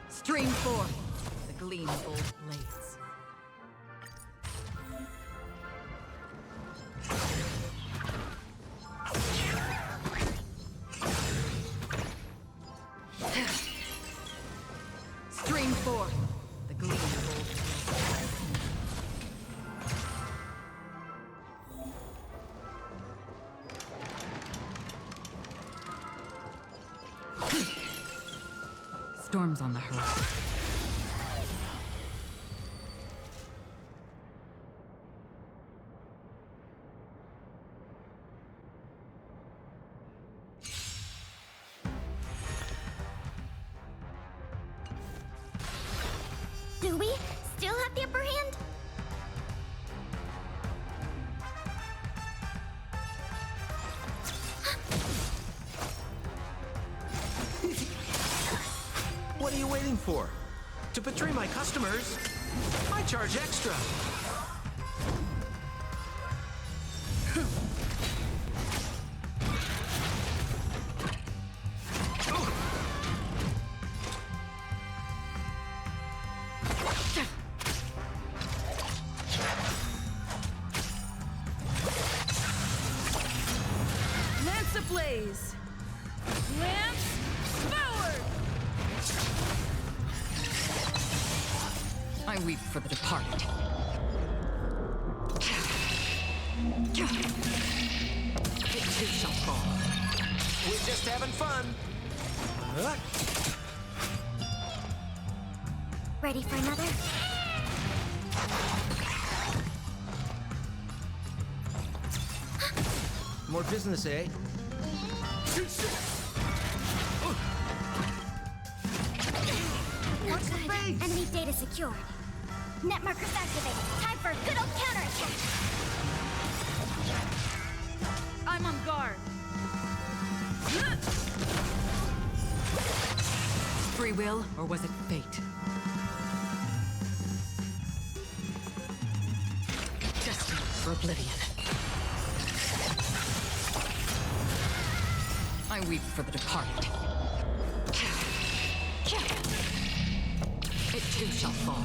Stream forth the gleam of old blades. Stream forth the gleam of old blades. Storms on the horizon. Do we still have the upper hand? What are you waiting for? To betray my customers? I charge extra. Lance ablaze! Lance forward! I weep for the departed. It too shall fall. We're just having fun. Ready for another? More business, eh? Not good. Enemy data secured. Net markers activated. Time for a good old counterattack. I'm on guard. Free will, or was it fate? Destined for oblivion. I weep for the departed. It too shall fall.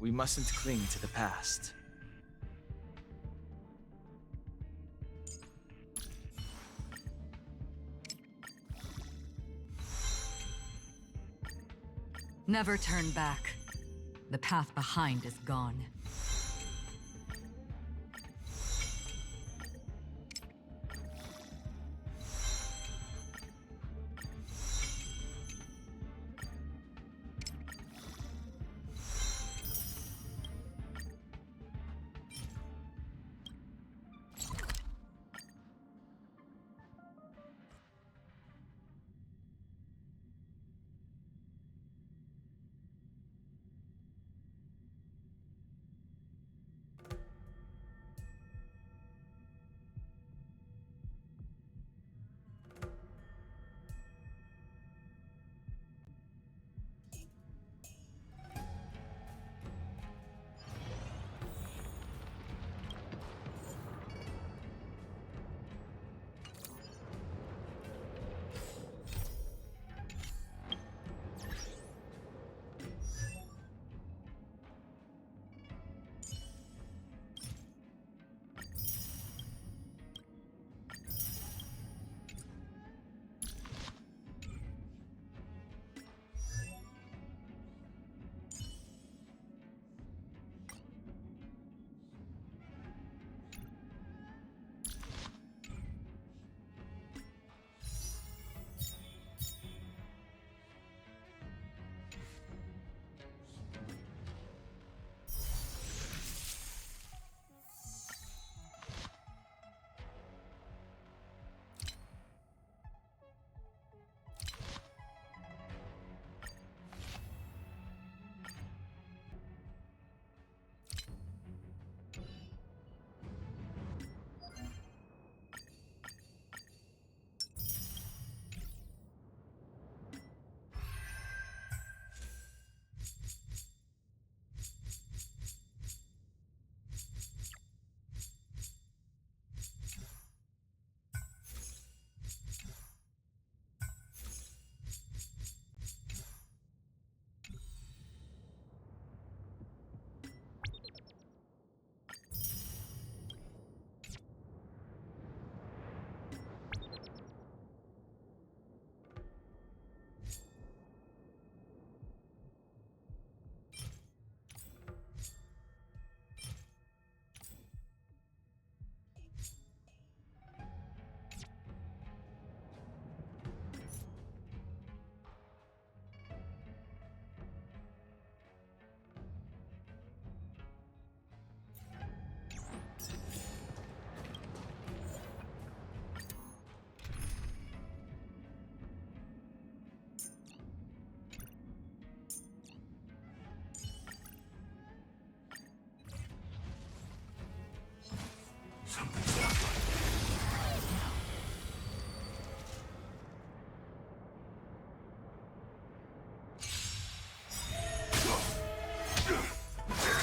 We mustn't cling to the past. Never turn back. The path behind is gone.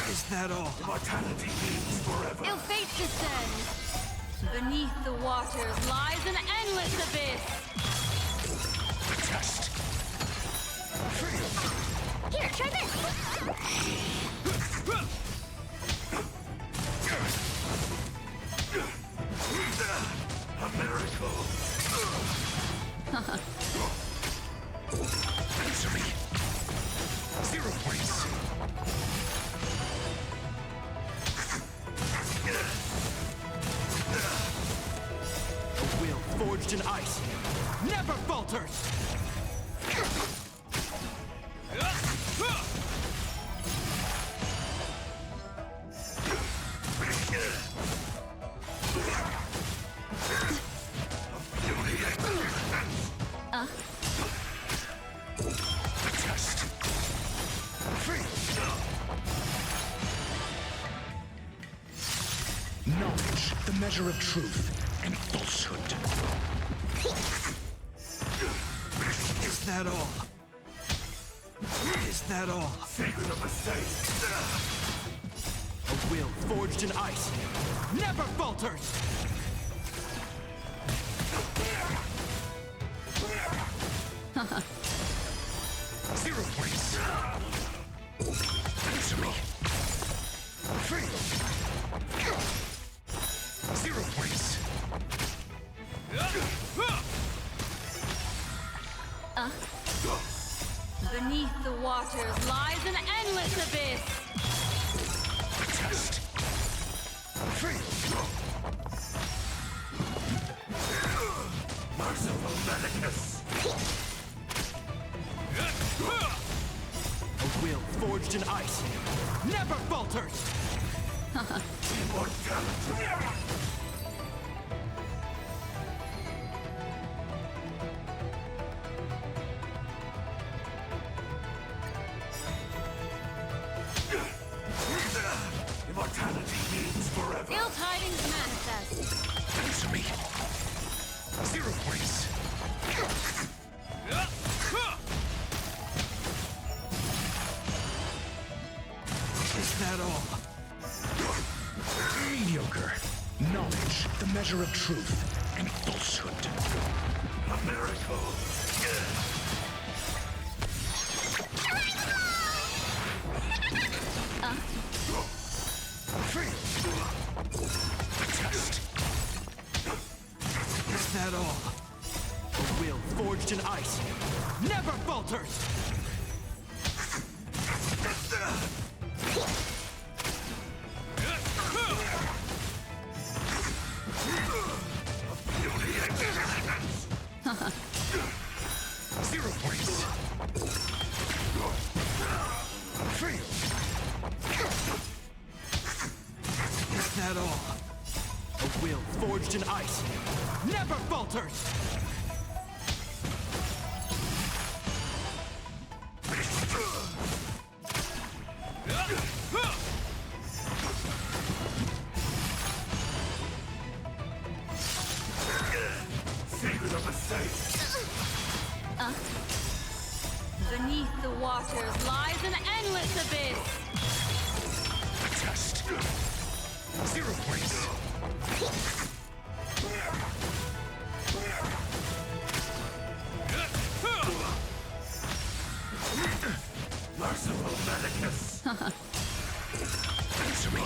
Is that all? Mortality means forever. Ill fate descends. Beneath the waters lies an endless abyss. Test. Here, try this! A miracle. Answer me. 0 points. A will forged in ice never falters! Test. Knowledge, the measure of truth and falsehood. Is that all? Is that all? Secret of the saints. A will forged in ice never falters! 0 points. Answer me. 0 points. Beneath the waters lies an endless abyss. Test. Merciful Medicus. A will forged in ice never falters! Immortality. Immortality means forever. Ill tidings manifest. Answer me. 0 points. Is that all? Mediocre. Knowledge, the measure of truth and falsehood. A miracle. Test. Is that all? A will forged in ice never falters! Zero points. Is that all? A will forged in ice never falters! Secret of the saints. Beneath the waters lies an endless abyss. Test. 0 points. Merciful Medicus. Answer me.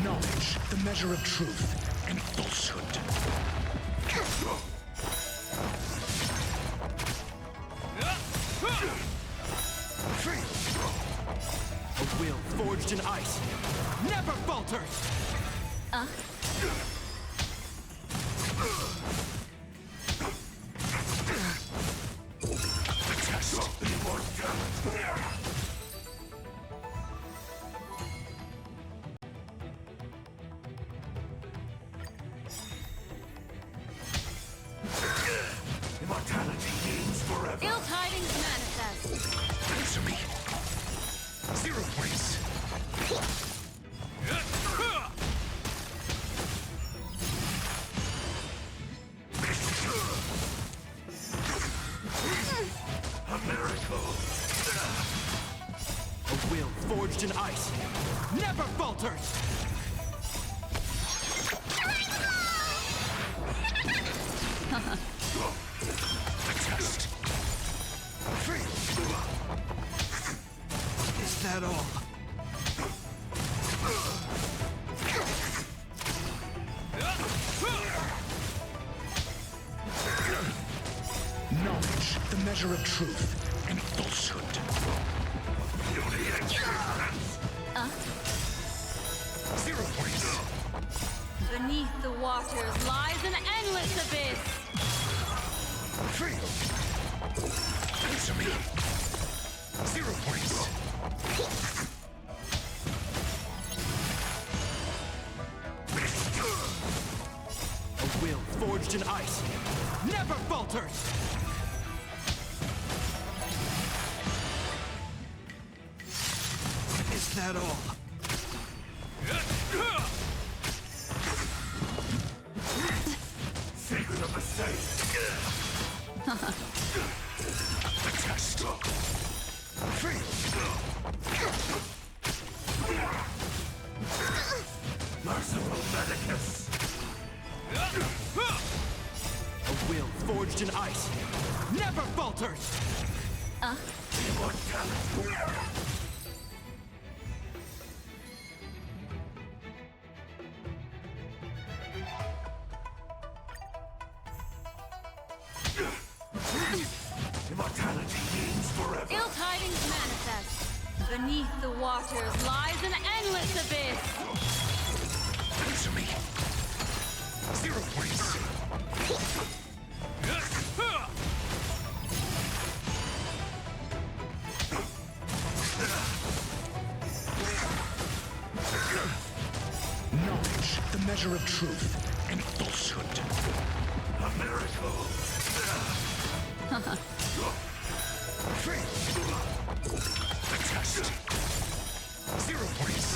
Knowledge, the measure of truth and falsehood. A will forged in ice never falters! Test. Immortality. Immortality means forever. Ill tidings manifest. Answer me. 0 points. A miracle. forged in ice never falters! Test. Is that all? Knowledge, the measure of truth and falsehood. Zero points. Beneath the waters lies an endless abyss. Answer me. 0 points. A will forged in ice never falters! Is that all? Secret of the safe. Test. Merciful Medicus. A will forged in ice never falters! Immortality. Immortality means forever. Ill tidings manifest. Beneath the waters lies an endless abyss. Answer me. 0 points. Knowledge, the measure of truth and falsehood. A miracle. Test. 0 points.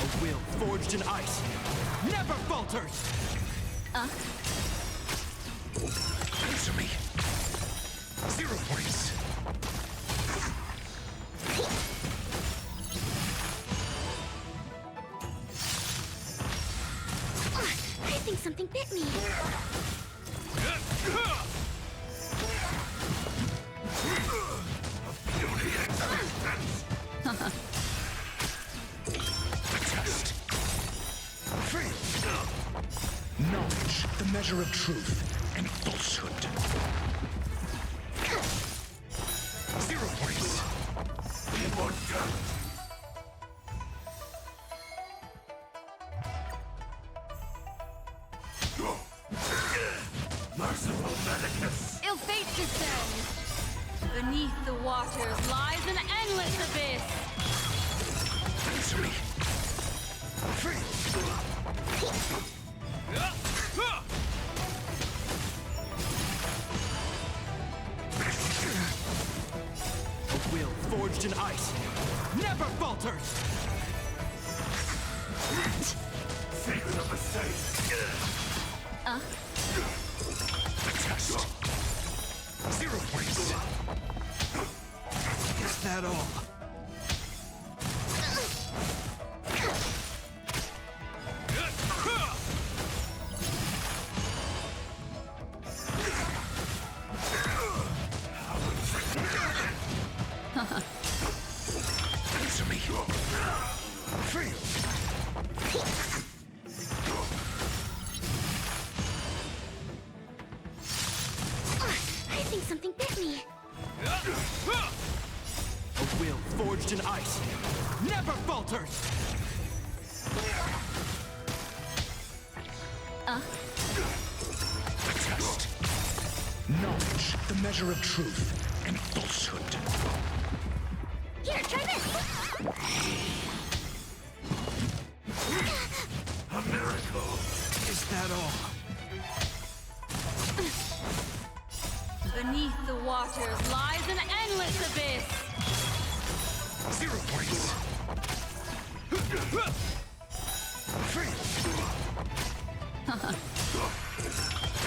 A will forged in ice never falters! Answer me. 0 points. I think something bit me. Test. Knowledge, the measure of truth and falsehood. 0 points. Immortality. Merciful Medicus. Ill fate descends. Beneath the waters lies an endless abyss. Answer me. A will forged in ice never falters! Secret of the safe. Test. 0 points. Is that all? Answer me. I think something bit me. A will forged in ice never falters! Test. Knowledge, the measure of truth and falsehood. Here, try this. A miracle. Is that all? Beneath the waters lies lies an endless abyss. 0 points.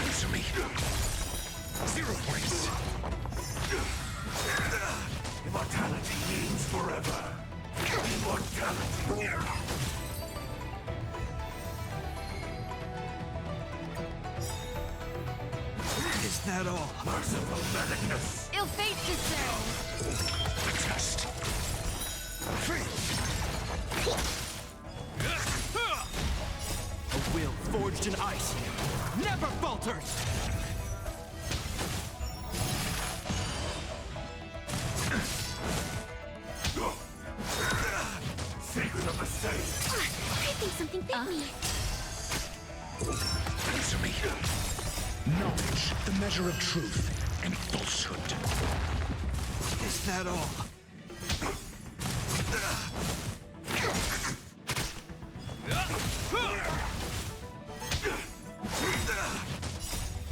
Answer me. 0 points. Immortality means forever. Immortality. Is that all? Merciful medicus. Ill fate discerned. Test. A will forged in ice never falters! Secret of the safe. I think something bit me. Answer me. Knowledge, the measure of truth and falsehood. Is that all?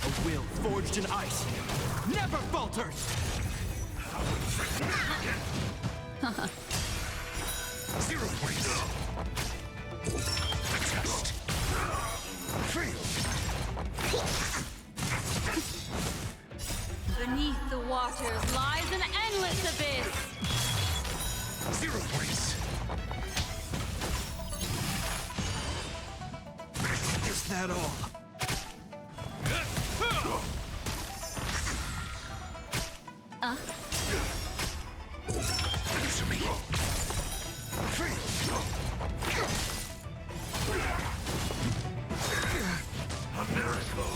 A will forged in ice never falters! 0 points. Test. Beneath the waters lies an endless abyss. 0 points. Is that all? Answer me. A miracle.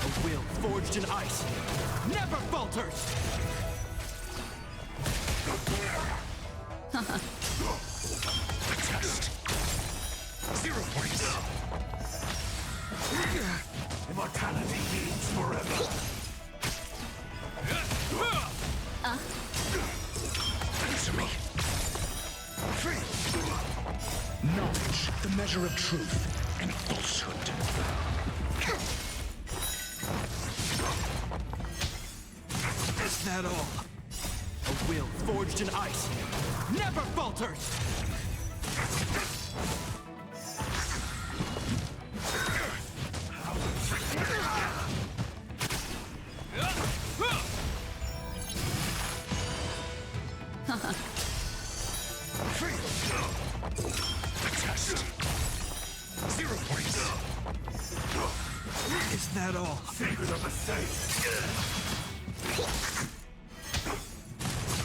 A will forged in ice never falters! Test. 0 points. Immortality means forever. Answer me. Knowledge, the measure of truth and falsehood. Is that all? A will forged in ice never falters! Test. 0 points. Is that all? Secret of the safe.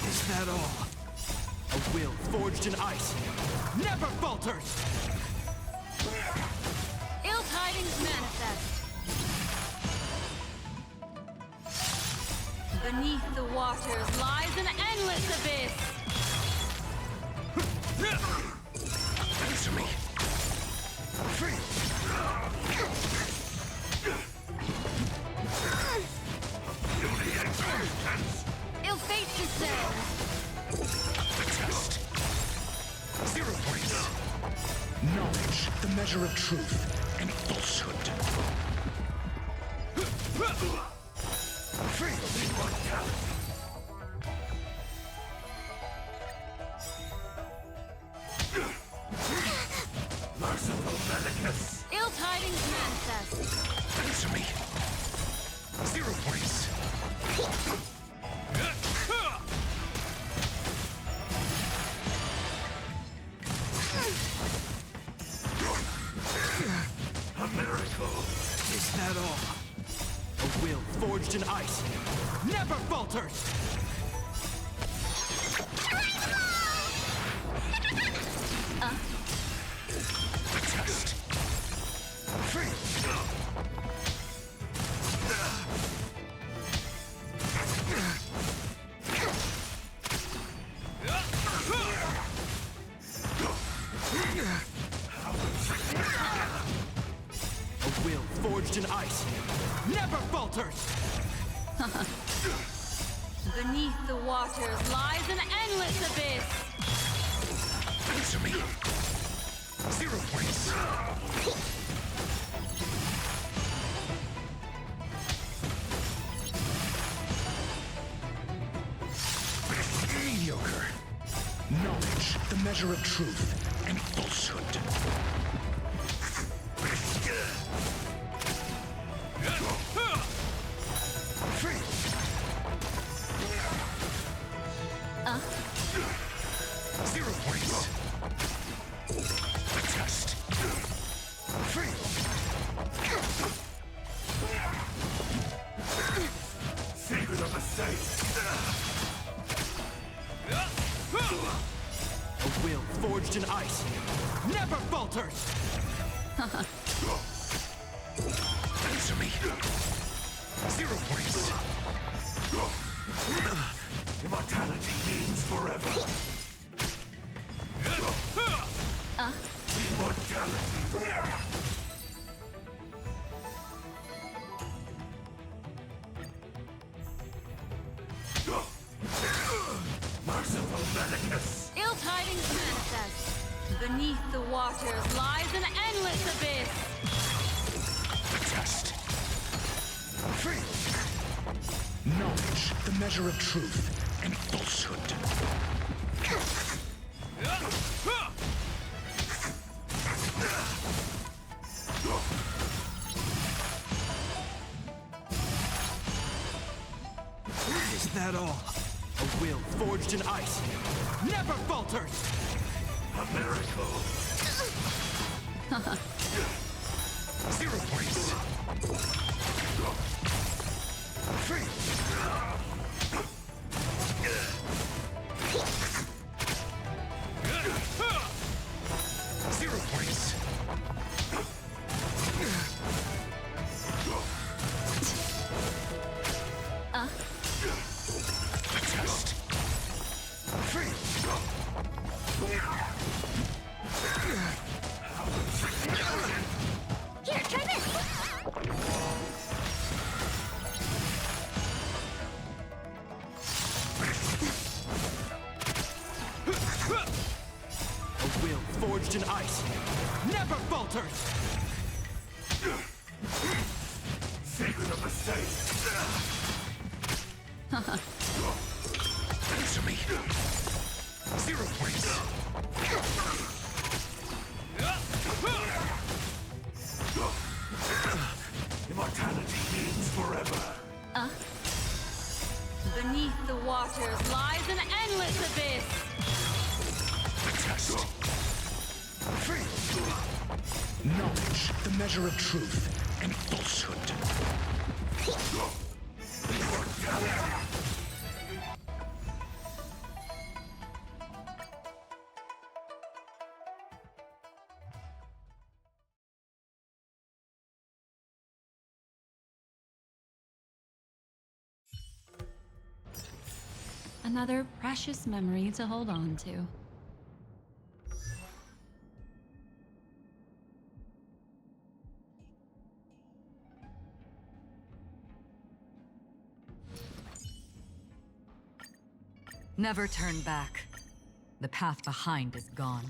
Is that all? A will forged in ice never falters! Ill tidings manifest. Beneath the waters lies an endless abyss. Answer me. Ill fate discerned. Test. 0 points. Knowledge, the measure of truth and falsehood. Merciful medicus. Ill tidings manifest. Answer me. 0 points. A miracle. Is that all? A will forged in ice never falters! Test. A will forged in ice never falters! Beneath the waters lies an endless abyss. Knowledge, the measure of truth and falsehood. Zero points. Adjust. Secret of the safe. A will forged in ice never falters! Answer me. 0 points. Immortality means forever. Immortality. Merciful Medicus. Ill tidings manifest. Beneath the waters lies an endless abyss. Adjust. Knowledge, the measure of truth and falsehood. Is that all? A will forged in ice never falters! A miracle. 0 points. Zero points. Adjust. Here, try this! A will forged in ice never falters! Secret of the safe. Answer me. 0 points. Immortality means forever. Beneath the waters lies an endless abyss. Adjust. Knowledge, the measure of truth and falsehood. Another precious memory to hold on to. Never turn back. The path behind is gone.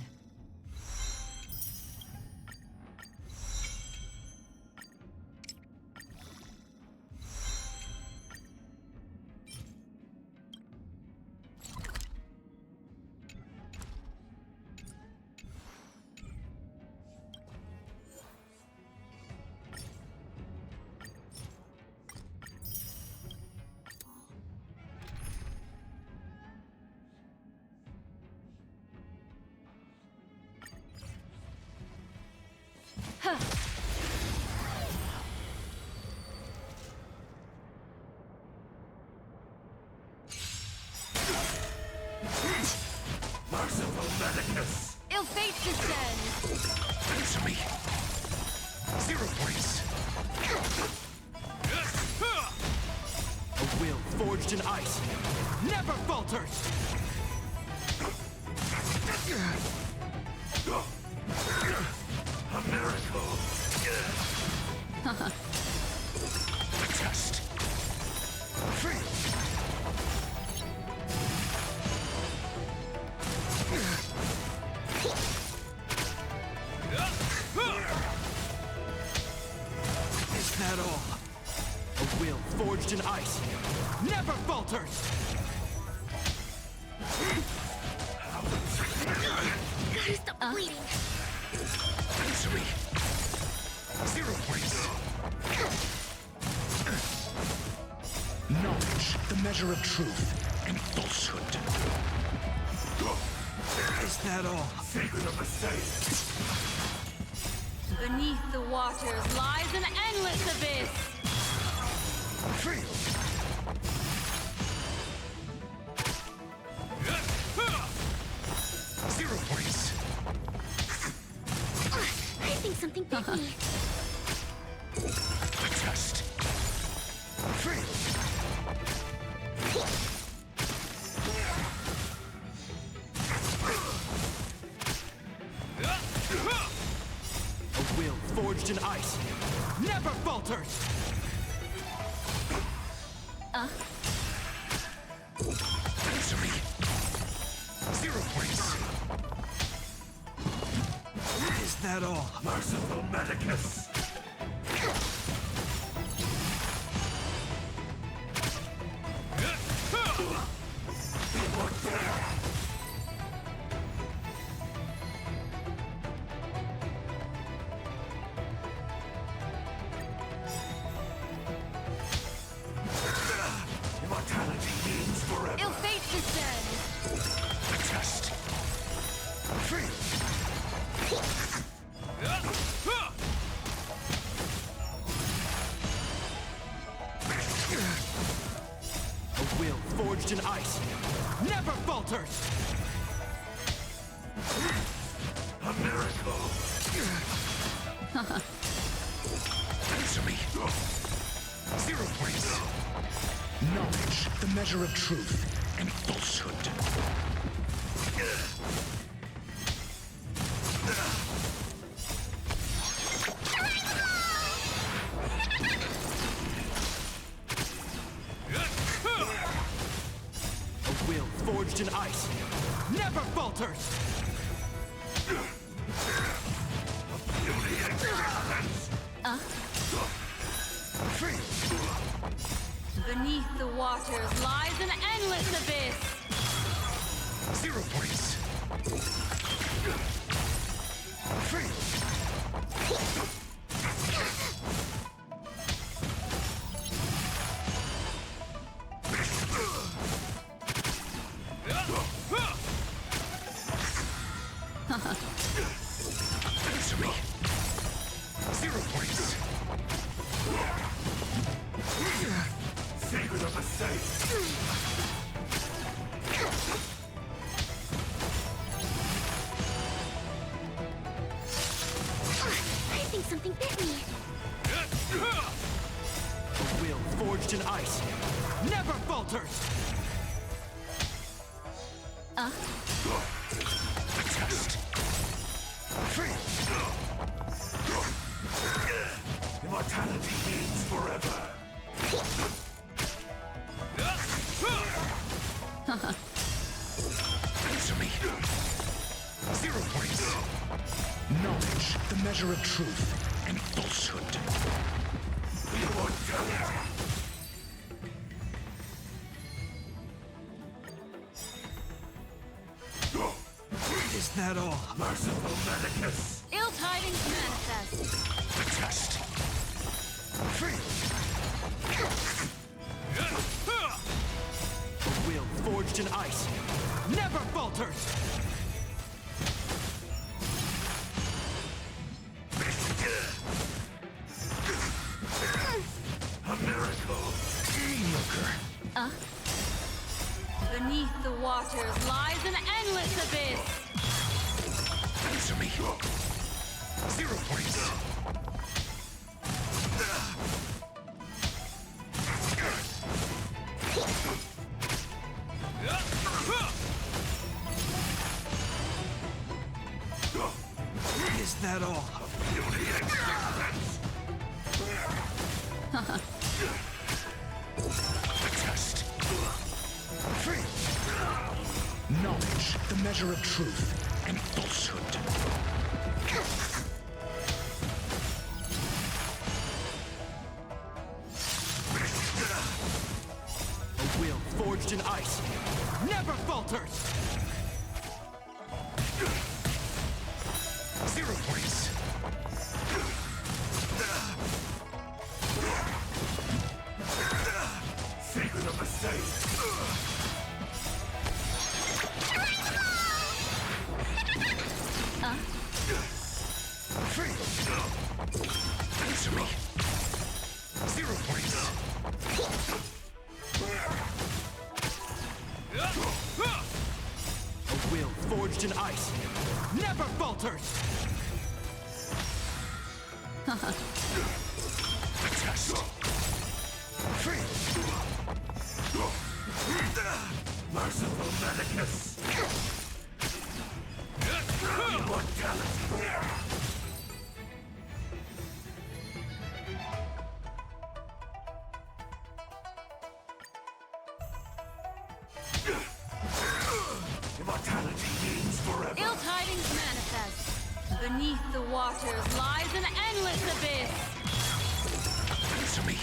Merciful Medicus. Ill fate descends. Answer me. 0 points. A will forged in ice never falters! A miracle. Adjust. Is that all? A will forged in ice never falters! How bleeding. Misery. 0 points. Knowledge, the measure of truth and falsehood. Is that all? Sacred of the saints. Beneath the waters lies an endless abyss. Free. 0 points. I think something bit me. Adjust. Free. A will forged in ice never falters! Misery. 0 points. Is that all? Merciful Medicus. Immortality means forever. Ill fate descends. Adjust. Free. A will forged in ice never falters! A miracle. Misery. 0 points. Knowledge, the measure of truth and falsehood. A will forged in ice never falters! Free. Beneath the waters lies an endless abyss. 0 points. Free. Misery. 0 points. Sacred of the saints. I think something bit me. A will forged in ice never falters! Adjust. Free. Immortality means forever. Misery. 0 points. Knowledge, the measure of truth and falsehood. Is that all? Merciful Medicus. Ill tidings manifest. Adjust. Free. A will forged in ice never falters! A miracle. Mediocre. Beneath the waters lies an endless abyss. Misery. 0 points. Is that all? Adjust. Free. Knowledge, the measure of truth and falsehood. A will forged in ice never falters! 0 points. Secret of the safe. Answer me. 0 points. A will forged in ice never falters! Test. Merciful medicus. Immortality. Immortality means forever. Ill tidings manifest. Beneath the waters lies an endless abyss. Answer me.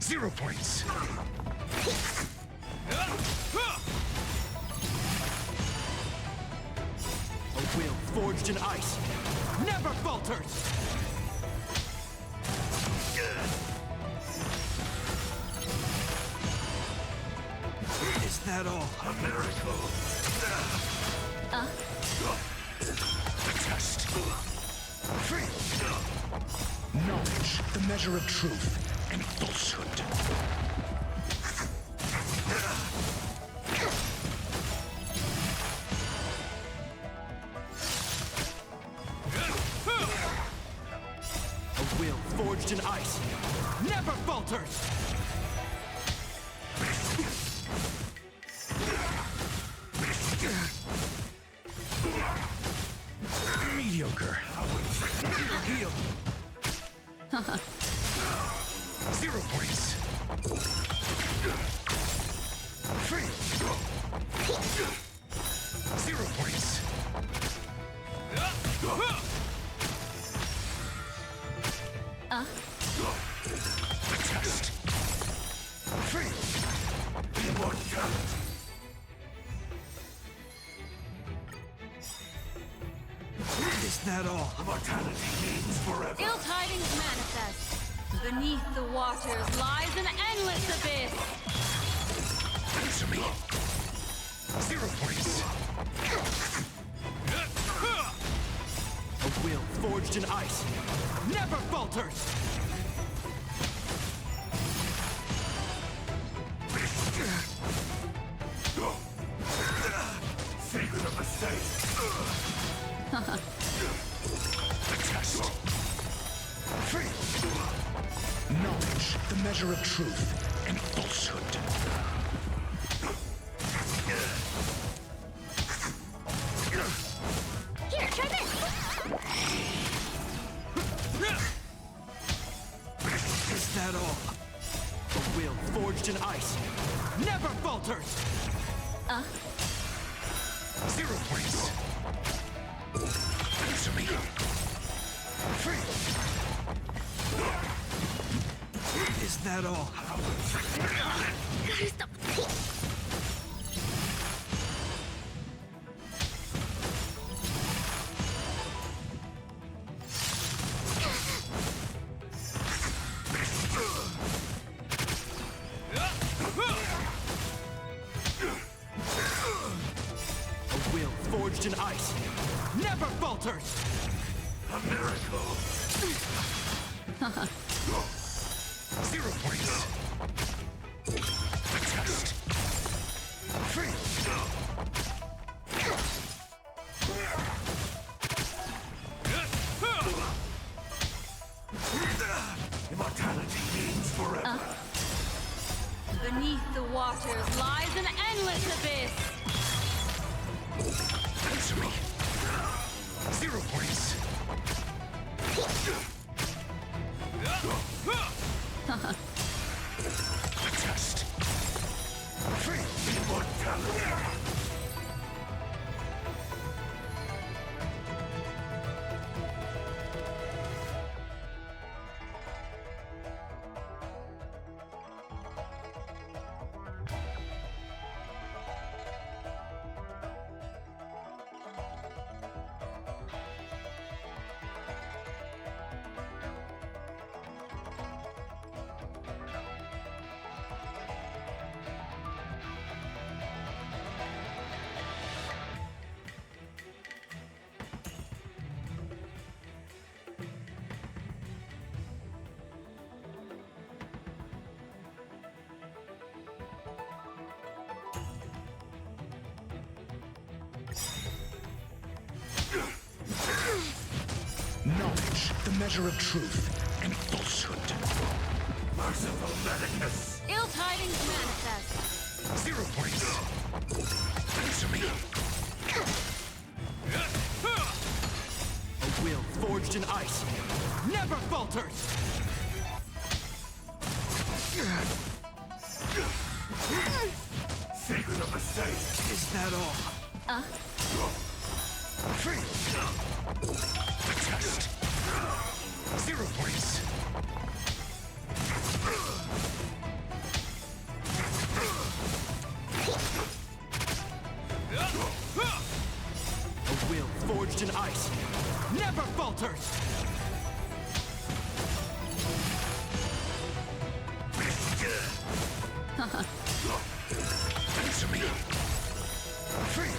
0 points. A will forged in ice never falters! Is that all? A miracle. Test. Knowledge, the measure of truth and falsehood. A will forged in ice never falters! Mediocre. Heal! 0 points. Zero points. Test. Immortality. Is that all? Immortality means forever. Ill tidings manifest. Beneath the waters lies an endless abyss. Answer me. 0 points. A will forged in ice never falters! Secret of the safe. Test. Knowledge, the measure of truth and falsehood. Here, try this! Is that all? A will forged in ice never falters! 0 points. Answer me. Is that all? Gotta stop. A will forged in ice never falters! A miracle. 0 points. Test. Immortality means forever. Beneath the waters lies an endless abyss. Answer me. 0 points. measure of truth and falsehood. Merciful Medicus! Ill tidings manifest. 0 points. Answer me. A will forged in ice never falters! Secret of the safe! Is that all? Free. Test. 0 points. A will forged in ice never falters! Answer me. Free.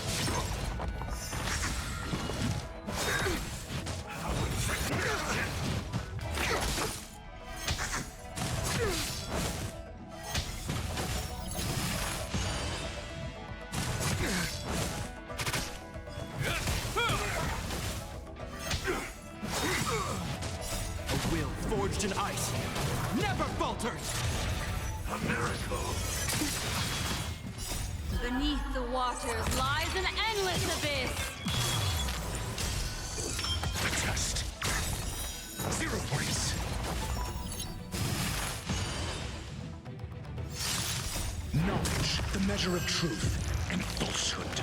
A will forged in ice never falters! A miracle! Beneath the waters lies an endless abyss. Test. 0 points. Knowledge, the measure of truth and falsehood.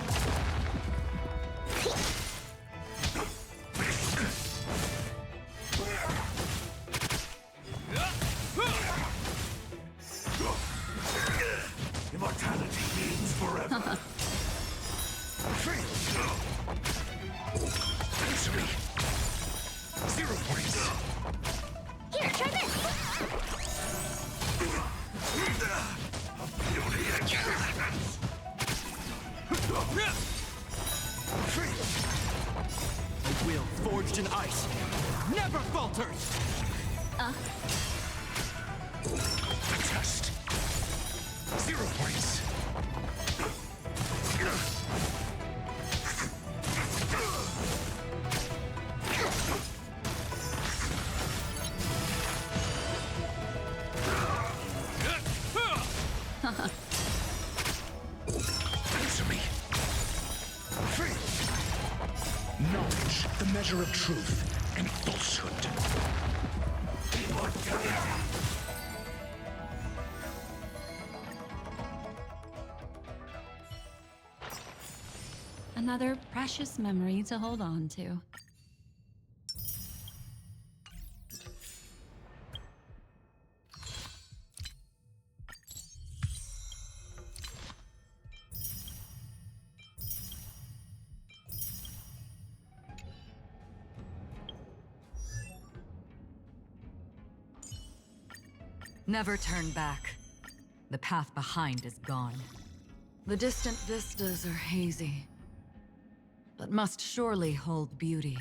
Immortality means forever! Free. Answer me. 0 points. Here, try this! Beauty and innocence! Free. A will forged in ice never falters! Test. 0 points. Answer me. Free. Knowledge, the measure of truth and falsehood. Another precious memory to hold on to. Never turn back. The path behind is gone. The distant vistas are hazy, but must surely hold beauty.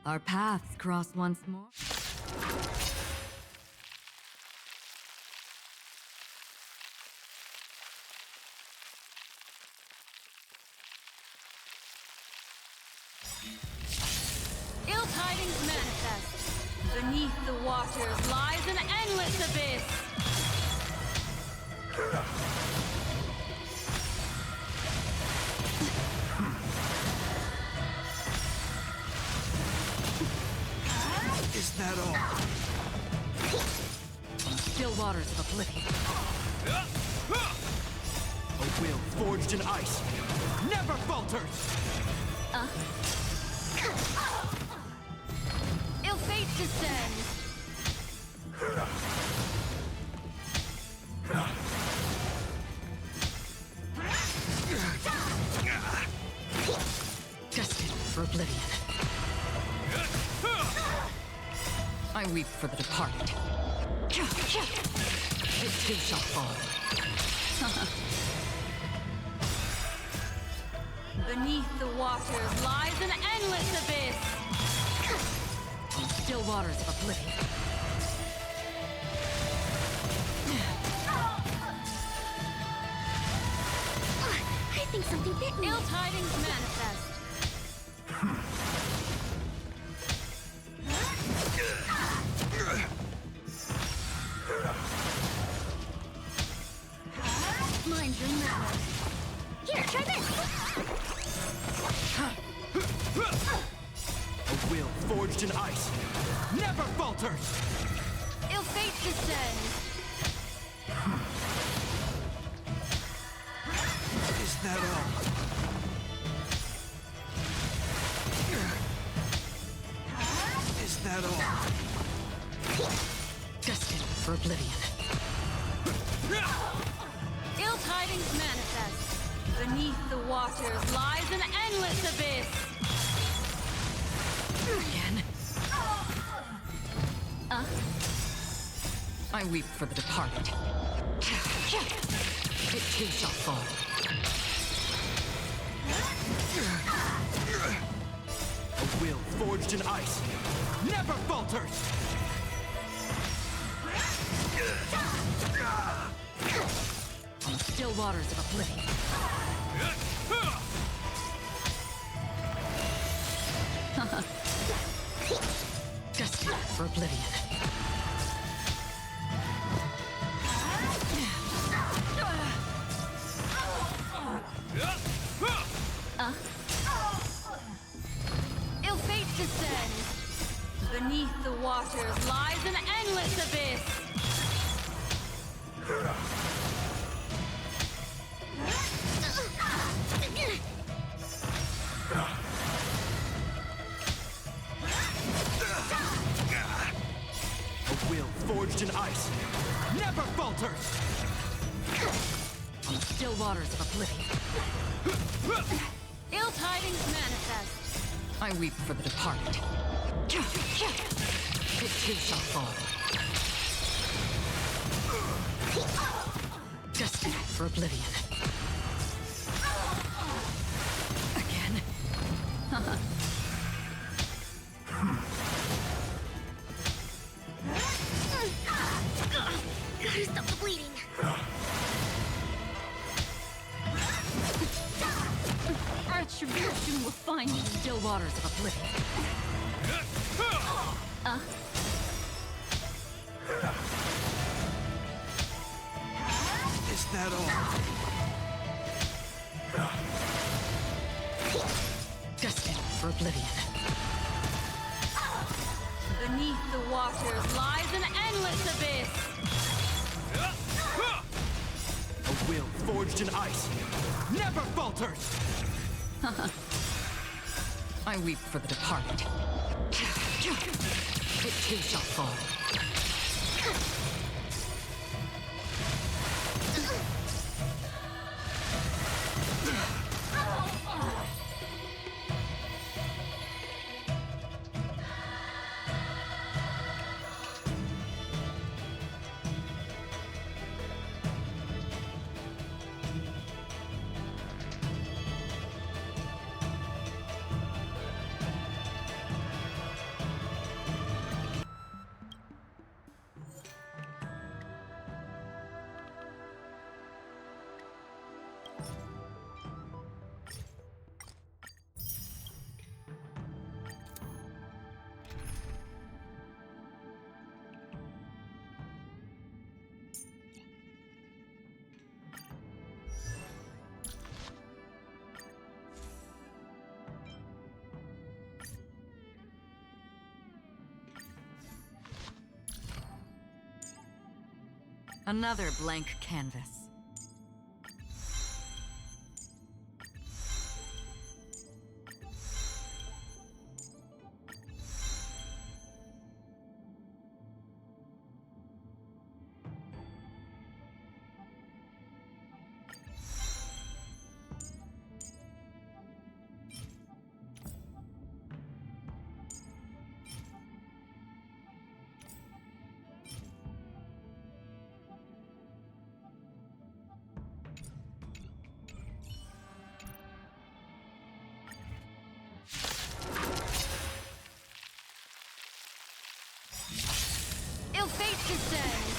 Our paths cross once more. Ill tidings manifest. Beneath the waters lies an endless abyss. Is that all? Still waters of oblivion. A will forged in ice never falters! Ill fate descends. Destined for oblivion. I weep for the departed. It too shall fall. Beneath the waters lies an endless abyss. Still waters of oblivion. I think something bit me. Ill tidings manifest. Mind your manners. Here, try this. A will forged in ice never falters! Ill fate descends. Is that all? Is that all? Destined for oblivion. Ill tidings manifest. Beneath the waters lies an endless abyss. Again. I weep for the departed. It too shall fall. A will forged in ice never falters! On the still waters of oblivion. Destined for oblivion. Ill fate descends. Beneath the waters lies an endless abyss. A will forged in ice never falters! On the still waters of oblivion. Ill tidings manifest. I weep for the departed. It too shall fall. Destined for oblivion. Again. Gotta stop the bleeding. Retribution will find you. Still waters of oblivion. Is that all? Destined for oblivion. Beneath the waters lies an endless abyss. A will forged in ice never falters! I weep for the departed. It too shall fall. Another blank canvas. Ill fate descends.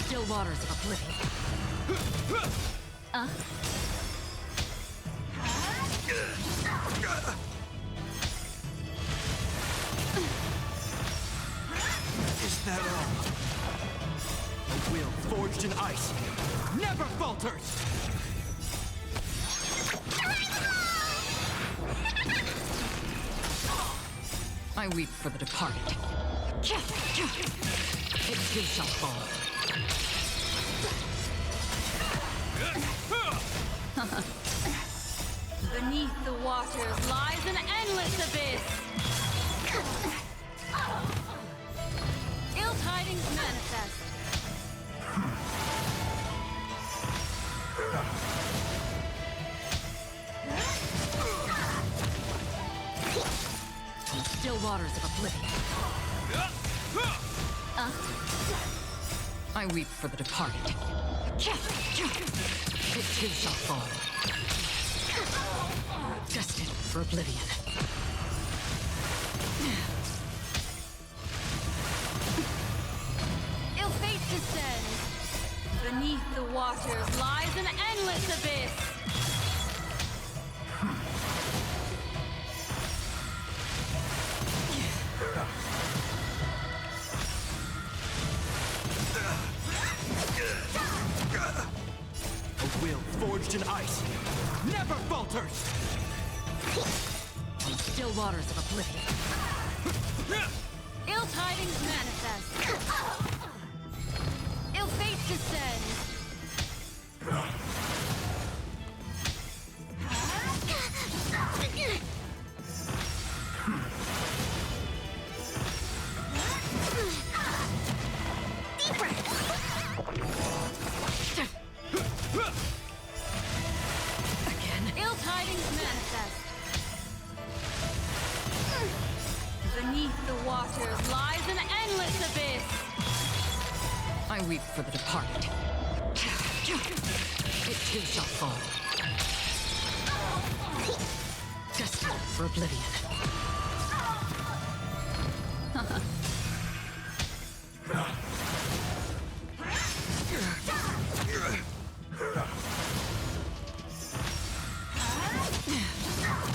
Still waters of oblivion. Is that all? A will forged in ice never falters! I weep for the departed. It too shall fall. Beneath the waters lies an endless abyss. Ill tidings manifest. Still waters of oblivion. I weep for the departed. It too shall fall. Destined for oblivion. Ill fate descends. Beneath the waters lies an endless abyss. A will forged in ice never falters! Still waters of oblivion. Ill tidings manifest. Ill fate descends. Ill tidings manifest. Beneath the waters lies an endless abyss. I weep for the departed. It too shall fall. Destined for oblivion.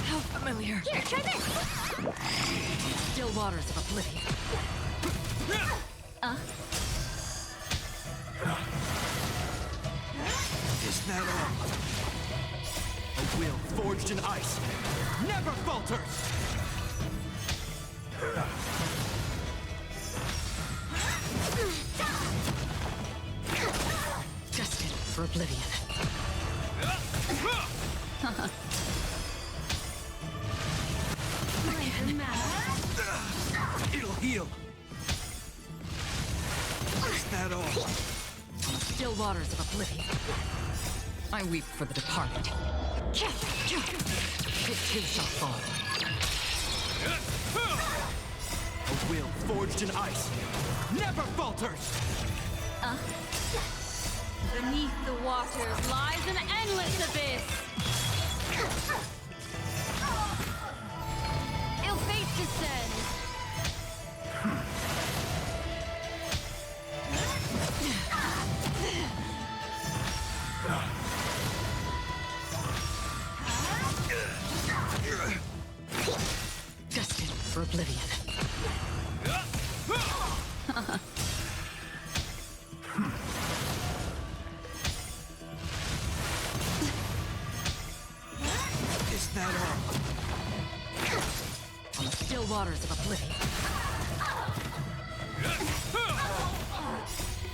How familiar. Here, try this! Still waters of oblivion. Is that all? A will forged in ice never falters! Destined for oblivion. It'll heal! Is that all? Still waters of oblivion. I weep for the departed. It too shall fall. A will forged in ice never falters! Beneath the waters lies an endless abyss. Ill fate descends. Destined for oblivion. waters of oblivion.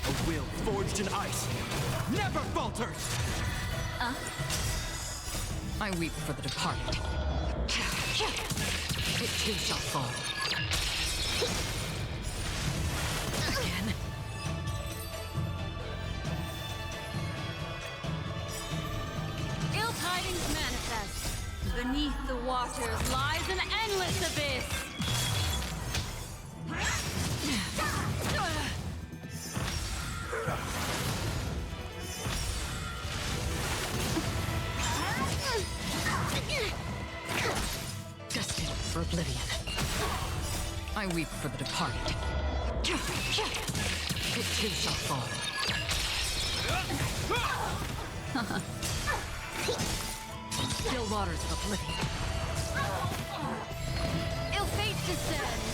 A will forged in ice never falters! I weep for the departed. It too shall fall. Again. Ill tidings manifest. Beneath the waters lies an endless abyss. Destined for oblivion. I weep for the departed. It too shall fall. Still waters of oblivion. Ill fate descends.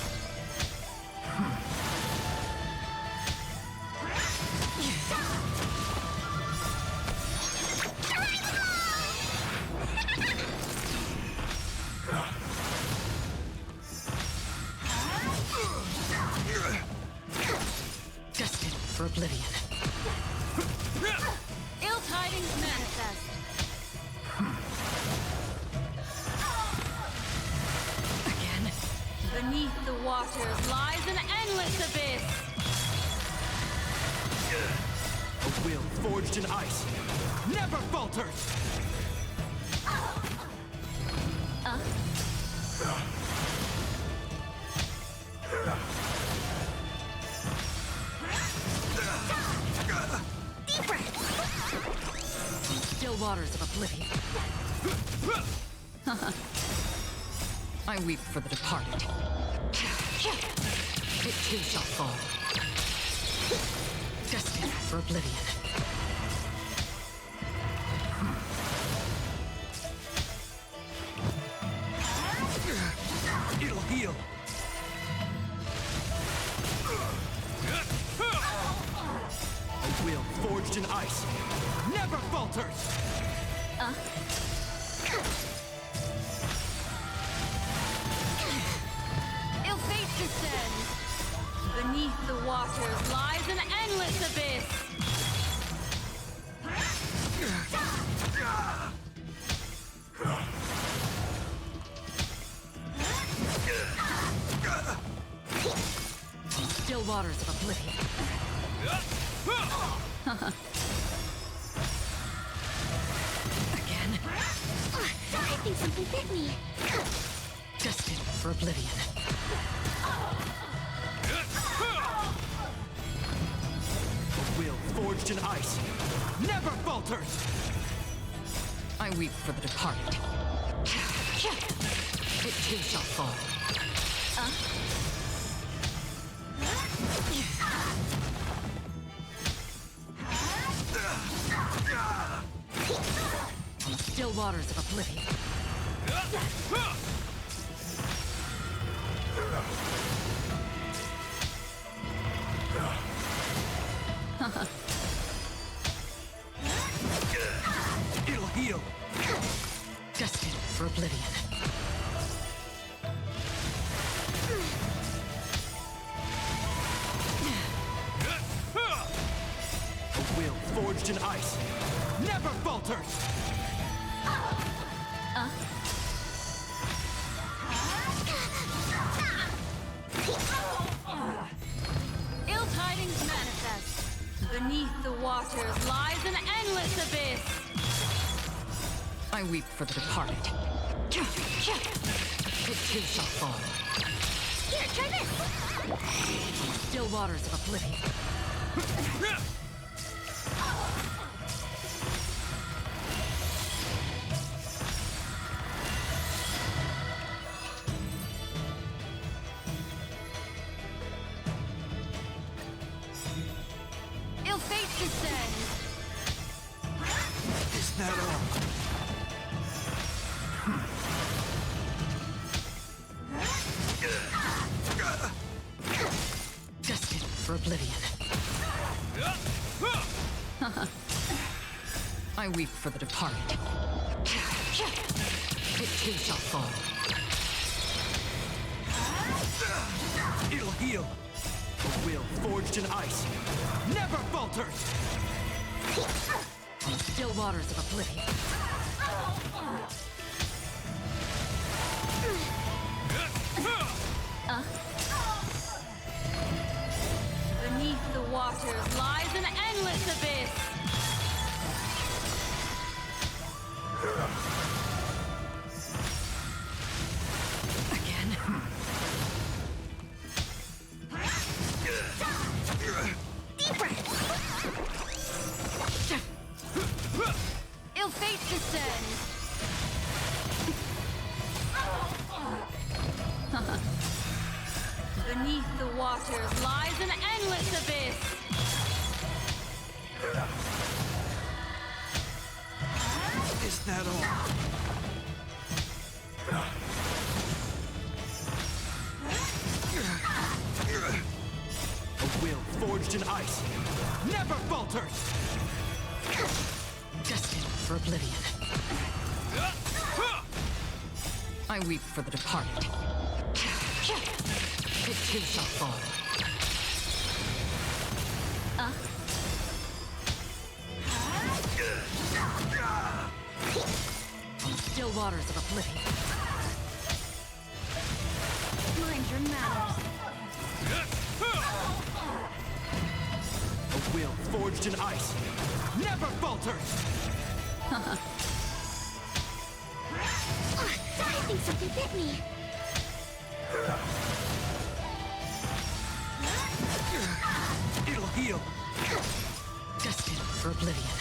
Destined for oblivion. Ill tidings manifest. Again. Beneath the waters lies an endless abyss. A will forged in ice never falters! Still waters of oblivion. I weep for the departed. It too shall fall. Destined for oblivion. It'll heal! A will forged in ice never falters! Ill fate descends. Beneath the waters lies an endless abyss. Still waters of oblivion. Again. I think something bit me. Destined for oblivion. A will forged in ice never falters! I weep for the departed. It too shall fall. Still waters of oblivion. It'll heal! Destined for oblivion. A will forged in ice never falters! Ill tidings manifest. Beneath the waters lies an endless abyss. I weep for the departed. It too shall fall. Here, try this. Still waters of oblivion. Ill fate descends. Is that all? Destined for oblivion. I weep for the departed. It too shall fall. heal. A will forged in ice never falters. On still waters of oblivion. Beneath the waters lies an endless abyss. Again. Ill fate descends. Beneath the waters lies an endless abyss. Is that all? A will forged in ice never falters. Destined for oblivion. I weep for the departed. It too shall fall. On still waters of oblivion. Mind your manners. A will forged in ice never falters. I think something bit me. It'll heal. Destined for oblivion.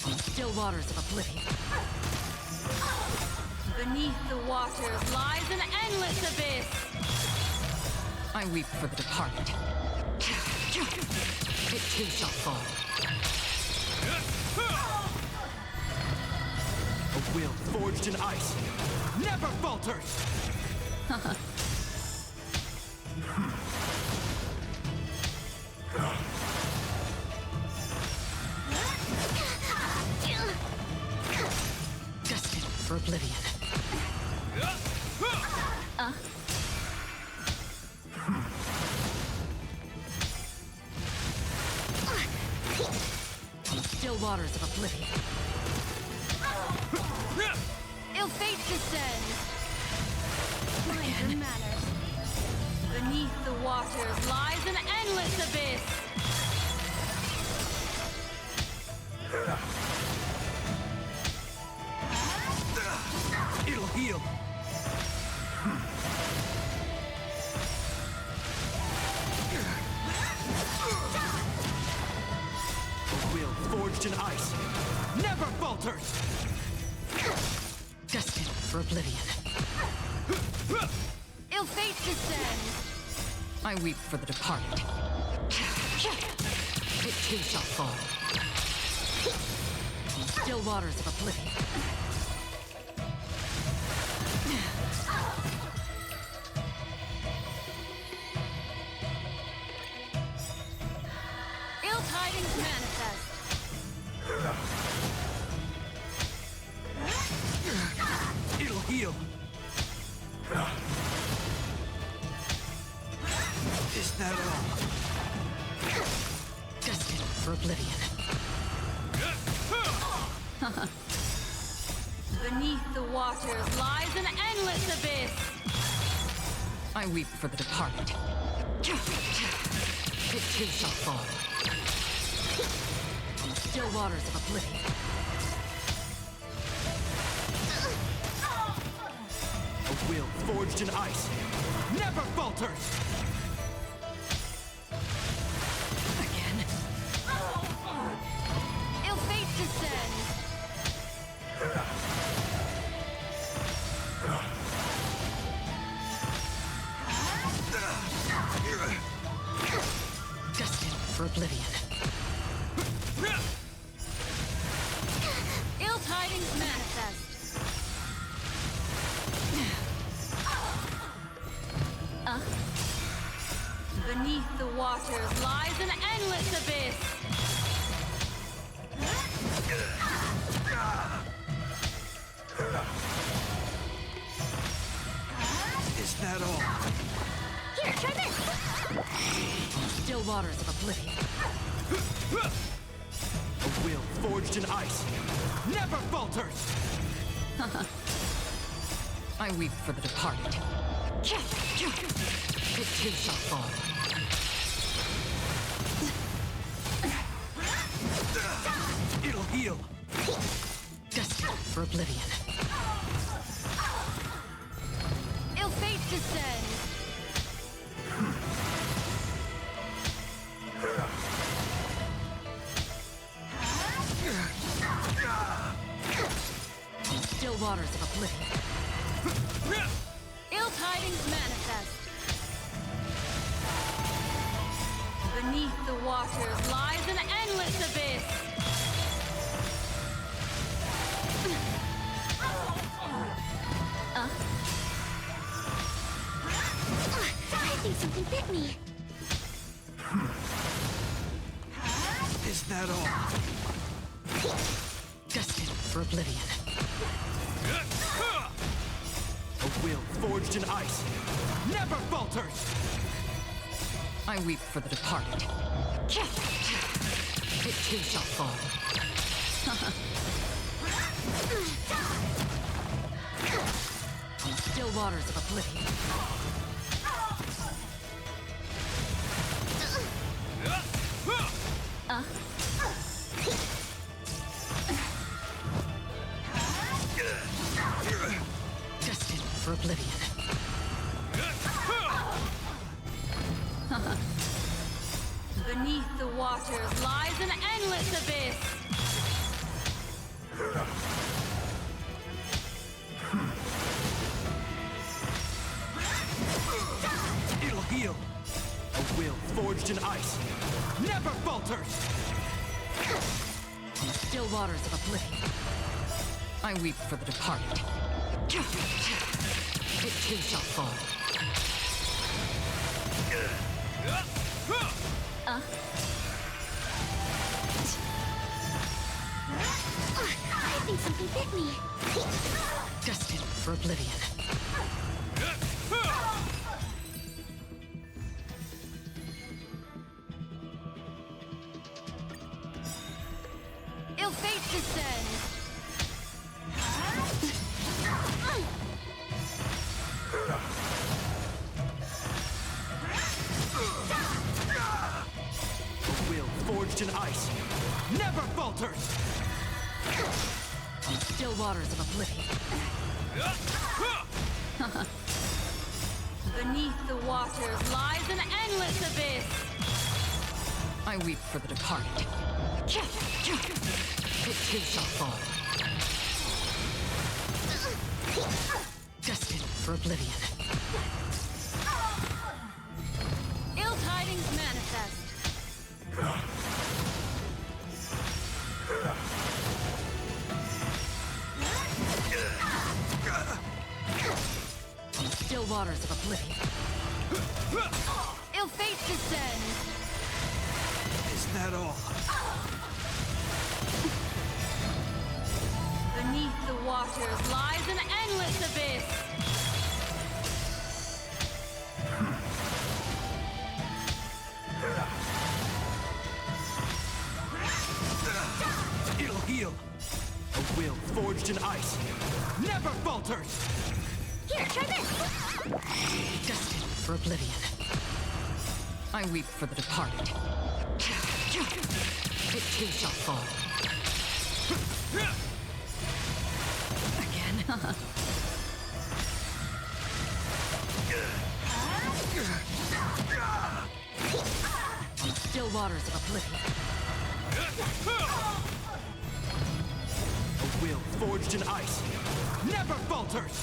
On still waters of oblivion. Beneath the waters lies an endless abyss. I weep for the departed. It too shall fall. A will forged in ice never falters. Destined for oblivion. On still waters of oblivion. Ill fate descends. Mind your manners. Beneath the waters lies an endless abyss. It'll heal. A will forged in ice never falters. Destined for oblivion. Ill fate descends. I weep for the departed. It too shall fall. On still waters of oblivion. Ill tidings manifest. It'll heal. Is that all? Destined for oblivion. Beneath the waters lies an endless abyss. I weep for the departed. It too shall fall. On still waters of oblivion. A will forged in ice never falters. Again. Ill fate descends. Destined for oblivion. Ill tidings manifest. Beneath the waters lies an endless abyss. A will forged in ice never falters! I weep for the departed. It too shall fall. It'll heal! Destined for oblivion. Ill fate descends. Still waters of oblivion. Ill tidings manifest. Beneath the waters lies an endless abyss. I think something bit me. Is that all? Destined for oblivion. A will forged in ice never falters! I weep for the departed. It too shall fall. Still waters of oblivion. Destined for oblivion. Beneath the waters lies an endless abyss. It'll heal! A will forged in ice never falters! Still waters of oblivion. I weep for the departed. It too shall fall. I think something bit me. Destined for oblivion. Ill fate descends. A will forged in ice never falters! Still waters of oblivion. Beneath the waters lies an endless abyss. I weep for the departed. It too shall fall. Destined for oblivion. Ill tidings manifest. Still waters of oblivion. Ill fate descends. Is that all? Beneath the waters lies an endless abyss. It'll heal! A will forged in ice never falters! Here, try this. Destined for oblivion. I weep for the departed. It too shall fall. Again? Still waters of oblivion. A will forged in ice never falters!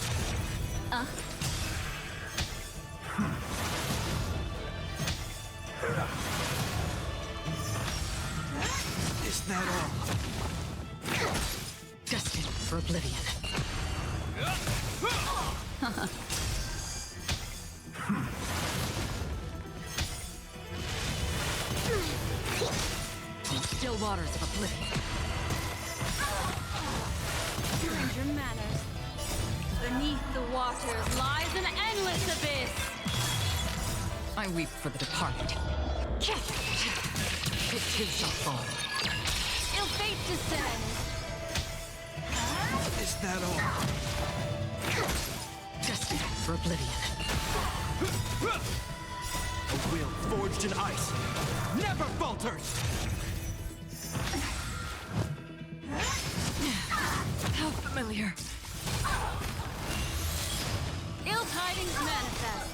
Is that all? Destined for oblivion. Still waters of oblivion. Stranger manners. Beneath the waters lies an endless abyss. I weep for the departed. It too shall fall. Ill fate descends. Is that all? Destined for oblivion. A will forged in ice never falters! How familiar. Ill tidings manifest.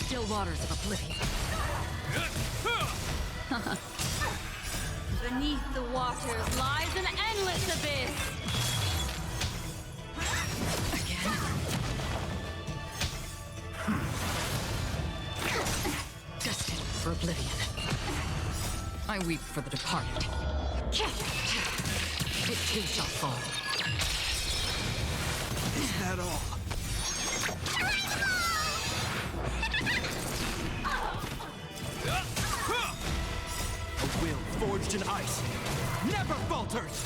Still waters of oblivion. Beneath the waters lies an endless abyss. Again. Destined for oblivion. I weep for the departed. It too shall fall. Is that all? A will forged in ice never falters!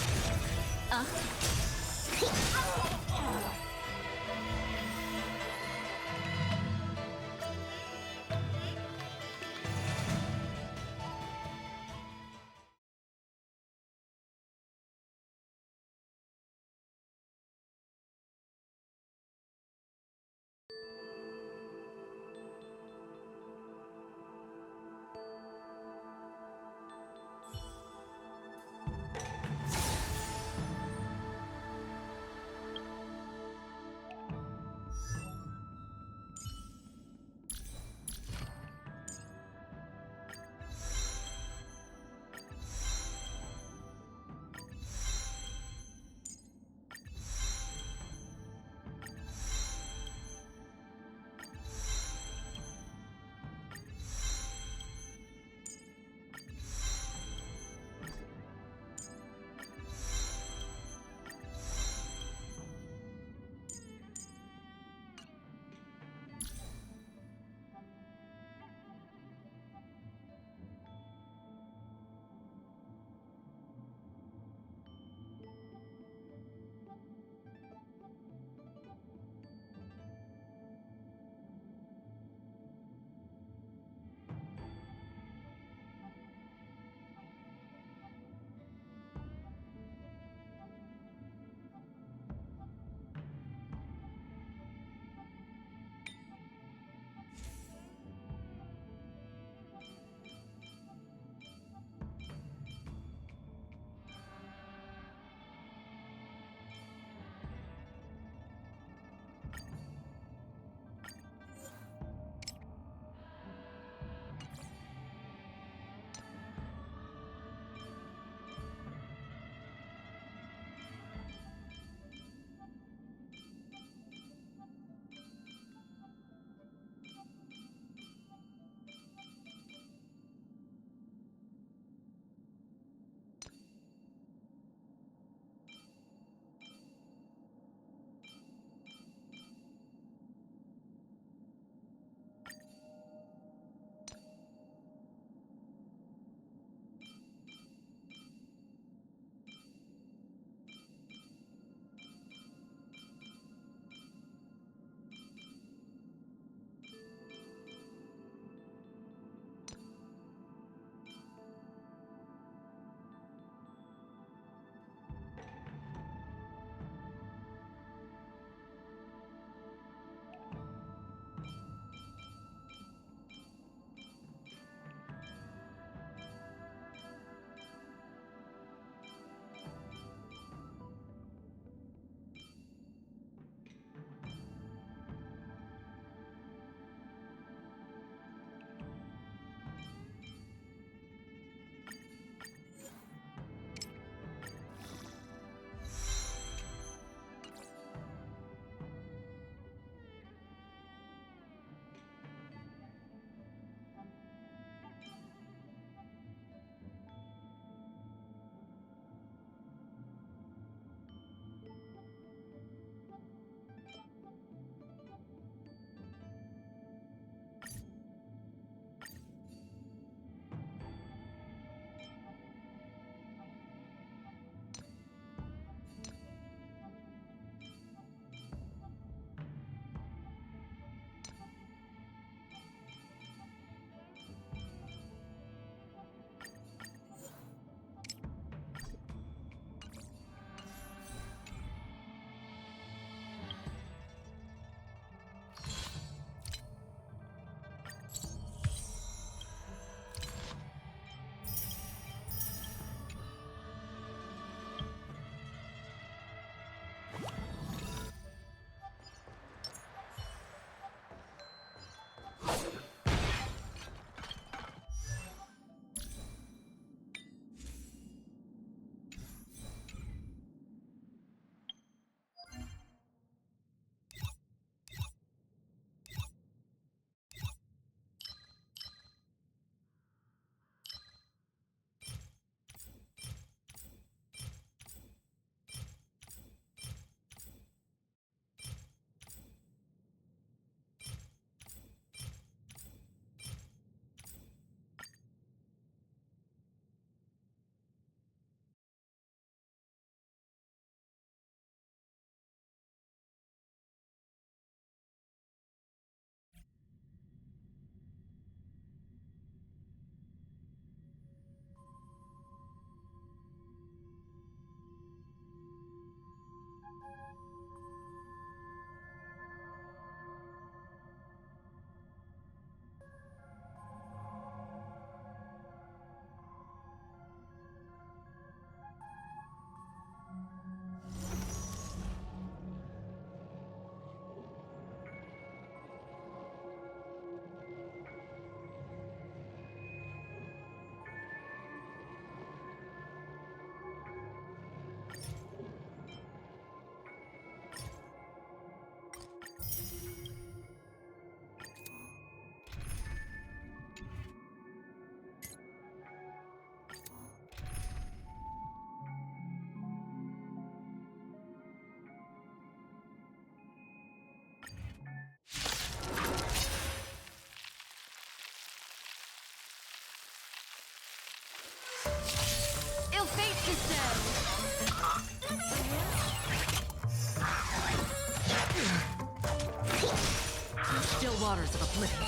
waters of oblivion.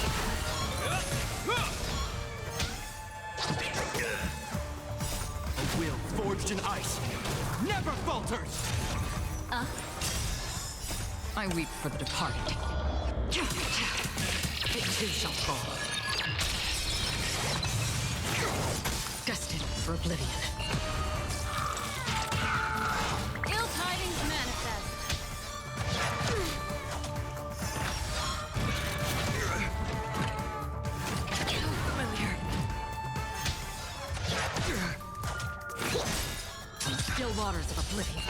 A will forged in ice never falters! I weep for the departed. It too shall fall. Destined for oblivion. Ill tidings manifest. Familiar. Still waters of oblivion.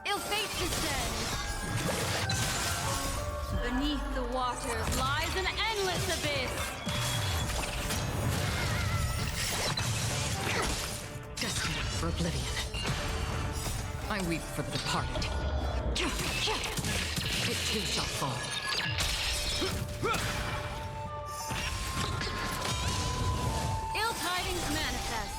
Ill fate descends. Beneath the waters lies an endless abyss. Destined for oblivion. I weep for the departed. It too shall fall. Ill tidings manifest.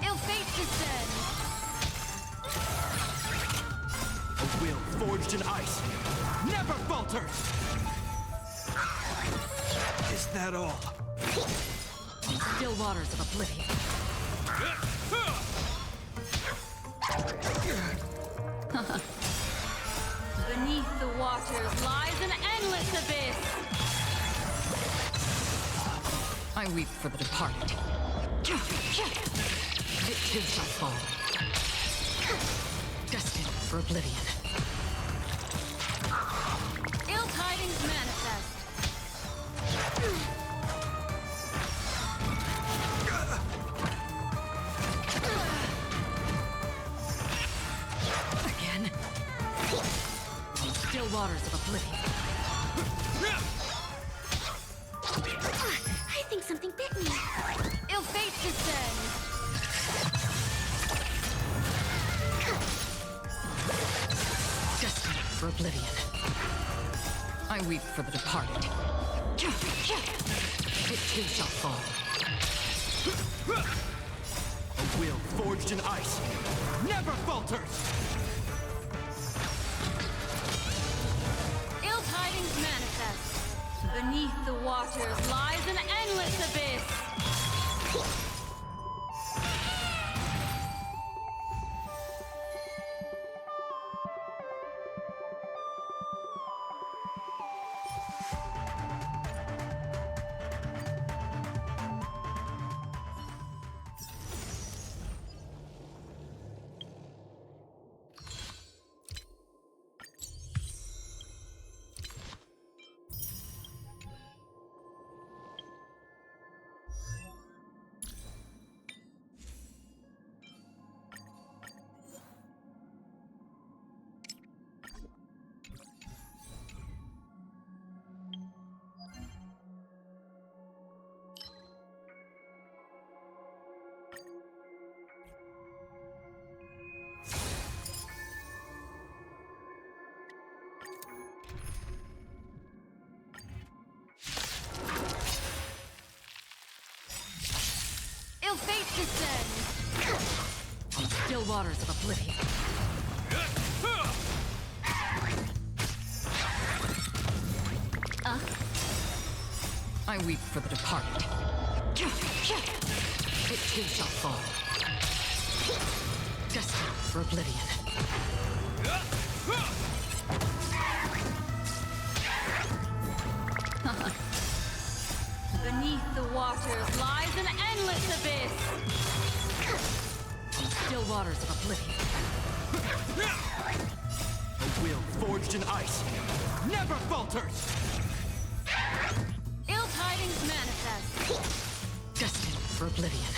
Ill fate descends. A will forged in ice never falters! Is that all? Still waters of oblivion. Beneath the waters lies an endless abyss. I weep for the departed. It too shall fall. Destined for oblivion. Ill tidings manifest. Again. Still waters of oblivion. I think something bit me. Ill fate descends. Destined for oblivion. I weep for the departed. It too shall fall. A will forged in ice never falters! Ill tidings manifest. Beneath the waters lies an endless abyss. Ill fate descends. Still waters of oblivion. I weep for the departed. It too shall fall. Destined for oblivion. Beneath the waters lies an endless abyss. Still waters of oblivion. A will forged in ice never falters! Ill tidings manifest. Destined for oblivion.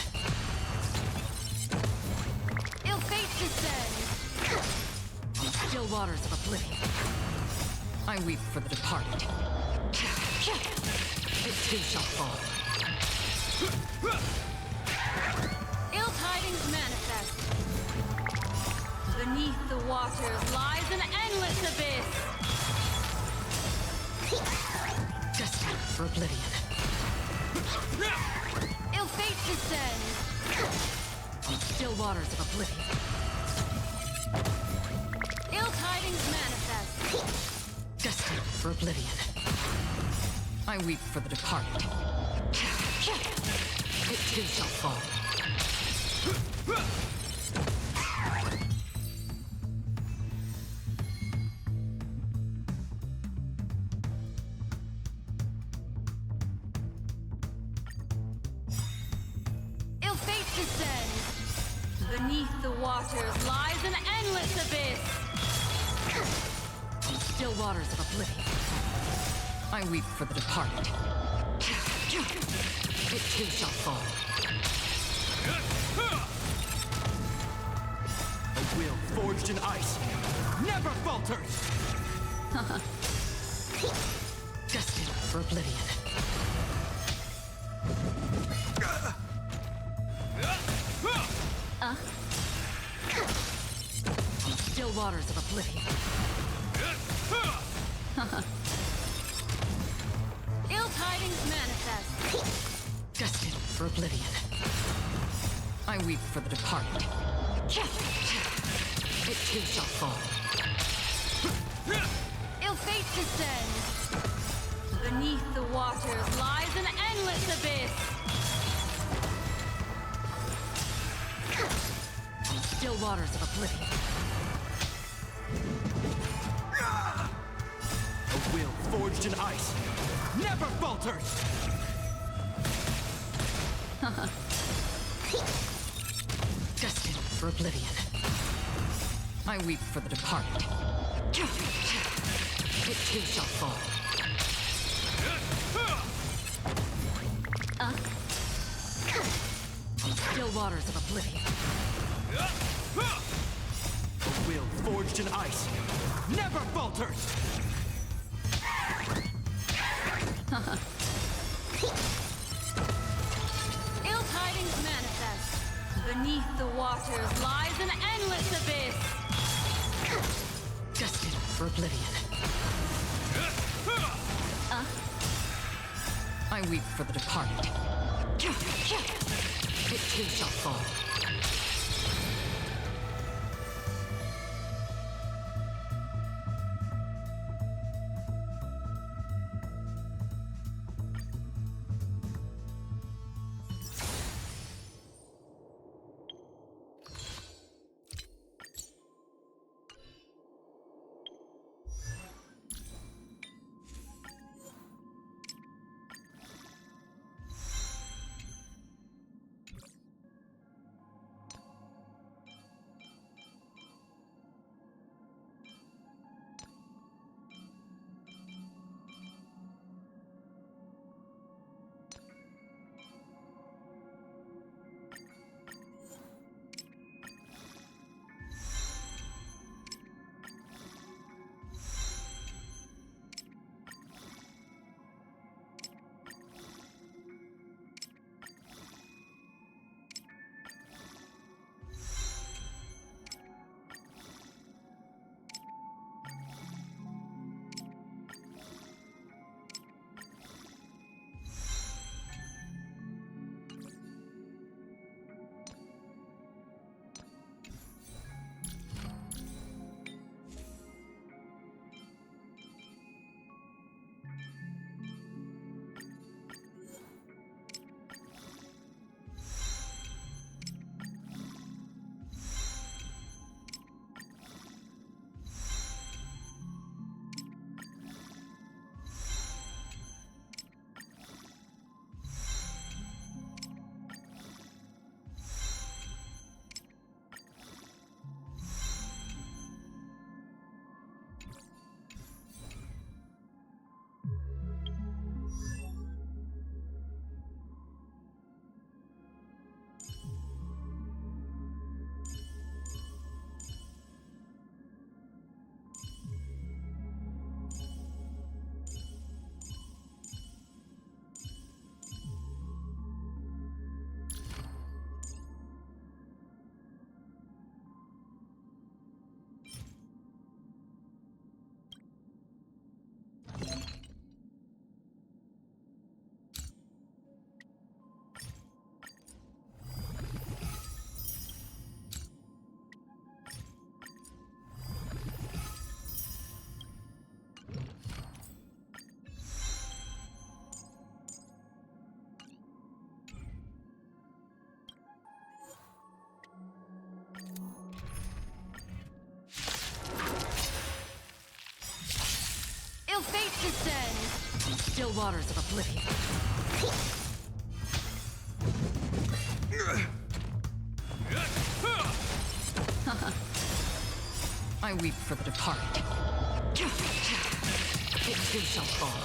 Ill fate descends. Still waters of oblivion. I weep for the departed. It too shall fall. Ill tidings manifest. Beneath the waters lies an endless abyss. Destined for oblivion. Ill fate descends. On still waters of oblivion. Ill tidings manifest. Destined for oblivion. I weep for the departed. It too shall fall. Ill fate descends. Beneath the waters lies an endless abyss. On still waters of oblivion. I weep for the departed. It too shall fall. A will forged in ice never falters! Destined for oblivion. On still waters of oblivion. Ill tidings manifest. Destined for oblivion. I weep for the departed. It too shall fall. Ill fate descends. Beneath the waters lies an endless abyss. On still waters of oblivion. A will forged in ice never falters! Destined for oblivion. I weep for the departed. It too shall fall. On still waters of oblivion. A will forged in ice never falters! Ill tidings manifest. Beneath the waters lies an endless abyss. Destined for oblivion. I weep for the departed. It too shall fall. still waters of oblivion. I weep for the departed. It too shall fall,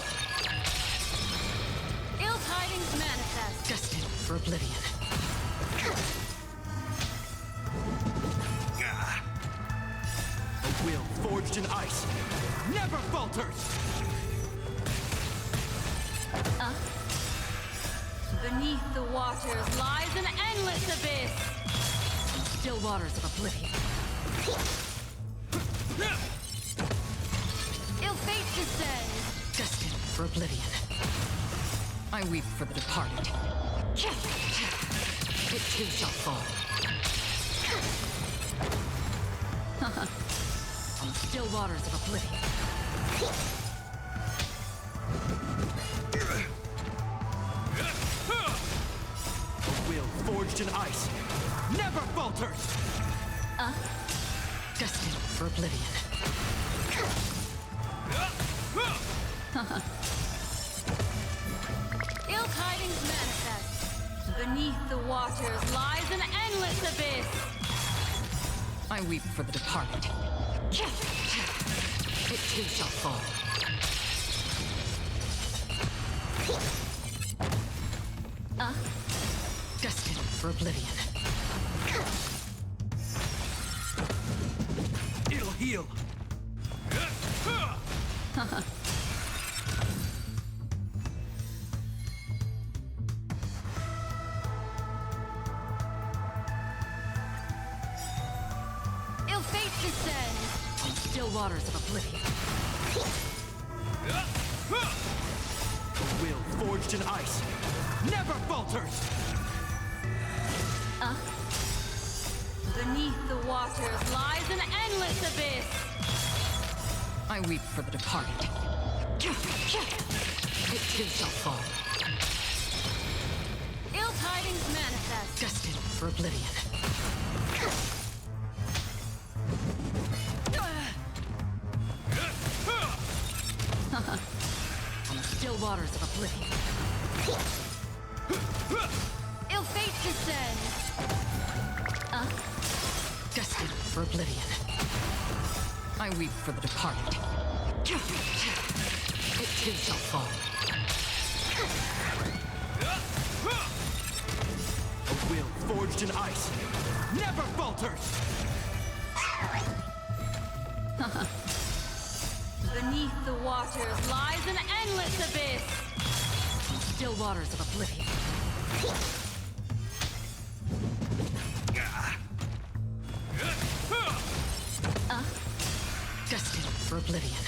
Ill tidings manifest. destined for oblivion. A will forged in ice never falters! Beneath the waters lies an endless abyss. Still waters of oblivion. Ill fate descends. Destined for oblivion. I weep for the departed. It too shall fall. On still waters of oblivion. A will forged in ice never falters! Destined for oblivion. Ill tidings manifest. Beneath the waters lies an endless abyss. I weep for the departed. It too shall fall. Destined for oblivion. It'll heal! Ill fate descends. On still waters of oblivion. A will forged in ice never falters! Beneath the waters lies an endless abyss. I weep for the departed. It too shall fall. Ill tidings manifest. Destined for oblivion. On the still waters of oblivion. Ill fate descends. Destined for oblivion. I weep for the departed. It too shall fall. A will forged in ice never falters! Beneath the waters lies an endless abyss. On still waters of oblivion. Destined for oblivion.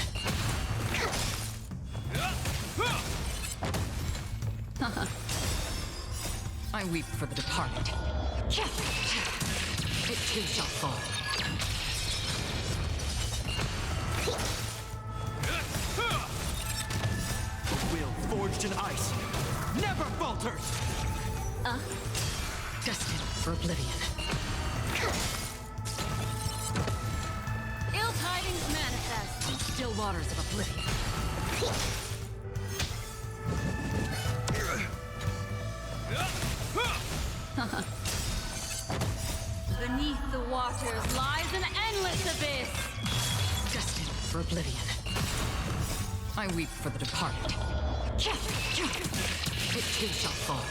I weep for the departed. It too shall fall. A will forged in ice never falters! Destined for oblivion. Ill tidings manifest. On still waters of oblivion. Beneath the waters lies an endless abyss. Destined for oblivion. I weep for the departed. It too shall fall.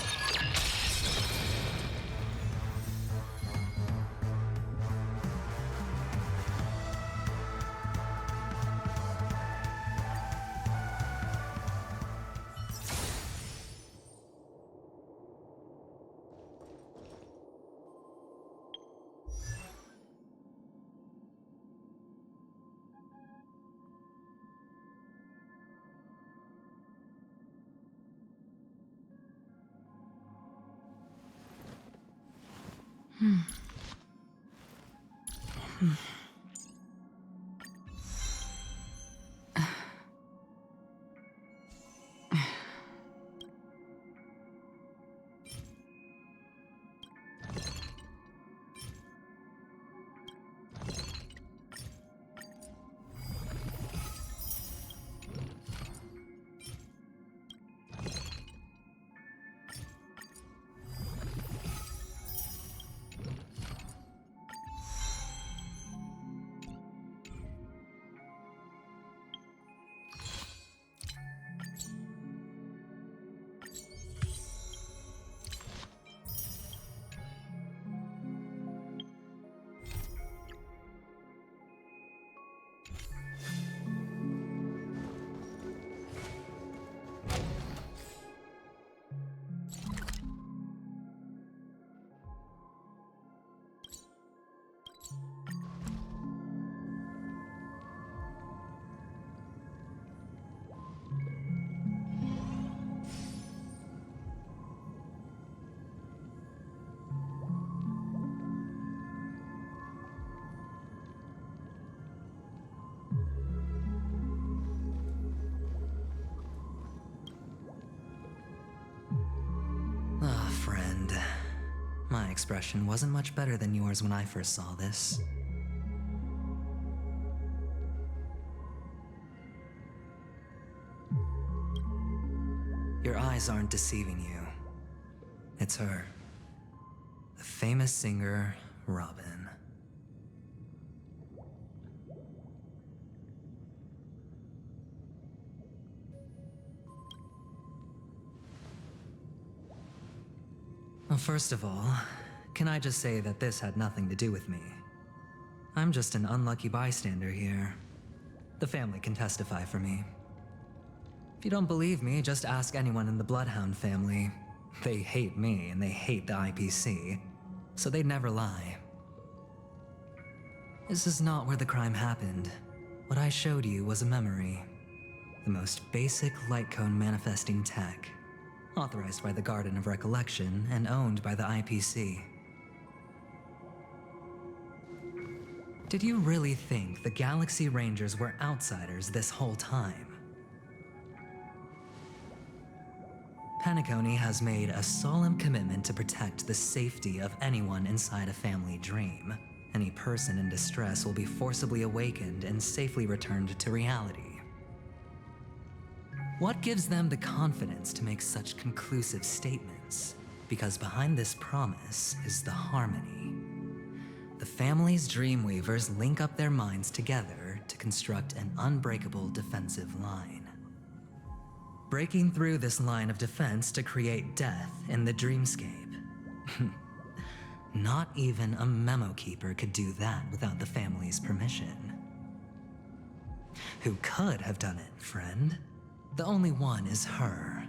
My expression wasn't much better than yours when I first saw this. Your eyes aren't deceiving you. It's her. The famous singer, Robin. Well, first of all, can I just say that this had nothing to do with me? I'm just an unlucky bystander here. The family can testify for me. If you don't believe me, just ask anyone in the Bloodhound family. They hate me and they hate the IPC, so they'd never lie. This is not where the crime happened. What I showed you was a memory. The most basic light cone manifesting tech, authorized by the Garden of Recollection and owned by the IPC. Did you really think the Galaxy Rangers were outsiders this whole time? Penacony has made a solemn commitment to protect the safety of anyone inside a family dream. Any person in distress will be forcibly awakened and safely returned to reality. What gives them the confidence to make such conclusive statements? Because behind this promise is the harmony. The family's Dreamweavers link up their minds together to construct an unbreakable defensive line. Breaking through this line of defense to create death in the dreamscape. Not even a memo keeper could do that without the family's permission. Who could have done it, friend? The only one is her.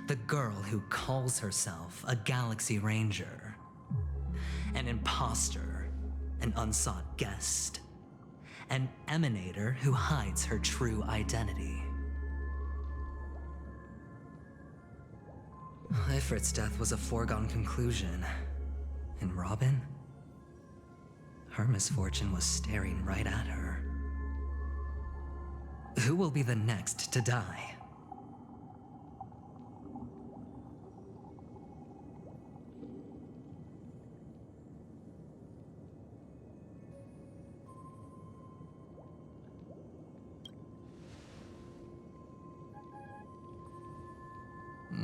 The girl who calls herself a Galaxy Ranger. An imposter, an unsought guest. An emanator who hides her true identity. Ifrit's death was a foregone conclusion. And Robin? Her misfortune was staring right at her. Who will be the next to die?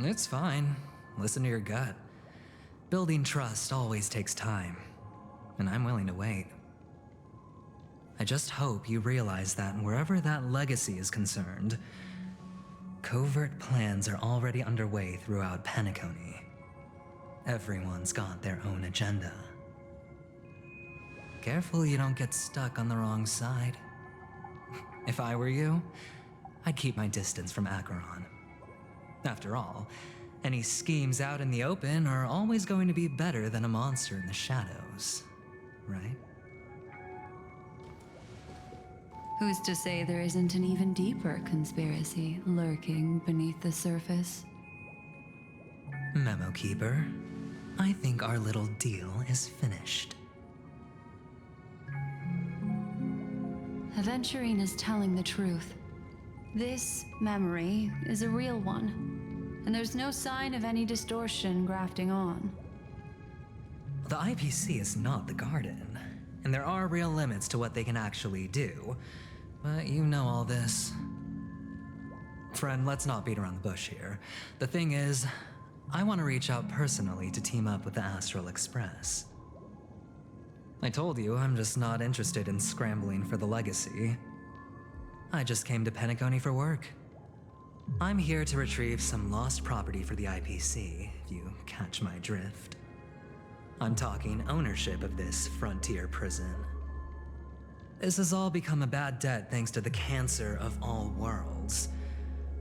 It's fine. Listen to your gut. Building trust always takes time, and I'm willing to wait. I just hope you realize that wherever that legacy is concerned, covert plans are already underway throughout Penacony. Everyone's got their own agenda. Careful you don't get stuck on the wrong side. If I were you, I'd keep my distance from Acheron. After all, any schemes out in the open are always going to be better than a monster in the shadows, right? Who's to say there isn't an even deeper conspiracy lurking beneath the surface? Memo Keeper, I think our little deal is finished. Aventurine is telling the truth. This memory is a real one, and there's no sign of any distortion grafting on. The IPC is not the Garden, and there are real limits to what they can actually do, but you know all this. Friend, let's not beat around the bush here. The thing is, I want to reach out personally to team up with the Astral Express. I told you I'm just not interested in scrambling for the legacy. I just came to Penacony for work. I'm here to retrieve some lost property for the IPC, if you catch my drift. I'm talking ownership of this frontier prison. This has all become a bad debt thanks to the cancer of all worlds.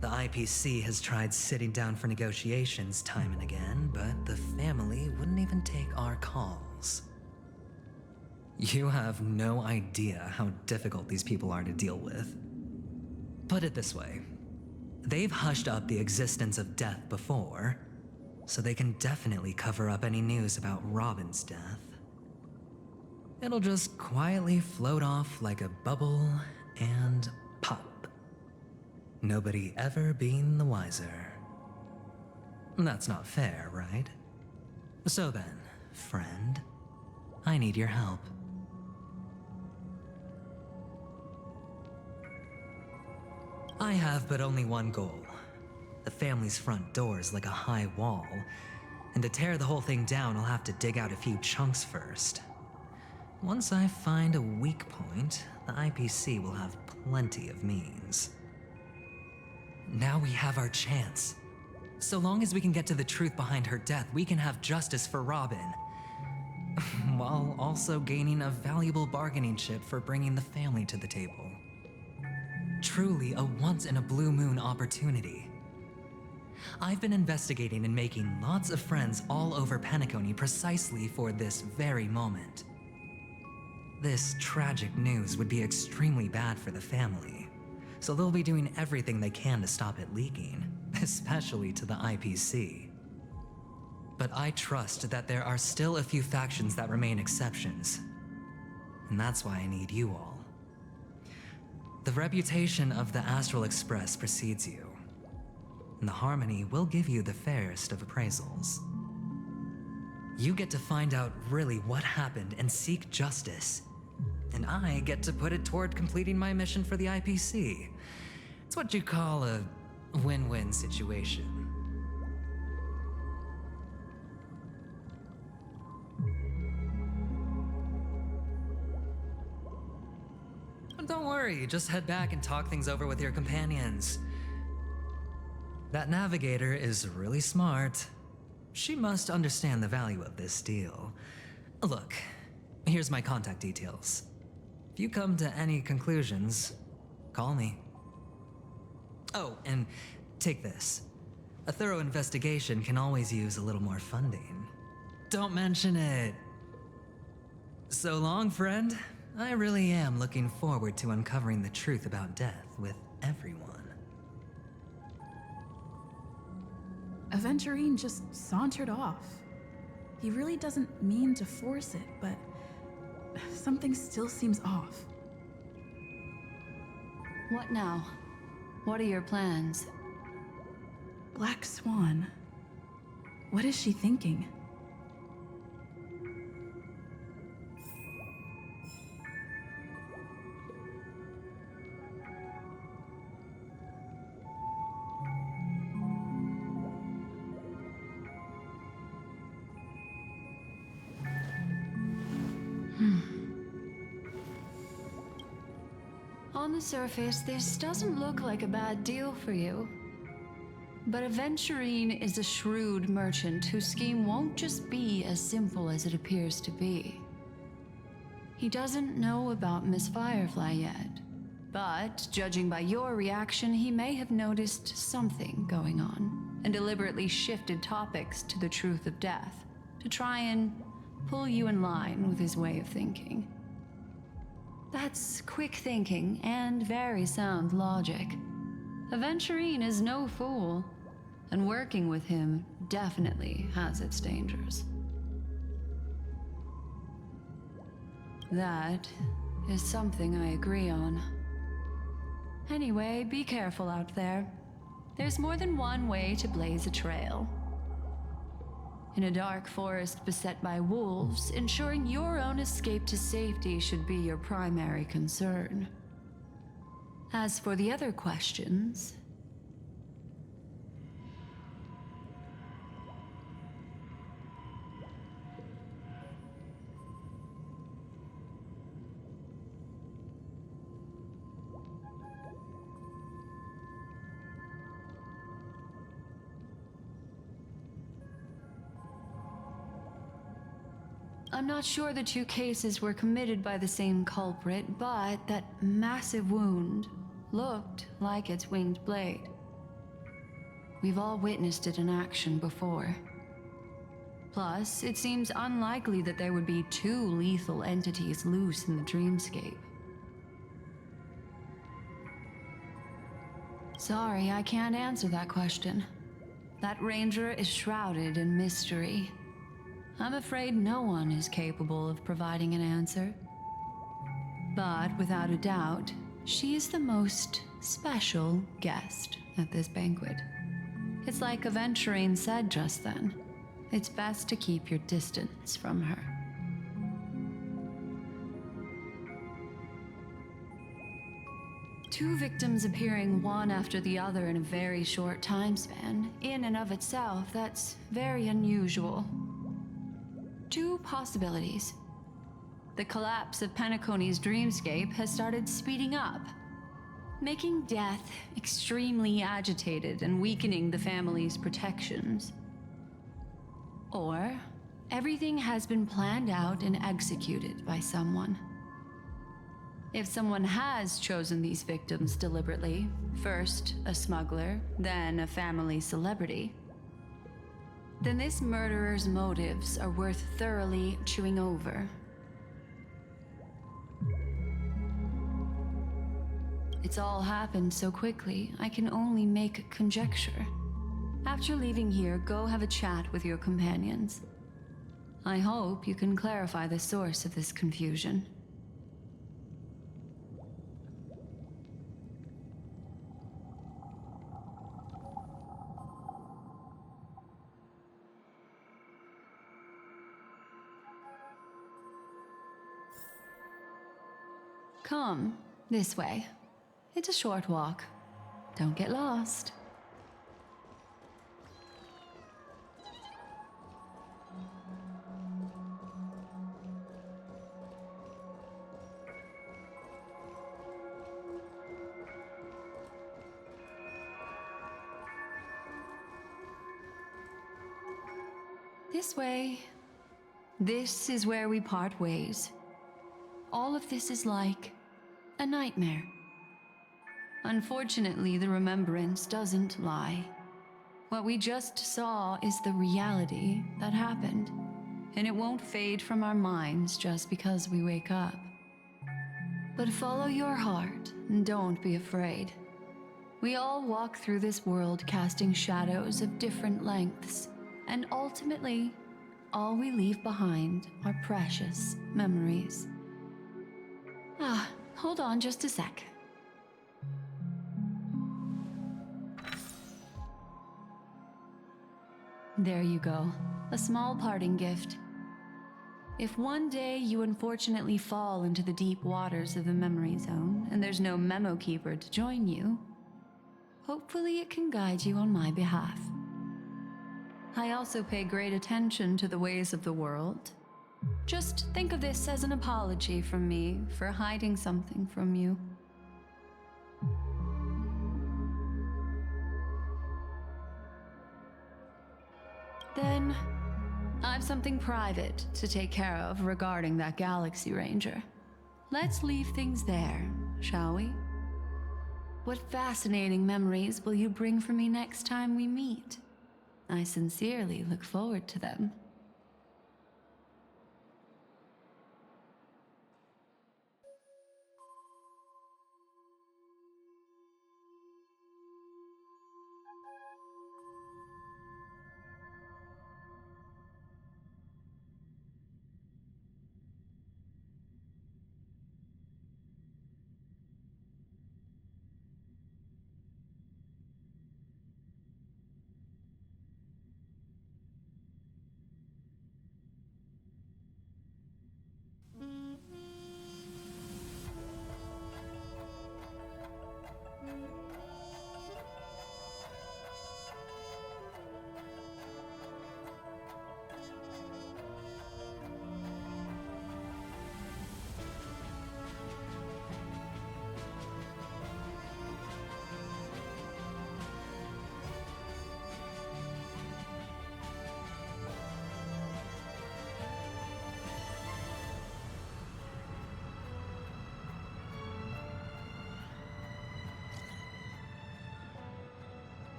The IPC has tried sitting down for negotiations time and again, but the family wouldn't even take our calls. You have no idea how difficult these people are to deal with. Put it this way. They've hushed up the existence of death before, so they can definitely cover up any news about Robin's death. It'll just quietly float off like a bubble and pop. Nobody ever being the wiser. That's not fair, right? So then, friend. I need your help. I have but only one goal. The family's front door is like a high wall, and to tear the whole thing down, I'll have to dig out a few chunks first. Once I find a weak point, the IPC will have plenty of means. Now we have our chance. So long as we can get to the truth behind her death, we can have justice for Robin. While also gaining a valuable bargaining chip for bringing the family to the table. Truly a once-in-a-blue-moon opportunity. I've been investigating and making lots of friends all over Penacony precisely for this very moment. This tragic news would be extremely bad for the family, so they'll be doing everything they can to stop it leaking, especially to the IPC. But I trust that there are still a few factions that remain exceptions, and that's why I need you all. The reputation of the Astral Express precedes you, and the Harmony will give you the fairest of appraisals. You get to find out really what happened and seek justice, and I get to put it toward completing my mission for the IPC. It's what you call a win-win situation. Don't worry, just head back and talk things over with your companions. That navigator is really smart. She must understand the value of this deal. Look, here's my contact details. If you come to any conclusions, call me. Oh, and take this. A thorough investigation can always use a little more funding. Don't mention it. So long, friend. I really am looking forward to uncovering the truth about death with everyone. Aventurine just sauntered off. He really doesn't mean to force it, but something still seems off. What now? What are your plans? Black Swan. What is she thinking? On the surface, this doesn't look like a bad deal for you. But Aventurine is a shrewd merchant whose scheme won't just be as simple as it appears to be. He doesn't know about Miss Firefly yet, but judging by your reaction, he may have noticed something going on and deliberately shifted topics to the truth of death to try and pull you in line with his way of thinking. That's quick thinking and very sound logic. Aventurine is no fool, and working with him definitely has its dangers. That is something I agree on. Anyway, be careful out there. There's more than one way to blaze a trail. In a dark forest beset by wolves, ensuring your own escape to safety should be your primary concern. As for the other questions, I'm not sure the two cases were committed by the same culprit, but that massive wound looked like its winged blade. We've all witnessed it in action before. Plus, it seems unlikely that there would be two lethal entities loose in the dreamscape. Sorry, I can't answer that question. That ranger is shrouded in mystery. I'm afraid no one is capable of providing an answer. But without a doubt, she is the most special guest at this banquet. It's like Aventurine said just then. it's best to keep your distance from her. Two victims appearing one after the other in a very short time span, in and of itself, that's very unusual. Two possibilities. The collapse of Penacony's dreamscape has started speeding up, making death extremely agitated and weakening the family's protections. Or, everything has been planned out and executed by someone. If someone has chosen these victims deliberately, first a smuggler, then a family celebrity, then this murderer's motives are worth thoroughly chewing over. It's all happened so quickly, I can only make conjecture. After leaving here, go have a chat with your companions. I hope you can clarify the source of this confusion. Come, this way. It's a short walk. Don't get lost. This way. This is where we part ways. All of this is like a nightmare. Unfortunately, the remembrance doesn't lie. What we just saw is the reality that happened, and it won't fade from our minds just because we wake up. But follow your heart and don't be afraid. We all walk through this world casting shadows of different lengths, and ultimately, all we leave behind are precious memories. Hold on just a sec. There you go. A small parting gift. If one day you unfortunately fall into the deep waters of the memory zone and there's no memo keeper to join you, hopefully it can guide you on my behalf. I also pay great attention to the ways of the world. Just think of this as an apology from me for hiding something from you. Then, I've something private to take care of regarding that Galaxy Ranger. Let's leave things there, shall we? What fascinating memories will you bring for me next time we meet? I sincerely look forward to them.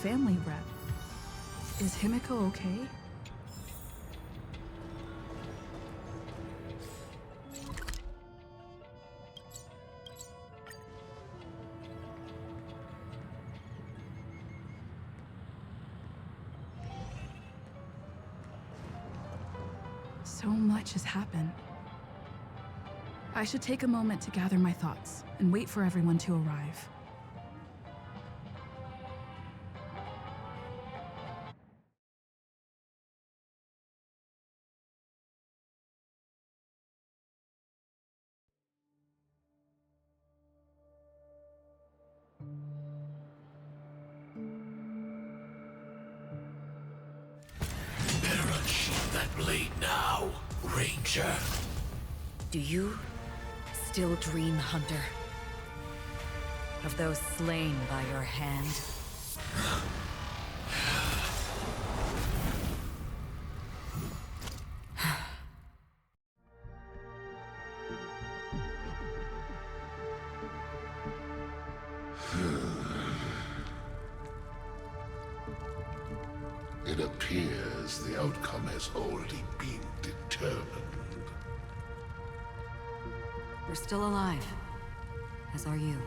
family rep. Is Himiko okay? So much has happened. I should take a moment to gather my thoughts and wait for everyone to arrive. Better unsheath that blade now, Ranger. Do you still dream, Hunter? Of those slain by your hand? It appears the outcome has already been determined. You're still alive, as are you.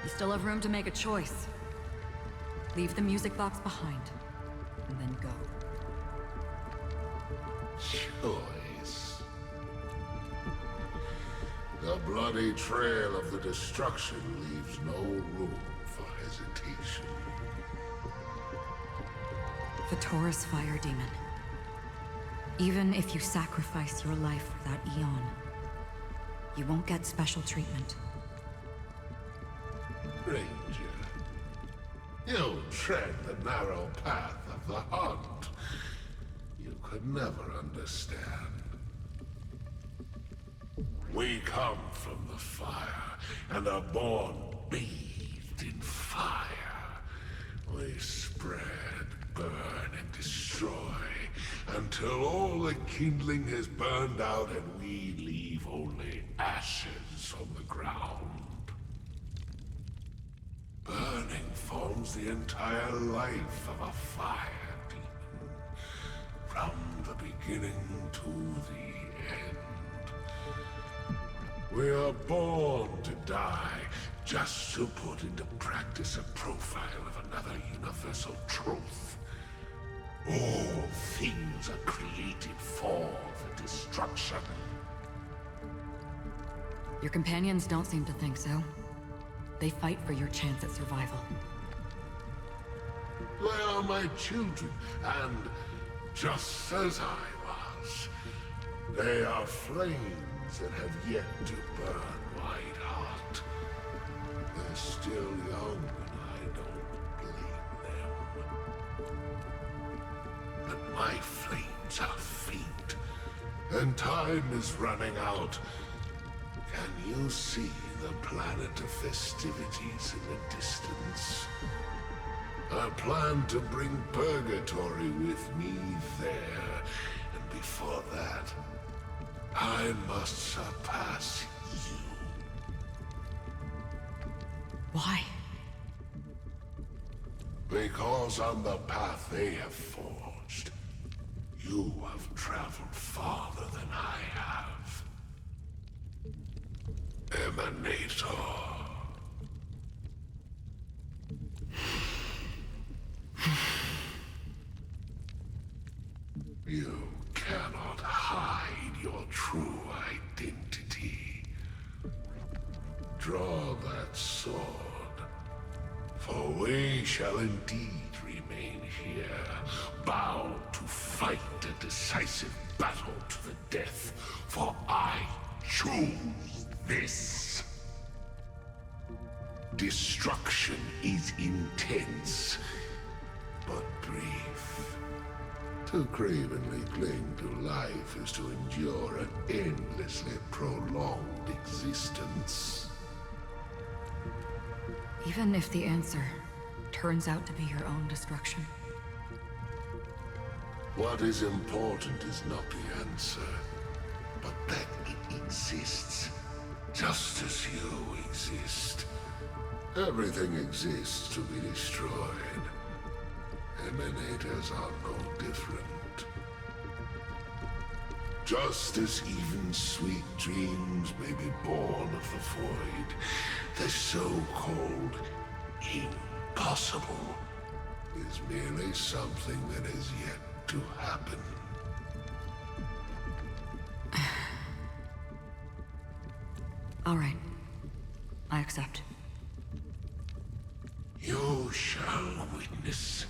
You still have room to make a choice. Leave the music box behind, and then go. Choice. The bloody trail of the destruction leaves no room for hesitation. The Taurus Fire Demon. Even if you sacrifice your life for that Eon, you won't get special treatment. Ranger, you tread the narrow path of the hunt. You could never understand. We come from the fire, and are born bathed in fire. We spread, burn, and destroy, until all the kindling has burned out and we leave only ashes on the ground. Burning forms the entire life of a fire demon, from the beginning to the end. We are born to die, just to put into practice a profile of another universal truth. All things are created for the destruction. Your companions don't seem to think so. They fight for your chance at survival. They are my children, and just as I was, they are flames that have yet to burn white hot. They're still young, and I don't blame them. But my flames are faint, and time is running out. Can you see the planet of festivities in the distance? I plan to bring Purgatory with me there, and before that, I must surpass you. Why? Because on the path they have forged, you have traveled farther than I have. Emanator. You cannot hide your true identity. Draw that sword, for we shall indeed remain here, bound to fight a decisive battle to the death, for I choose this. Destruction is intense, but brief. To cravenly cling to life is to endure an endlessly prolonged existence. Even if the answer turns out to be your own destruction. What is important is not the answer, but that it exists, just as you exist. Everything exists to be destroyed. Emanators are no different. Just as even sweet dreams may be born of the void, the so-called impossible is merely something that is yet to happen. All right. I accept. You shall witness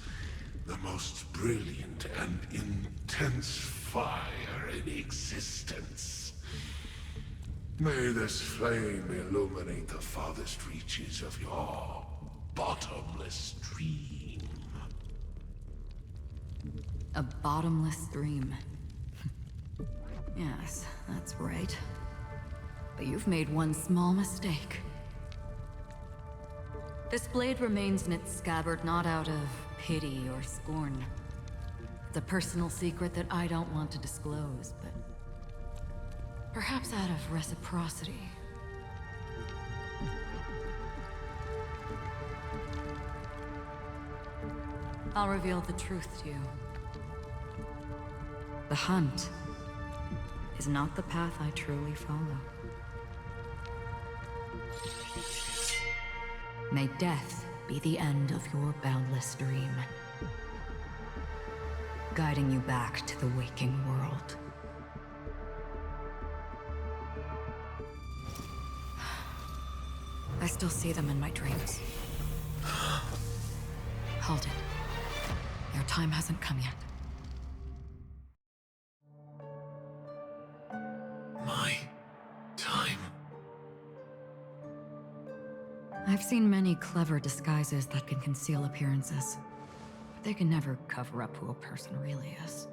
the most brilliant and intense fire in existence. May this flame illuminate the farthest reaches of your bottomless dream. A bottomless dream. Yes, that's right. But you've made one small mistake. This blade remains in its scabbard not out of pity or scorn. It's a personal secret that I don't want to disclose, but perhaps out of reciprocity. I'll reveal the truth to you. The hunt is not the path I truly follow. May death be the end of your boundless dream, guiding you back to the waking world. I still see them in my dreams. Hold it. Your time hasn't come yet. My time? I've seen many clever disguises that can conceal appearances. But they can never cover up who a person really is.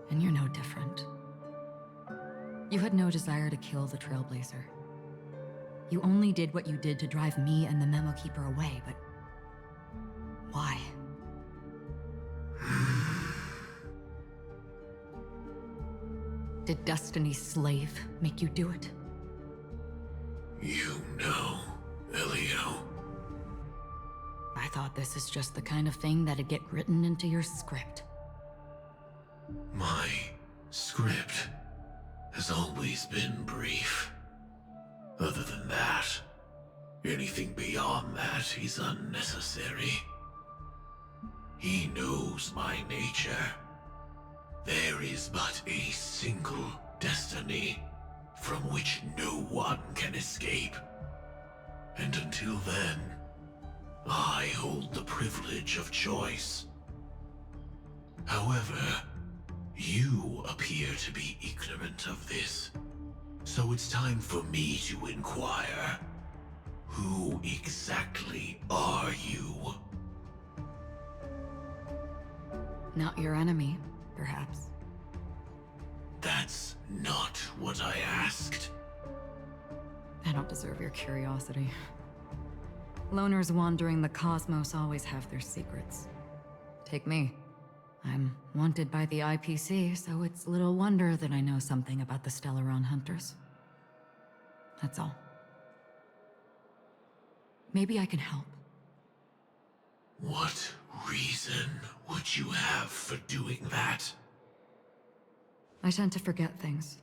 And you're no different. You had no desire to kill the Trailblazer. You only did what you did to drive me and the Memo Keeper away, but why? Did Destiny's slave make you do it? You know, Elio. I thought this is just the kind of thing that'd get written into your script. My script has always been brief. Other than that, anything beyond that is unnecessary. He knows my nature. There is but a single destiny from which no one can escape. And until then, I hold the privilege of choice. However, you appear to be ignorant of this. So it's time for me to inquire. Who exactly are you? Not your enemy, perhaps. That's not what I asked. I don't deserve your curiosity. Loners wandering the cosmos always have their secrets. Take me. I'm wanted by the IPC, so it's little wonder that I know something about the Stellaron Hunters. That's all. Maybe I can help. What reason would you have for doing that? I tend to forget things.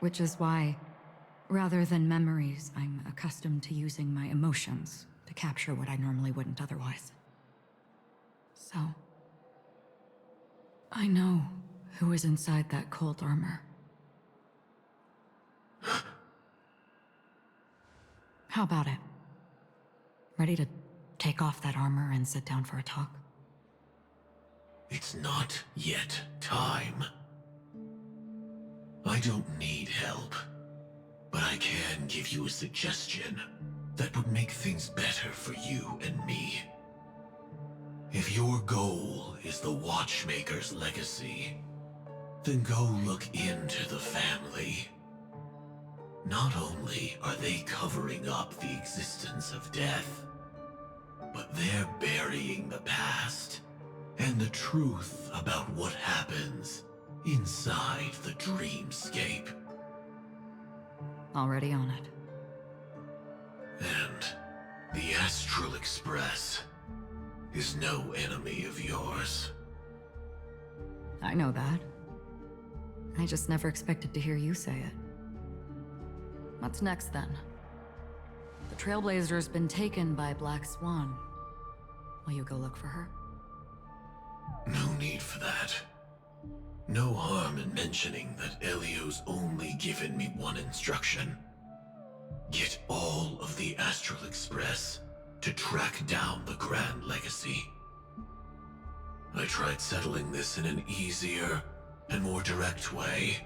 Which is why, rather than memories, I'm accustomed to using my emotions to capture what I normally wouldn't otherwise. So, I know who is inside that cold armor. How about it? Ready to take off that armor and sit down for a talk? It's not yet time. I don't need help, but I can give you a suggestion that would make things better for you and me. If your goal is the Watchmaker's legacy, then go look into the family. Not only are they covering up the existence of death, but they're burying the past and the truth about what happens inside the dreamscape. Already on it. And Astral Express is no enemy of yours. I know that. I just never expected to hear you say it. What's next, then? The Trailblazer's been taken by Black Swan. Will you go look for her? No need for that. No harm in mentioning that Elio's only given me one instruction. Get all of the Astral Express to track down the Grand Legacy. I tried settling this in an easier and more direct way,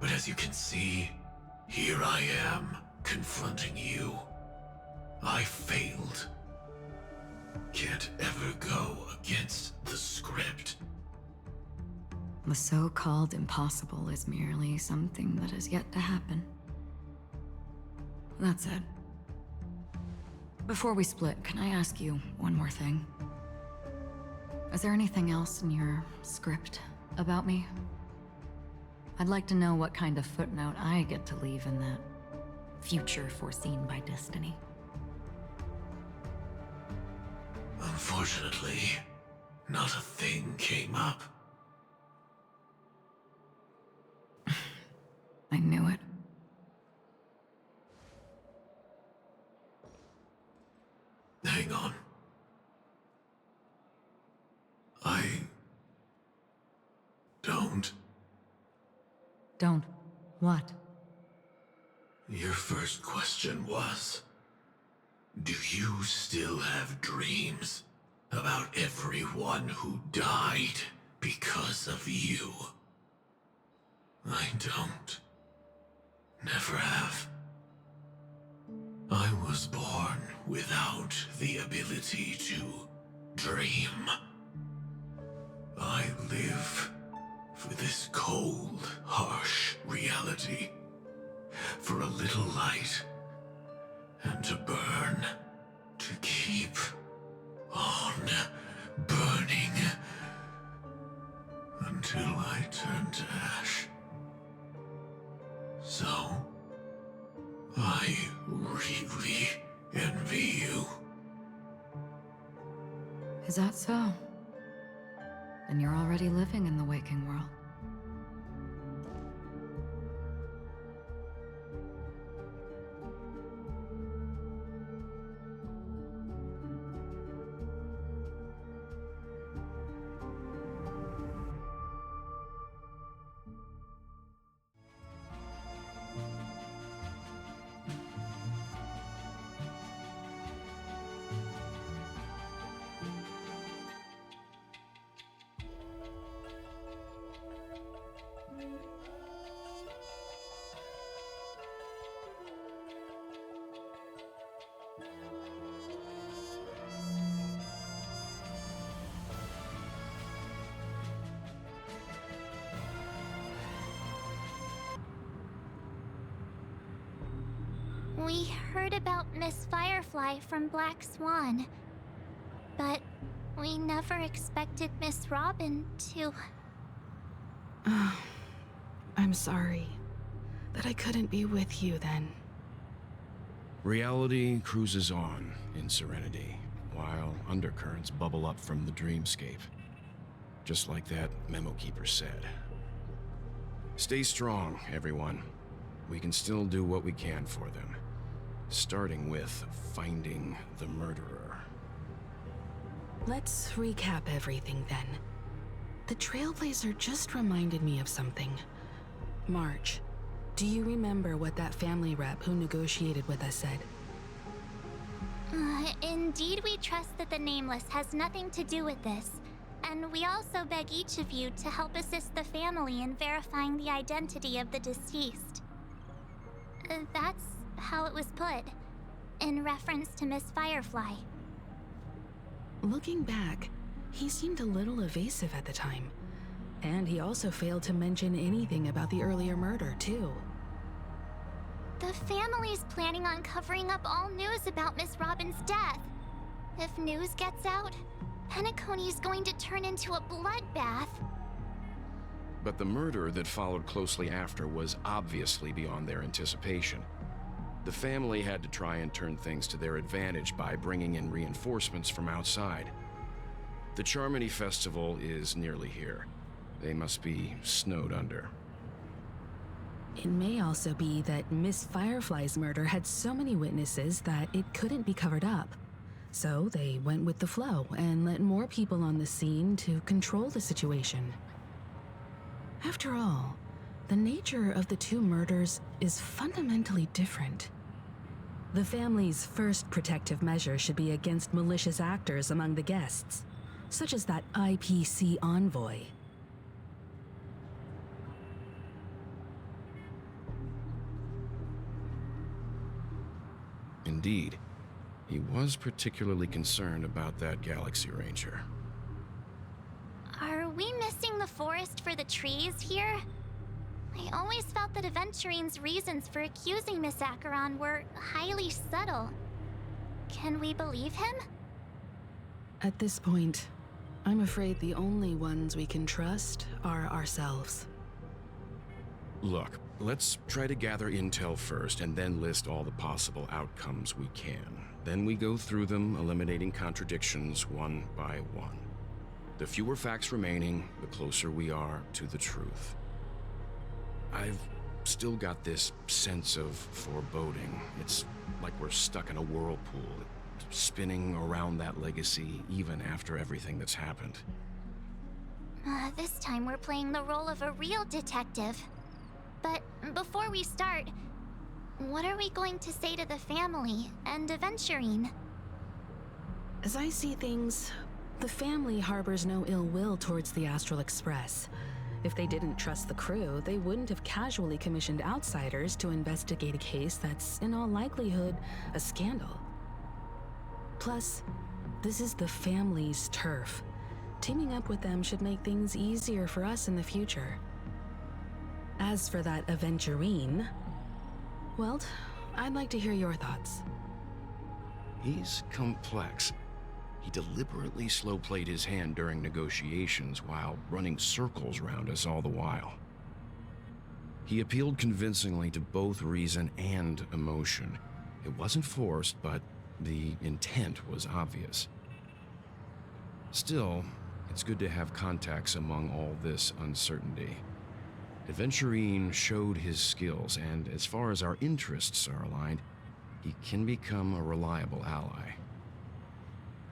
but as you can see, here I am, confronting you. I failed. Can't ever go against the script. The so-called impossible is merely something that has yet to happen. That's it. Before we split, can I ask you one more thing? Is there anything else in your script about me? I'd like to know what kind of footnote I get to leave in that future foreseen by destiny. Unfortunately, not a thing came up. I knew it. Hang on. I don't. Don't. What? Your first question was, do you still have dreams about everyone who died because of you? I don't. Never have. I was born without the ability to dream. I live for this cold, harsh reality. For a little light, and to burn, to keep on burning, until I turn to ash. So, I really envy you. Is that so? Then you're already living in the waking world. We heard about Miss Firefly from Black Swan, but we never expected Miss Robin to... I'm sorry that I couldn't be with you then. Reality cruises on in serenity, while undercurrents bubble up from the dreamscape. Just like that memo keeper said. Stay strong, everyone. We can still do what we can for them. Starting with finding the murderer. Let's recap everything then. The Trailblazer just reminded me of something. March, do you remember what that family rep who negotiated with us said? Indeed, we trust that the Nameless has nothing to do with this, and we also beg each of you to help assist the family in verifying the identity of the deceased. That's how it was put, in reference to Miss Firefly. Looking back, he seemed a little evasive at the time, and he also failed to mention anything about the earlier murder, too. The family's planning on covering up all news about Miss Robin's death. If news gets out, Penacony's going to turn into a bloodbath. But the murder that followed closely after was obviously beyond their anticipation. The family had to try and turn things to their advantage by bringing in reinforcements from outside. The Charmony Festival is nearly here. They must be snowed under. It may also be that Miss Firefly's murder had so many witnesses that it couldn't be covered up. So they went with the flow and let more people on the scene to control the situation. After all, the nature of the two murders is fundamentally different. The family's first protective measure should be against malicious actors among the guests, such as that IPC envoy. Indeed, he was particularly concerned about that Galaxy Ranger. Are we missing the forest for the trees here? I always felt that Aventurine's reasons for accusing Miss Acheron were highly subtle. Can we believe him? At this point, I'm afraid the only ones we can trust are ourselves. Look, let's try to gather intel first and then list all the possible outcomes we can. Then we go through them, eliminating contradictions one by one. The fewer facts remaining, the closer we are to the truth. I've still got this sense of foreboding. It's like we're stuck in a whirlpool, spinning around that legacy even after everything that's happened. This time we're playing the role of a real detective. But before we start, what are we going to say to the family and Aventurine? As I see things, the family harbors no ill will towards the Astral Express. If they didn't trust the crew, they wouldn't have casually commissioned outsiders to investigate a case that's, in all likelihood, a scandal. Plus, this is the family's turf. Teaming up with them should make things easier for us in the future. As for that Aventurine, well, I'd like to hear your thoughts. He's complex. He deliberately slow-played his hand during negotiations while running circles around us all the while. He appealed convincingly to both reason and emotion. It wasn't forced, but the intent was obvious. Still, it's good to have contacts among all this uncertainty. Aventurine showed his skills, and as far as our interests are aligned, he can become a reliable ally.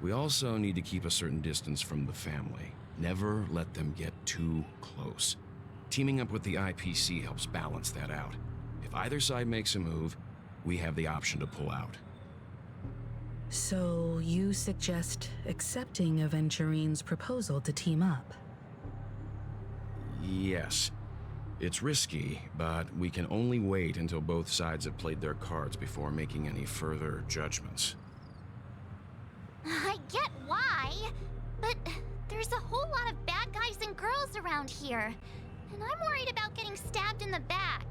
We also need to keep a certain distance from the family. Never let them get too close. Teaming up with the IPC helps balance that out. If either side makes a move, we have the option to pull out. So you suggest accepting Aventurine's proposal to team up? Yes. It's risky, but we can only wait until both sides have played their cards before making any further judgments. I get why, but there's a whole lot of bad guys and girls around here, and I'm worried about getting stabbed in the back.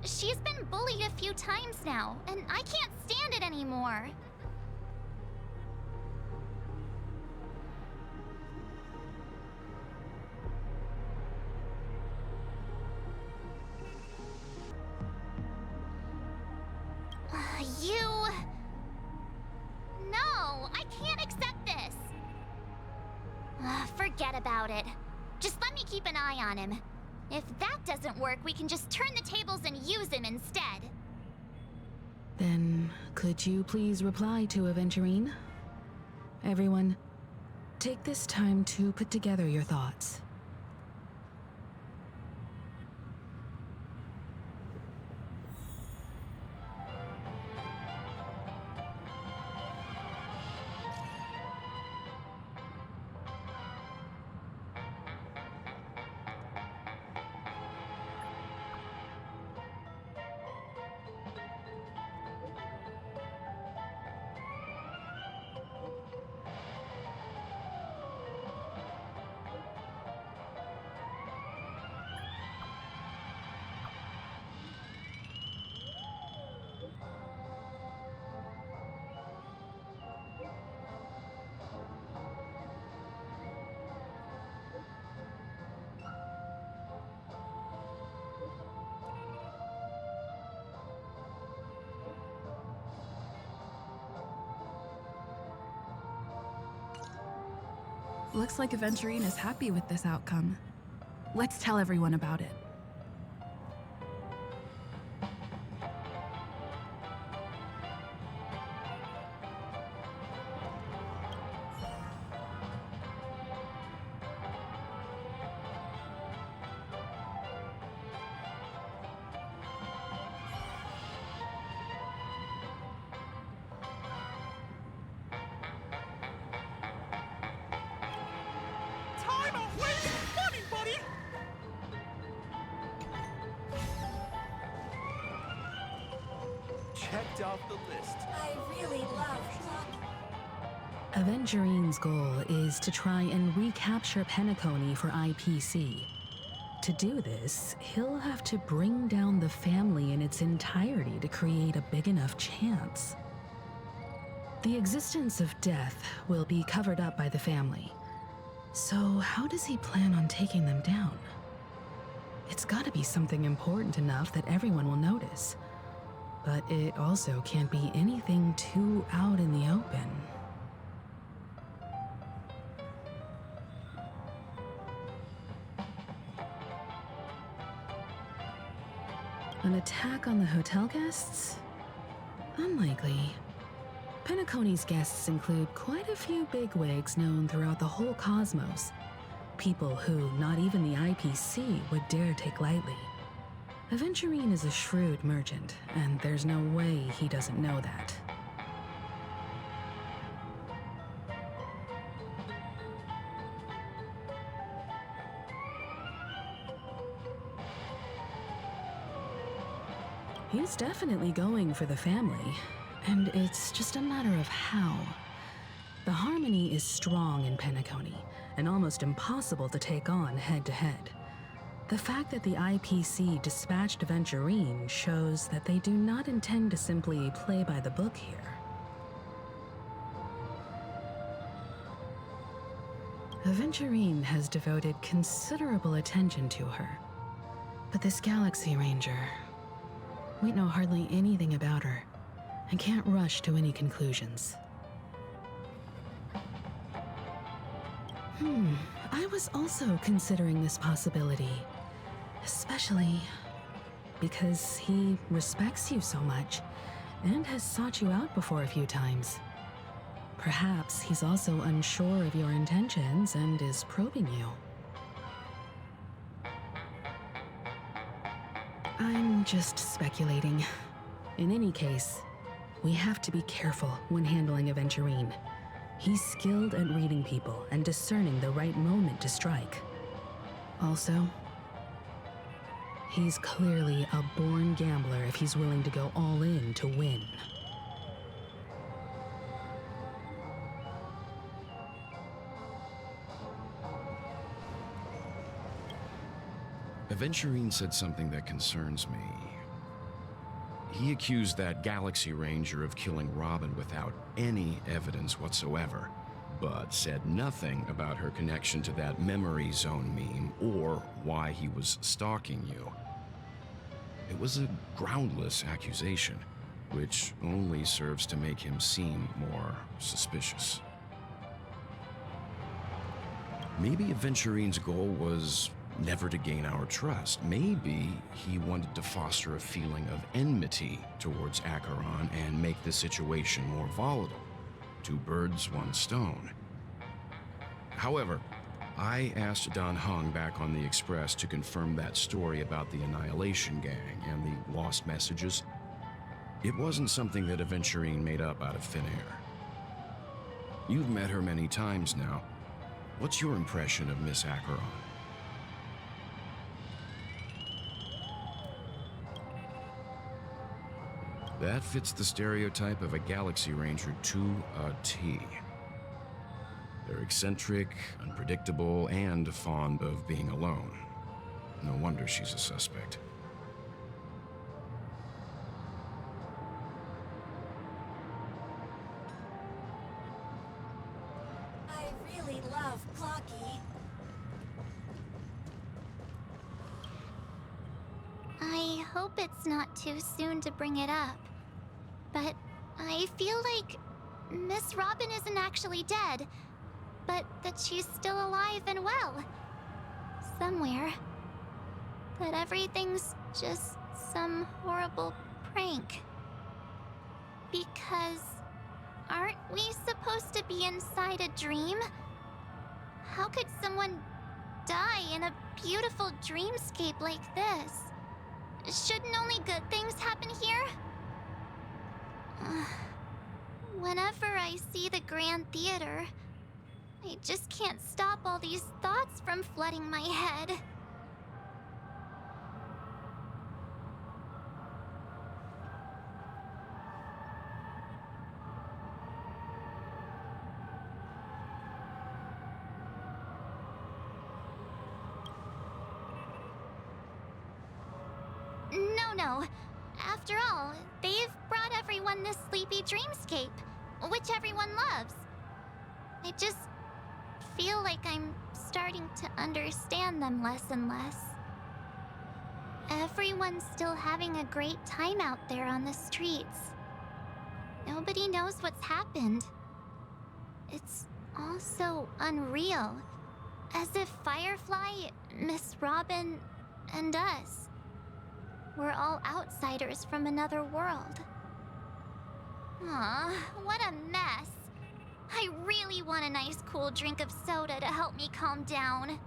She's been bullied a few times now, and I can't stand it anymore. No, I can't accept this. Forget about it. Just let me keep an eye on him. If that doesn't work, we can just turn the tables and use him instead. Then, could you please reply to Aventurine? Everyone, take this time to put together your thoughts. Looks like Aventurine is happy with this outcome. Let's tell everyone about it. Time of wasting money, buddy! Checked off the list. I really love Aventurine's goal is to try and recapture Penacony for IPC. To do this, he'll have to bring down the family in its entirety to create a big enough chance. The existence of death will be covered up by the family. So how does he plan on taking them down? It's gotta be something important enough that everyone will notice. But it also can't be anything too out in the open. An attack on the hotel guests? Unlikely. Penacony's guests include quite a few bigwigs known throughout the whole cosmos. People who not even the IPC would dare take lightly. Aventurine is a shrewd merchant, and there's no way he doesn't know that. He's definitely going for the family, and it's just a matter of how. The harmony is strong in Penacony, and almost impossible to take on head-to-head. The fact that the IPC dispatched Aventurine shows that they do not intend to simply play by the book here. Aventurine has devoted considerable attention to her. But this Galaxy Ranger, we know hardly anything about her, and can't rush to any conclusions. I was also considering this possibility. Especially because he respects you so much, and has sought you out before a few times. Perhaps he's also unsure of your intentions and is probing you. I'm just speculating. In any case, we have to be careful when handling Aventurine. He's skilled at reading people and discerning the right moment to strike. Also, he's clearly a born gambler if he's willing to go all in to win. Aventurine said something that concerns me. He accused that Galaxy Ranger of killing Robin without any evidence whatsoever, but said nothing about her connection to that memory zone meme or why he was stalking you. It was a groundless accusation, which only serves to make him seem more suspicious. Maybe Aventurine's goal was never to gain our trust. Maybe he wanted to foster a feeling of enmity towards Acheron and make the situation more volatile. Two birds, one stone. However, I asked Dan Heng back on the Express to confirm that story about the Annihilation Gang and the lost messages. It wasn't something that Aventurine made up out of thin air. You've met her many times now. What's your impression of Miss Acheron? That fits the stereotype of a Galaxy Ranger to a T. They're eccentric, unpredictable, and fond of being alone. No wonder she's a suspect. I really love Clocky. I hope it's not too soon to bring it up, but I feel like Miss Robin isn't actually dead. but that she's still alive and well. Somewhere. That everything's just some horrible prank. Because aren't we supposed to be inside a dream? How could someone die in a beautiful dreamscape like this? Shouldn't only good things happen here? Whenever I see the Grand Theater, I just can't stop all these thoughts from flooding my head. No. After all, they've brought everyone this sleepy dreamscape, which everyone loves. I just feel like I'm starting to understand them less and less. Everyone's still having a great time out there on the streets. Nobody knows what's happened. It's all so unreal. As if Firefly, Miss Robin, and us we're all outsiders from another world. Aw, what a mess. I really want a nice cool drink of soda to help me calm down.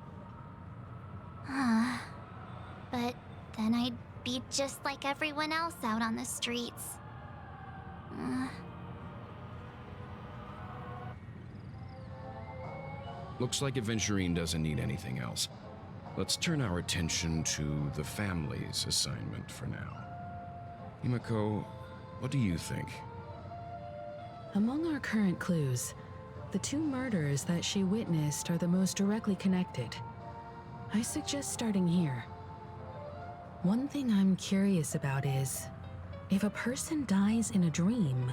But then I'd be just like everyone else out on the streets. Looks like Aventurine doesn't need anything else. Let's turn our attention to the family's assignment for now. Himiko, what do you think? Among our current clues, the two murders that she witnessed are the most directly connected. I suggest starting here. One thing I'm curious about is, if a person dies in a dream,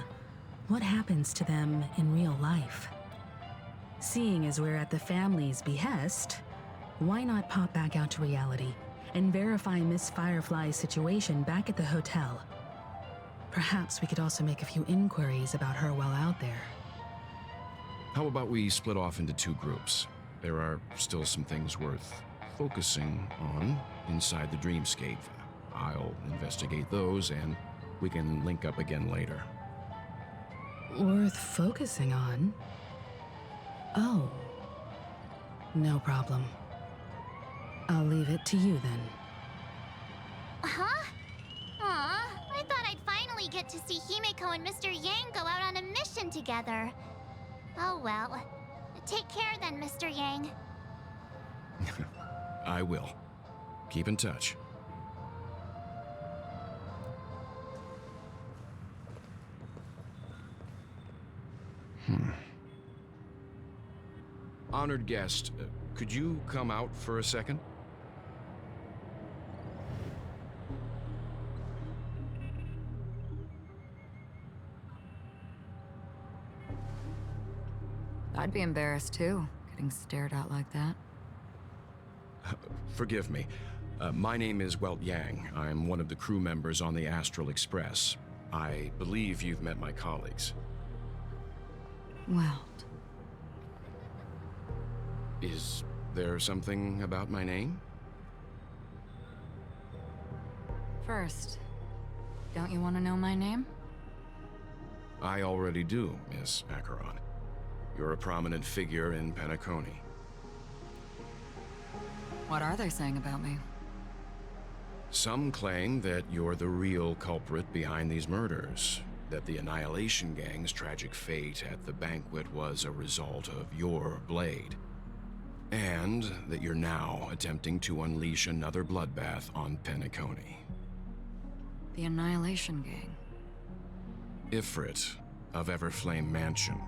what happens to them in real life? Seeing as we're at the family's behest, why not pop back out to reality and verify Miss Firefly's situation back at the hotel? Perhaps we could also make a few inquiries about her while out there. How about we split off into two groups? There are still some things worth focusing on inside the dreamscape. I'll investigate those, and we can link up again later. Worth focusing on? Oh. No problem. I'll leave it to you then. Huh? Aw, I thought I'd finally get to see Himiko and Mr. Yang go out on a mission together. Oh well. Take care then, Mr. Yang. I will. Keep in touch. Honored guest, could you come out for a second? I'd be embarrassed too, getting stared at like that. Forgive me. My name is Welt Yang. I'm one of the crew members on the Astral Express. I believe you've met my colleagues. Well, Is there something about my name? first, don't you want to know my name? I already do, Miss Acheron. You're a prominent figure in Penacony. What are they saying about me? Some claim that you're the real culprit behind these murders, that the Annihilation Gang's tragic fate at the banquet was a result of your blade, and that you're now attempting to unleash another bloodbath on Penacony. The Annihilation Gang. Ifrit of Everflame Mansion.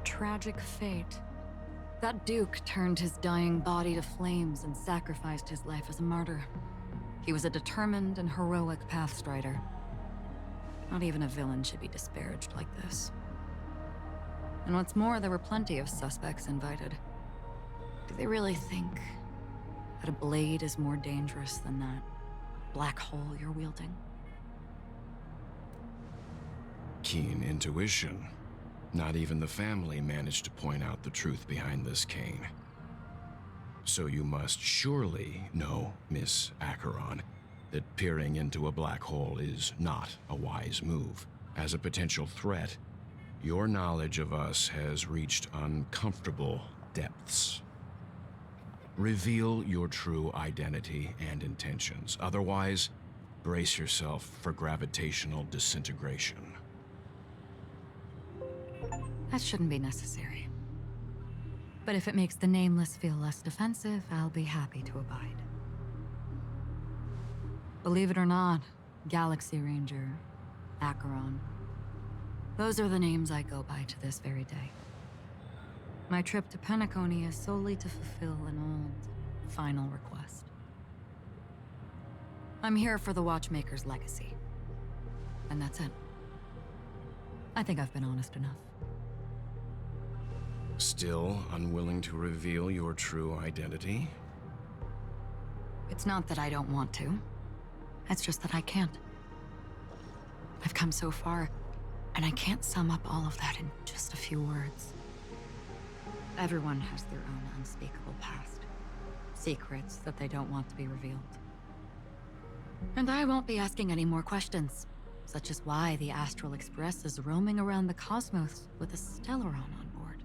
Tragic fate. That Duke turned his dying body to flames and sacrificed his life as a martyr. He was a determined and heroic pathstrider. Not even a villain should be disparaged like this. And what's more, there were plenty of suspects invited. Do they really think that a blade is more dangerous than that black hole you're wielding? Keen intuition. Not even the family managed to point out the truth behind this cane. So you must surely know, Miss Acheron, that peering into a black hole is not a wise move. As a potential threat, your knowledge of us has reached uncomfortable depths. Reveal your true identity and intentions. Otherwise, brace yourself for gravitational disintegration. That shouldn't be necessary. But if it makes the Nameless feel less defensive, I'll be happy to abide. Believe it or not, Galaxy Ranger, Acheron, those are the names I go by to this very day. My trip to Penacony is solely to fulfill an old, final request. I'm here for the Watchmaker's legacy. And that's it. I think I've been honest enough. Still unwilling to reveal your true identity? It's not that I don't want to. It's just that I can't. I've come so far, and I can't sum up all of that in just a few words. Everyone has their own unspeakable past. Secrets that they don't want to be revealed. And I won't be asking any more questions, such as why the Astral Express is roaming around the cosmos with a Stellaron on board.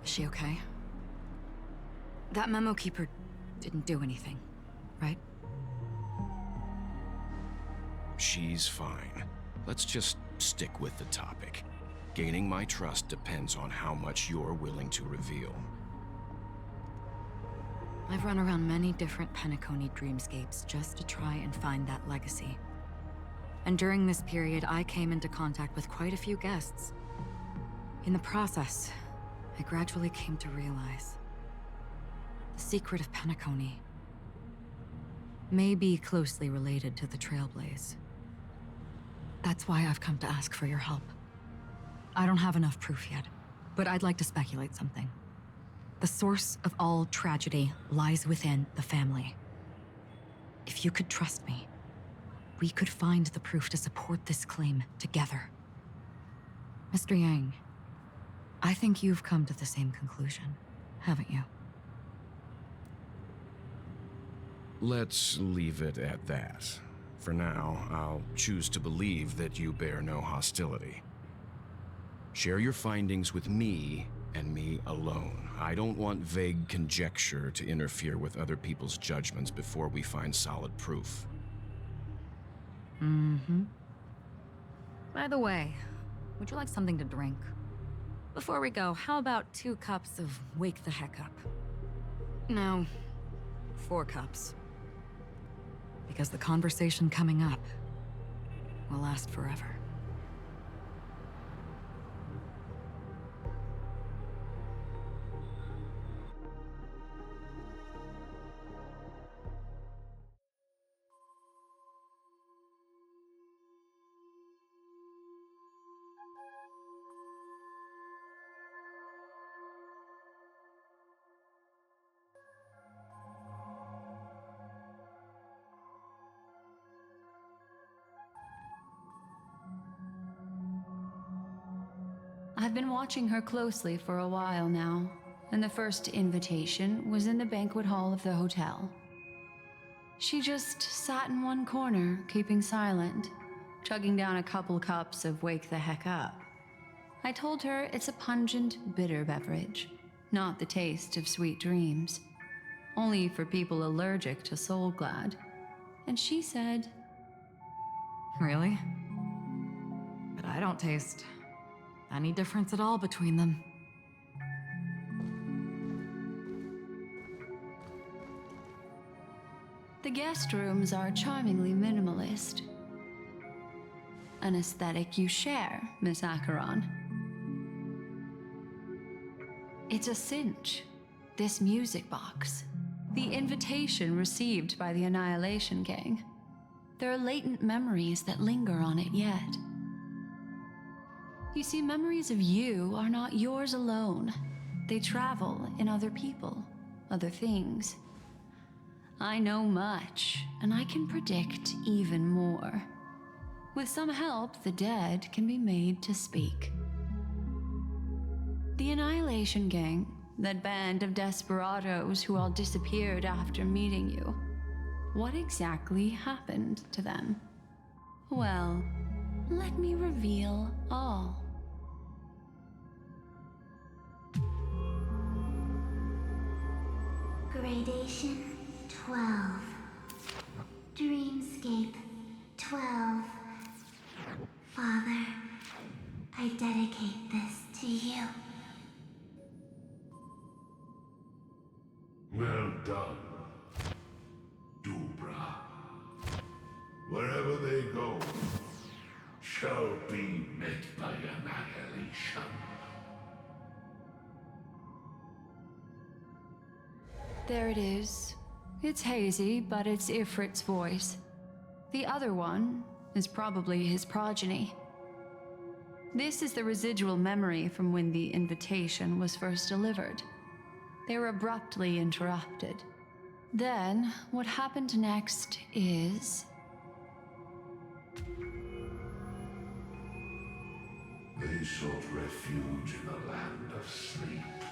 Is she okay? That memo keeper didn't do anything, right? She's fine. Let's just stick with the topic. Gaining my trust depends on how much you're willing to reveal. I've run around many different Penacony dreamscapes just to try and find that legacy. And during this period, I came into contact with quite a few guests. In the process, I gradually came to realize the secret of Penacony may be closely related to the Trailblaze. That's why I've come to ask for your help. I don't have enough proof yet, but I'd like to speculate something. The source of all tragedy lies within the family. If you could trust me, we could find the proof to support this claim together. Mr. Yang, I think you've come to the same conclusion, haven't you? Let's leave it at that. For now, I'll choose to believe that you bear no hostility. Share your findings with me and me alone. I don't want vague conjecture to interfere with other people's judgments before we find solid proof. Mm-hmm. By the way, would you like something to drink? Before we go, how about 2 cups of Wake the Heck Up? No, 4 cups. Because the conversation coming up will last forever. I've been watching her closely for a while now, and the first invitation was in the banquet hall of the hotel. She just sat in one corner, keeping silent, chugging down a couple cups of Wake the Heck Up. I told her it's a pungent, bitter beverage, not the taste of sweet dreams, only for people allergic to Soulglad. And she said, Really? But I don't taste any difference at all between them. the guest rooms are charmingly minimalist. An aesthetic you share, Miss Acheron. It's a cinch. This music box. The invitation received by the Annihilation Gang. There are latent memories that linger on it yet. You see, memories of you are not yours alone. They travel in other people, other things. I know much, and I can predict even more. With some help, the dead can be made to speak. The Annihilation Gang, that band of desperados who all disappeared after meeting you. What exactly happened to them? Well, let me reveal all. Gradation 12. Dreamscape 12. Father, I dedicate this to you. Well done, Dubra. Wherever they go, shall be met by annihilation. There it is. It's hazy, but it's Ifrit's voice. The other one is probably his progeny. This is the residual memory from when the invitation was first delivered. They were abruptly interrupted. Then, what happened next is... They sought refuge in the land of sleep,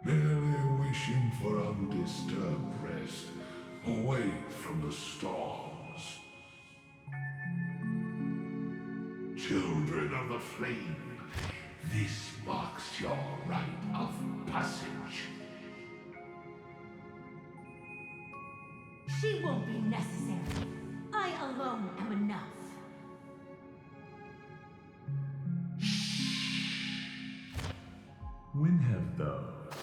merely wishing for undisturbed rest, away from the storms. Children of the flame, this marks your rite of passage. She won't be necessary. I alone am enough. When have those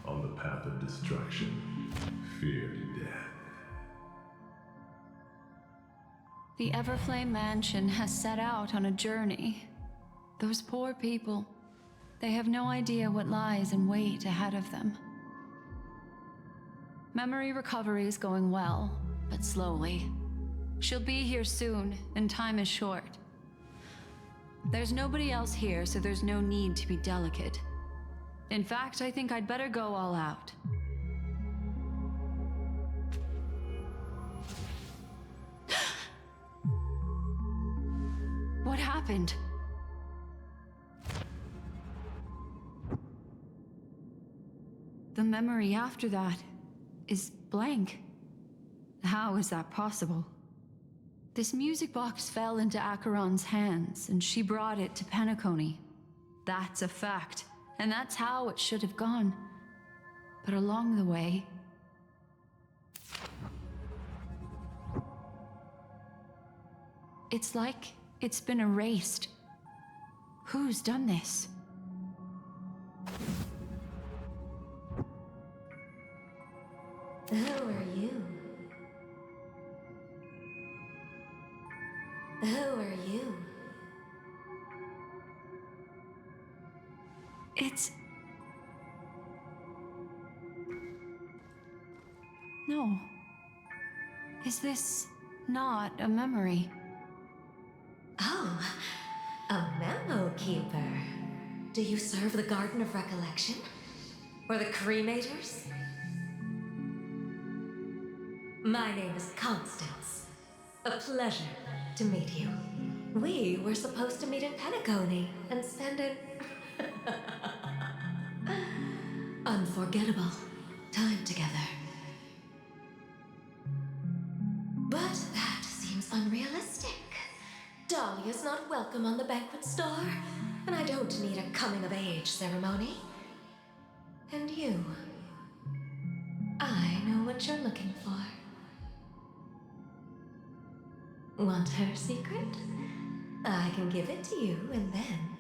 on the path of destruction feared death? The Everflame Mansion has set out on a journey. Those poor people, they have no idea what lies in wait ahead of them. Memory recovery is going well, but slowly. She'll be here soon, and time is short. There's nobody else here, so there's no need to be delicate. In fact, I think I'd better go all out. What happened? The memory after that is blank. How is that possible? This music box fell into Acheron's hands, and she brought it to Penacony. That's a fact, and that's how it should have gone. But along the way... it's like it's been erased. Who's done this? Who are you? Who are you? It's... no. Is this not a memory? Oh, a memo keeper. Do you serve the Garden of Recollection? Or the Cremators? My name is Constance. A pleasure to meet you. We were supposed to meet in Penacony and spend an unforgettable time together. But that seems unrealistic. Dahlia's not welcome on the banquet star, and I don't need a coming-of-age ceremony. And you, I know what you're looking for. Want her secret? I can give it to you, and then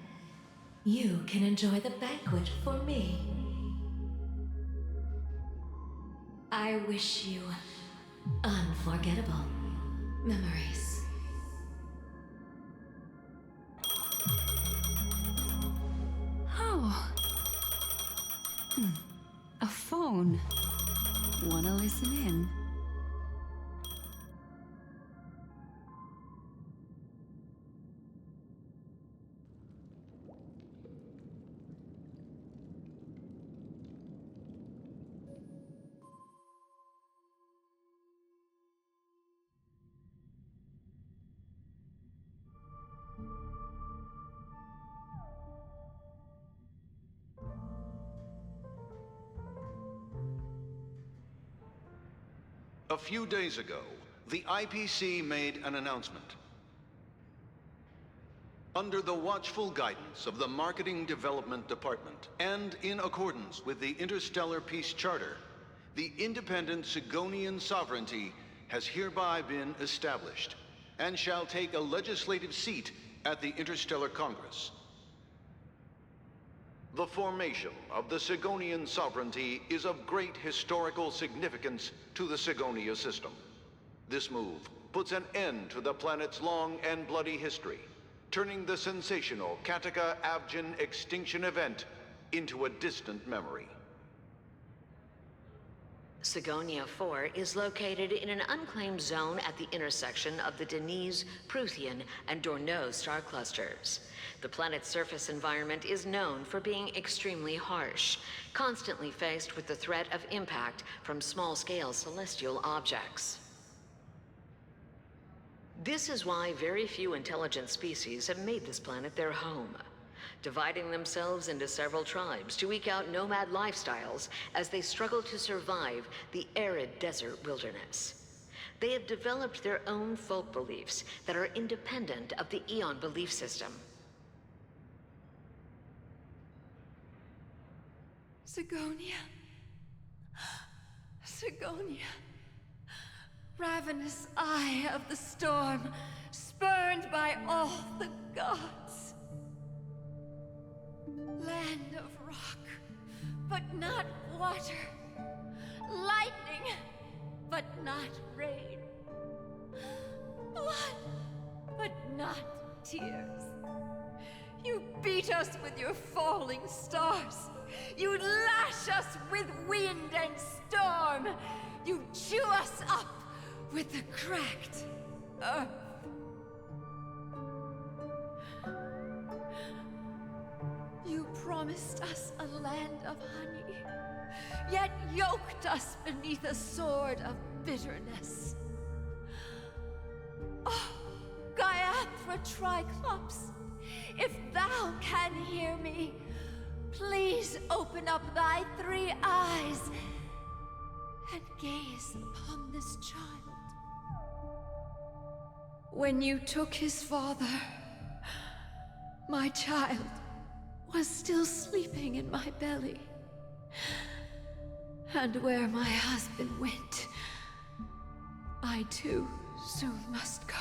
you can enjoy the banquet for me. I wish you unforgettable memories. Oh. A phone. Wanna listen in? A few days ago, the IPC made an announcement. Under the watchful guidance of the Marketing Development Department, and in accordance with the Interstellar Peace Charter, the independent Sigonian sovereignty has hereby been established, and shall take a legislative seat at the Interstellar Congress. The formation of the Sigonian sovereignty is of great historical significance to the Sigonia system. This move puts an end to the planet's long and bloody history, turning the sensational Kataka-Abjin extinction event into a distant memory. Sigonia 4 is located in an unclaimed zone at the intersection of the Denise, Prothean, and Dorneau star clusters. The planet's surface environment is known for being extremely harsh, constantly faced with the threat of impact from small-scale celestial objects. This is why very few intelligent species have made this planet their home, dividing themselves into several tribes to eke out nomad lifestyles as they struggle to survive the arid desert wilderness. They have developed their own folk beliefs that are independent of the Eon belief system. Sigonia. Sigonia. Ravenous eye of the storm, spurned by all the gods. Land of rock, but not water. Lightning, but not rain. Blood, but not tears. You beat us with your falling stars. You lash us with wind and storm. You chew us up with the cracked earth. You promised us a land of honey, yet yoked us beneath a sword of bitterness. Oh, Gaiathra Triclops, if thou can hear me, please open up thy 3 eyes and gaze upon this child. When you took his father, my child was still sleeping in my belly. And where my husband went, I too soon must go.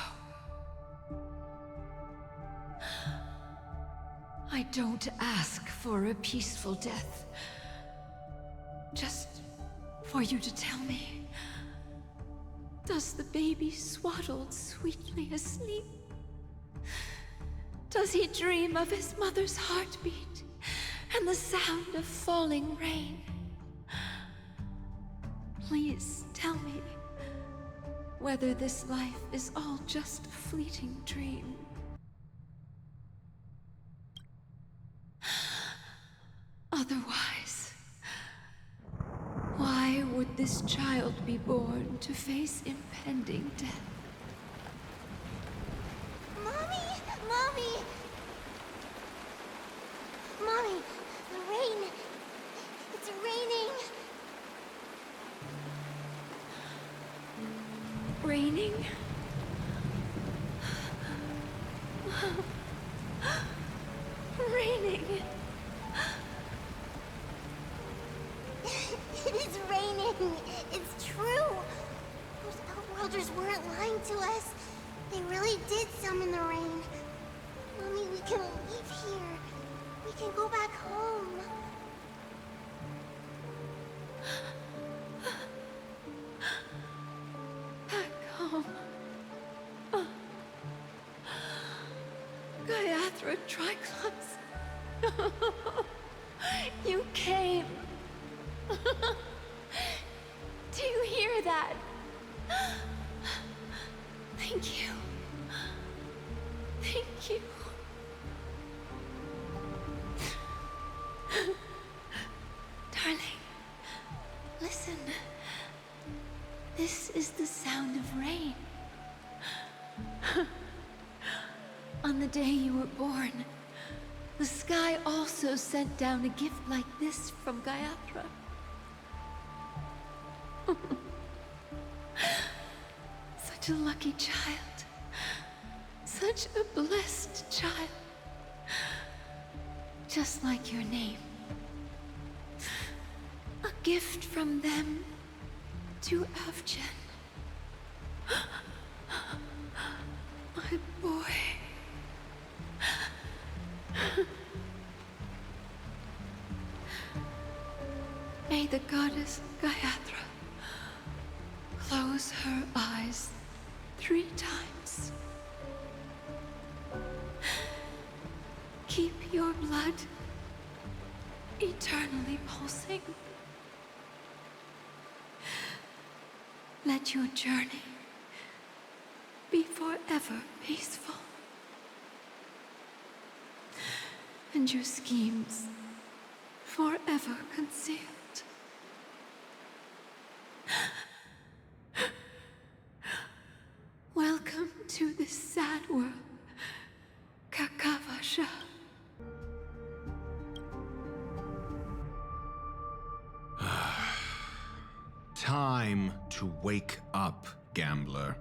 I don't ask for a peaceful death. Just for you to tell me, does the baby swaddled sweetly asleep? Does he dream of his mother's heartbeat and the sound of falling rain? Please tell me whether this life is all just a fleeting dream. Otherwise, why would this child be born to face impending death? Mommy! Mommy! Mommy! The rain! It's raining! Raining? Raining? It is raining! It's true! Those Outworlders weren't lying to us. They really did summon the rain. Mommy, we can leave here. We can go back home. Back home. Gaiathra Triclops. You came. Do you hear that? Thank you. Thank you. Darling, listen. This is the sound of rain. On the day you were born, the sky also sent down a gift like this from Gaiathra. Such a lucky child. Such a blessed child. Just like your name. A gift from them to Avgen. My boy. May the goddess Gayatri close her eyes 3 times. Keep your blood eternally pulsing. Let your journey be forever peaceful. And your schemes forever concealed. Welcome to this sad world, Kakavasha. Time to wake up, gambler.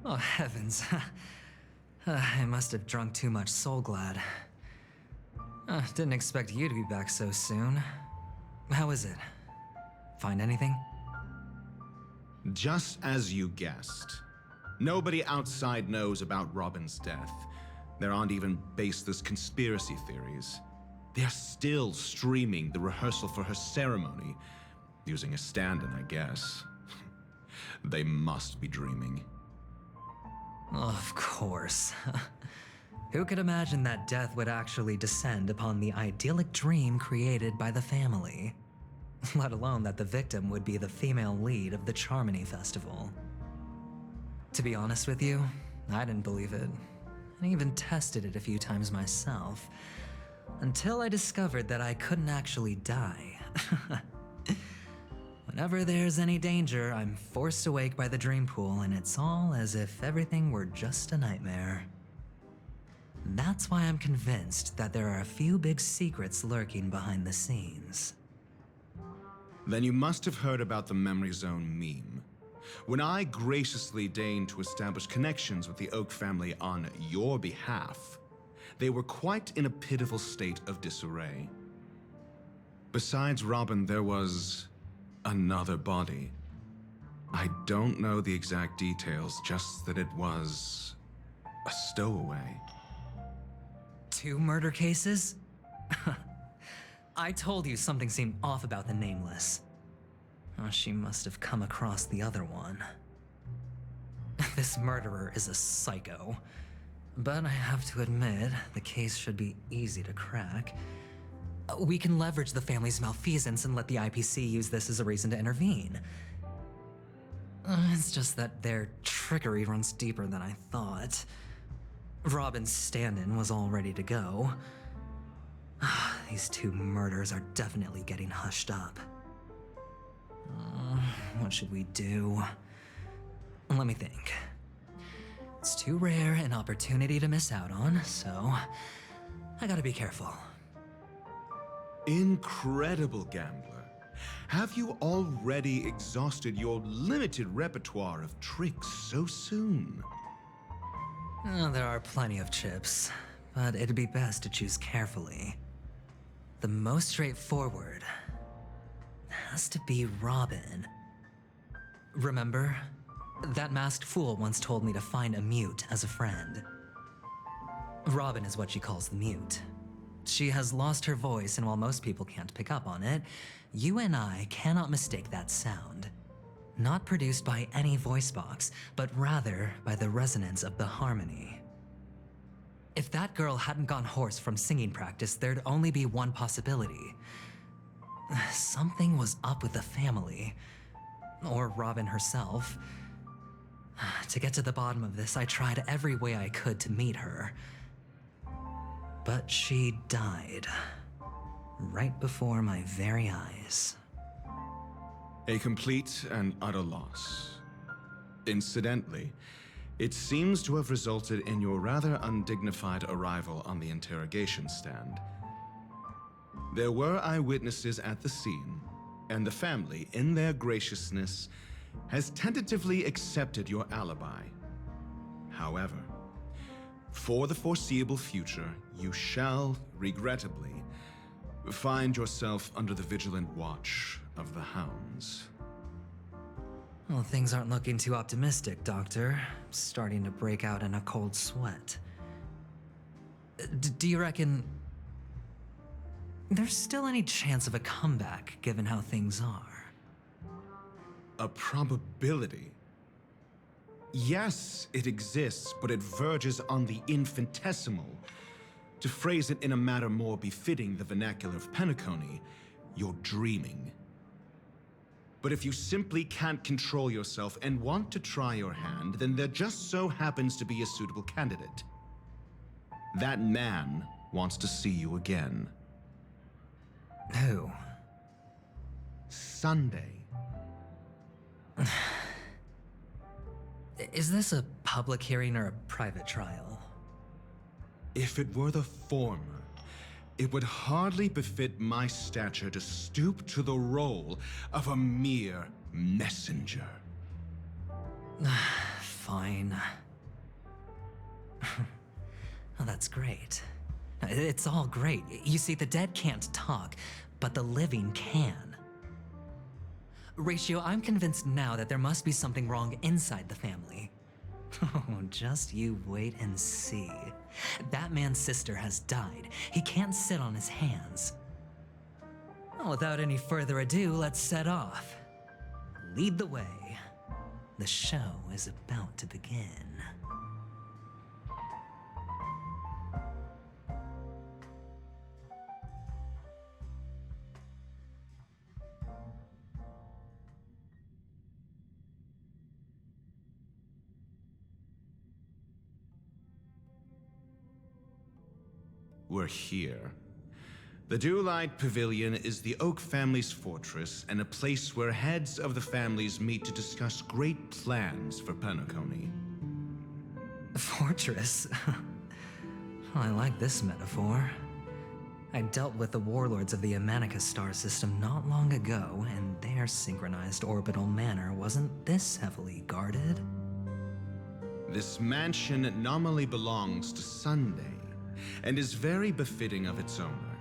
Oh, heavens. I must have drunk too much Soul Glad. Didn't expect you to be back so soon. How is it? Find anything? Just as you guessed. Nobody outside knows about Robin's death. There aren't even baseless conspiracy theories. They're still streaming the rehearsal for her ceremony, using a stand-in, I guess. They must be dreaming. Of course. Who could imagine that death would actually descend upon the idyllic dream created by the family? Let alone that the victim would be the female lead of the Charmony Festival. To be honest with you, I didn't believe it. I even tested it a few times myself, until I discovered that I couldn't actually die. Whenever there's any danger, I'm forced awake by the dream pool, and it's all as if everything were just a nightmare. That's why I'm convinced that there are a few big secrets lurking behind the scenes. Then you must have heard about the Memory Zone meme. When I graciously deigned to establish connections with the Oak family on your behalf, they were quite in a pitiful state of disarray. Besides Robin, there was another body. I don't know the exact details, just that it was a stowaway. 2 murder cases? I told you something seemed off about the Nameless. Oh, she must have come across the other one. This murderer is a psycho. But I have to admit, the case should be easy to crack. We can leverage the family's malfeasance and let the IPC use this as a reason to intervene. It's just that their trickery runs deeper than I thought. Robin's stand-in was all ready to go. These 2 murders are definitely getting hushed up. What should we do? Let me think. It's too rare an opportunity to miss out on, so I gotta be careful. Incredible, gambler. Have you already exhausted your limited repertoire of tricks so soon? There are plenty of chips, but it'd be best to choose carefully. The most straightforward has to be Robin. Remember? That masked fool once told me to find a mute as a friend. Robin is what she calls the mute. She has lost her voice, and while most people can't pick up on it, you and I cannot mistake that sound. Not produced by any voice box, but rather by the resonance of the harmony. If that girl hadn't gone hoarse from singing practice, there'd only be one possibility. Something was up with the family. Or Robin herself. To get to the bottom of this, I tried every way I could to meet her. But she died. Right before my very eyes. A complete and utter loss. Incidentally, it seems to have resulted in your rather undignified arrival on the interrogation stand. There were eyewitnesses at the scene, and the family, in their graciousness, has tentatively accepted your alibi. However, for the foreseeable future, you shall, regrettably, find yourself under the vigilant watch of the Hounds. Well, things aren't looking too optimistic, Doctor. I'm starting to break out in a cold sweat. Do you reckon there's still any chance of a comeback, given how things are? A probability? Yes, it exists, but it verges on the infinitesimal. To phrase it in a manner more befitting the vernacular of Penacony, you're dreaming. But if you simply can't control yourself and want to try your hand, then there just so happens to be a suitable candidate. That man wants to see you again. Who? Sunday. Is this a public hearing or a private trial? If it were the former, it would hardly befit my stature to stoop to the role of a mere messenger. Fine. Oh, that's great. It's all great. You see, the dead can't talk, but the living can. Ratio, I'm convinced now that there must be something wrong inside the family. Oh, just you wait and see. That man's sister has died. He can't sit on his hands. Well, without any further ado, let's set off. Lead the way. The show is about to begin. We're here. The Dewlight Pavilion is the Oak family's fortress and a place where heads of the families meet to discuss great plans for Penacony. Fortress? I like this metaphor. I dealt with the warlords of the Amanicus star system not long ago, and their synchronized orbital manor wasn't this heavily guarded. This mansion nominally belongs to Sunday, and is very befitting of its owner.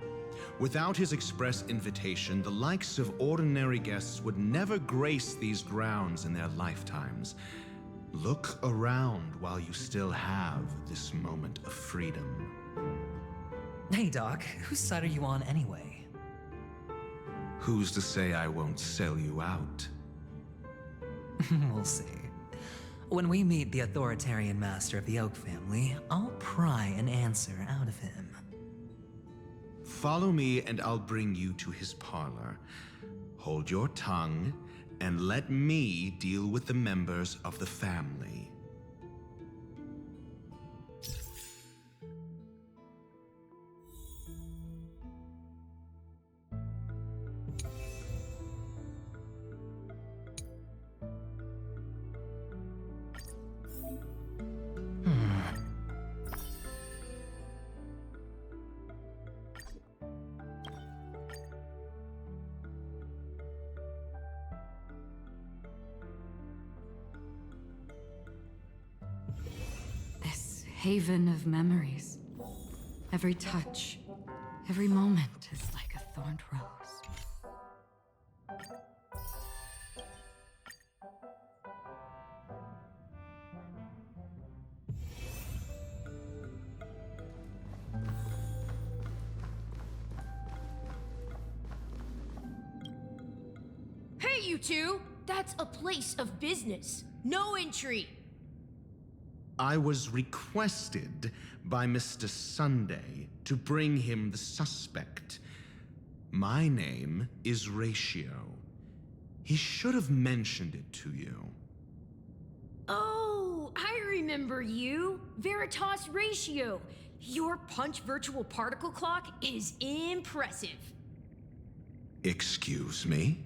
Without his express invitation, the likes of ordinary guests would never grace these grounds in their lifetimes. Look around while you still have this moment of freedom. Hey, Doc, whose side are you on anyway? Who's to say I won't sell you out? We'll see. When we meet the authoritarian master of the Oak family, I'll pry an answer out of him. Follow me and I'll bring you to his parlor. Hold your tongue and let me deal with the members of the family. Haven of memories. Every touch, every moment is like a thorned rose. Hey, you two! That's a place of business. No entry. I was requested by Mr. Sunday to bring him the suspect. My name is Ratio. He should have mentioned it to you. Oh, I remember you. Veritas Ratio. Your punch virtual particle clock is impressive. Excuse me?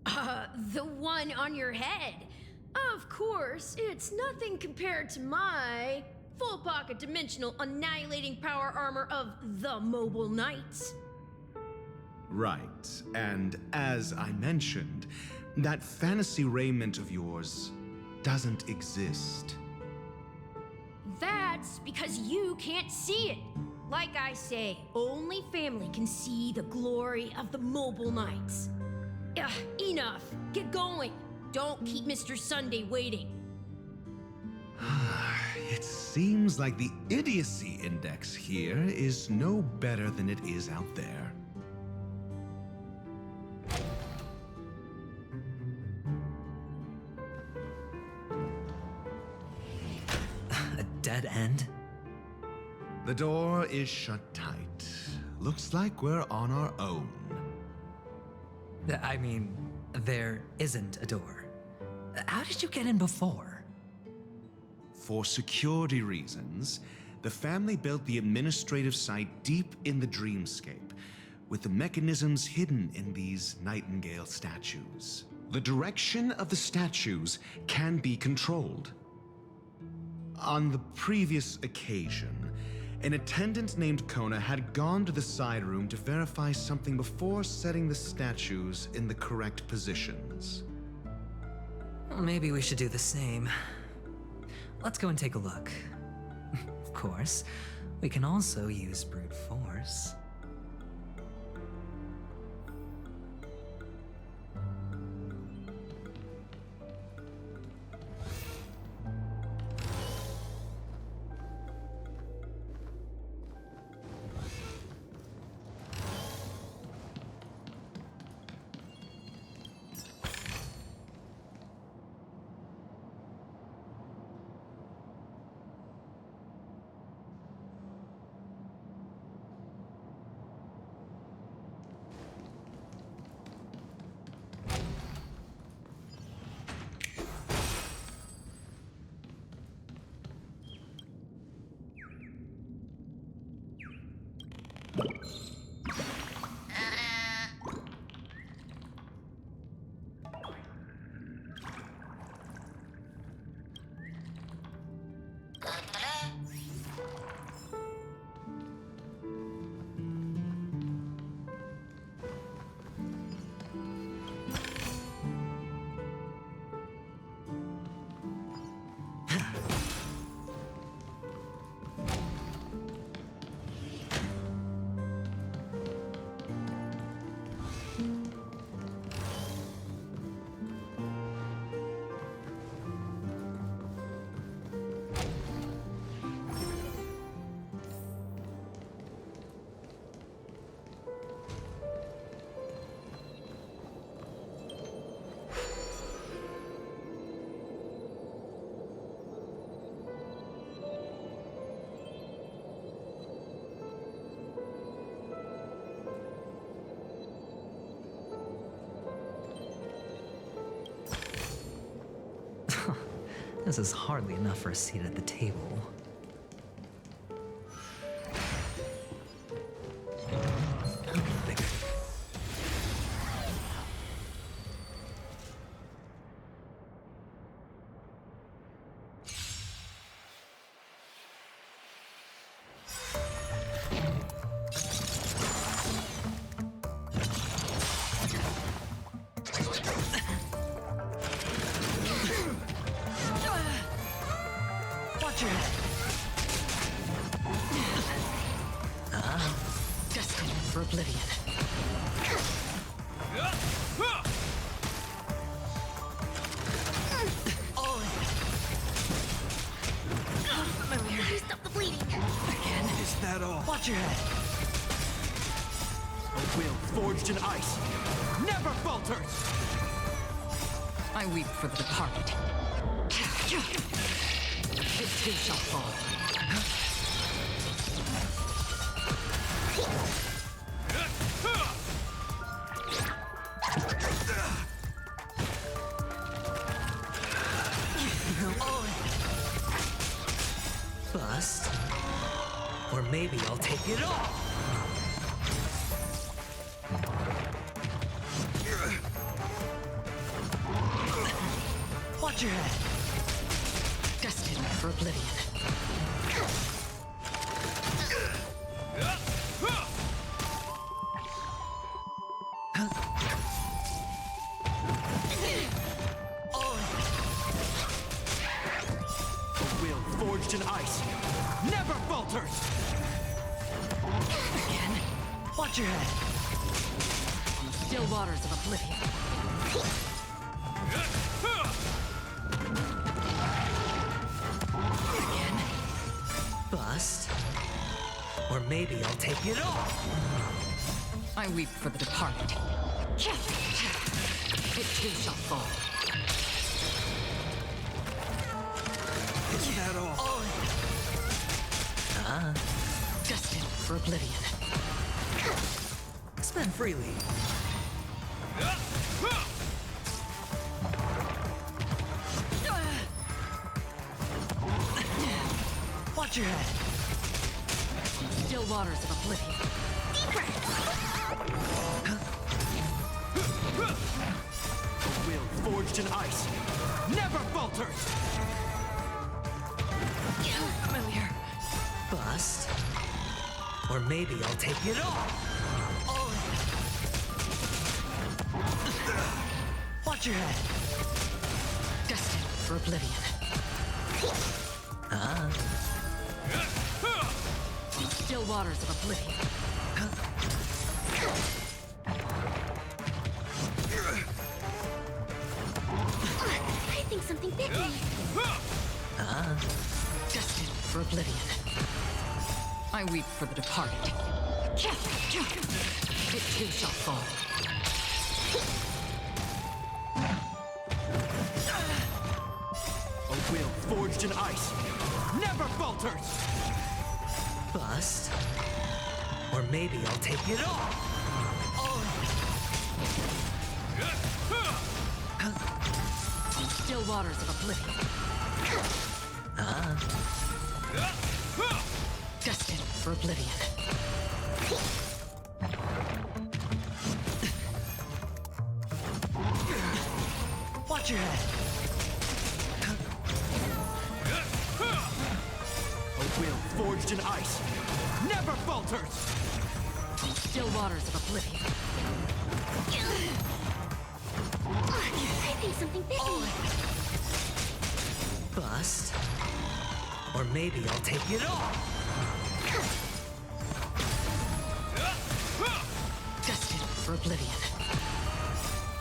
The one on your head. Of course, it's nothing compared to my full pocket dimensional annihilating power armor of the Mobile Knights. Right, and as I mentioned, that fantasy raiment of yours doesn't exist. That's because you can't see it. Like I say, only family can see the glory of the mobile nights. Ugh, enough. Get going. Don't keep Mr. Sunday waiting. It seems like the idiocy index here is no better than it is out there. A dead end? The door is shut tight. Looks like we're on our own. I mean, there isn't a door. How did you get in before? For security reasons, the family built the administrative site deep in the dreamscape, with the mechanisms hidden in these nightingale statues. The direction of the statues can be controlled. On the previous occasion, an attendant named Kona had gone to the side room to verify something before setting the statues in the correct positions. Well, maybe we should do the same. Let's go and take a look. Of course, we can also use brute force. This is hardly enough for a seat at the table. Destined for oblivion. Please stop the bleeding. Again? Is that all? Watch your head. A will forged in ice never falters! I weep for the departed. It too shall fall. Bust. Or maybe I'll take it all. Watch your head. Destined for oblivion. Watch your head! On the still waters of oblivion. Again. Bust. Or maybe I'll take it all. I weep for the departed. It too shall fall. Isn't that all? Destined for oblivion. Spend freely. Watch your head. On the still waters of oblivion. A will forged in ice never falters! Familiar. Bust. Or maybe I'll take it all. Watch your head. Destined for oblivion. On the still waters of oblivion. I think something bit me. Destined for oblivion. I weep for the departed. It too shall fall. A will forged in ice never falters! Bust. Or maybe I'll take it all. On the still waters of oblivion. Destined for oblivion. Watch your head. A will forged in ice never falters! On the still waters of oblivion. I think something bit me. Bust. Or maybe I'll take it all. Destined for oblivion.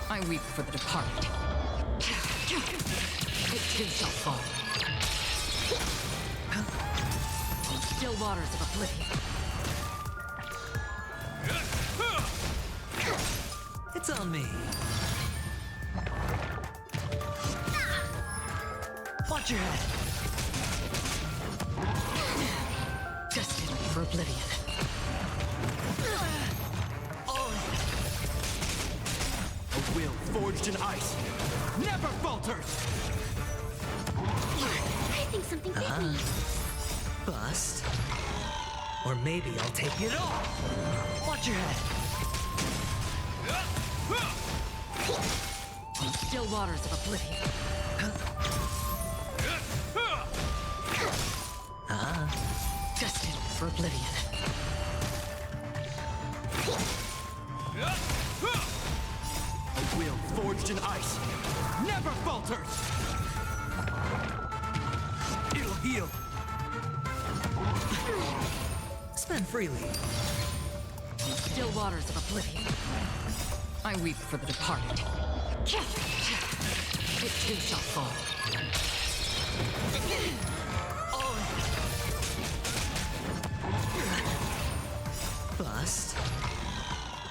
I weep for the departed. It too shall fall. On the still waters of oblivion. It's on me. Watch your head. Destined for oblivion. A will forged in ice never falters! I think something bit me. Bust. Or maybe I'll take it all. Watch your head. On the still waters of oblivion. Destined for oblivion. A will forged in ice never falters! It'll heal! Spend freely. On the still waters of oblivion. I weep for the departed. It too shall fall. Bust.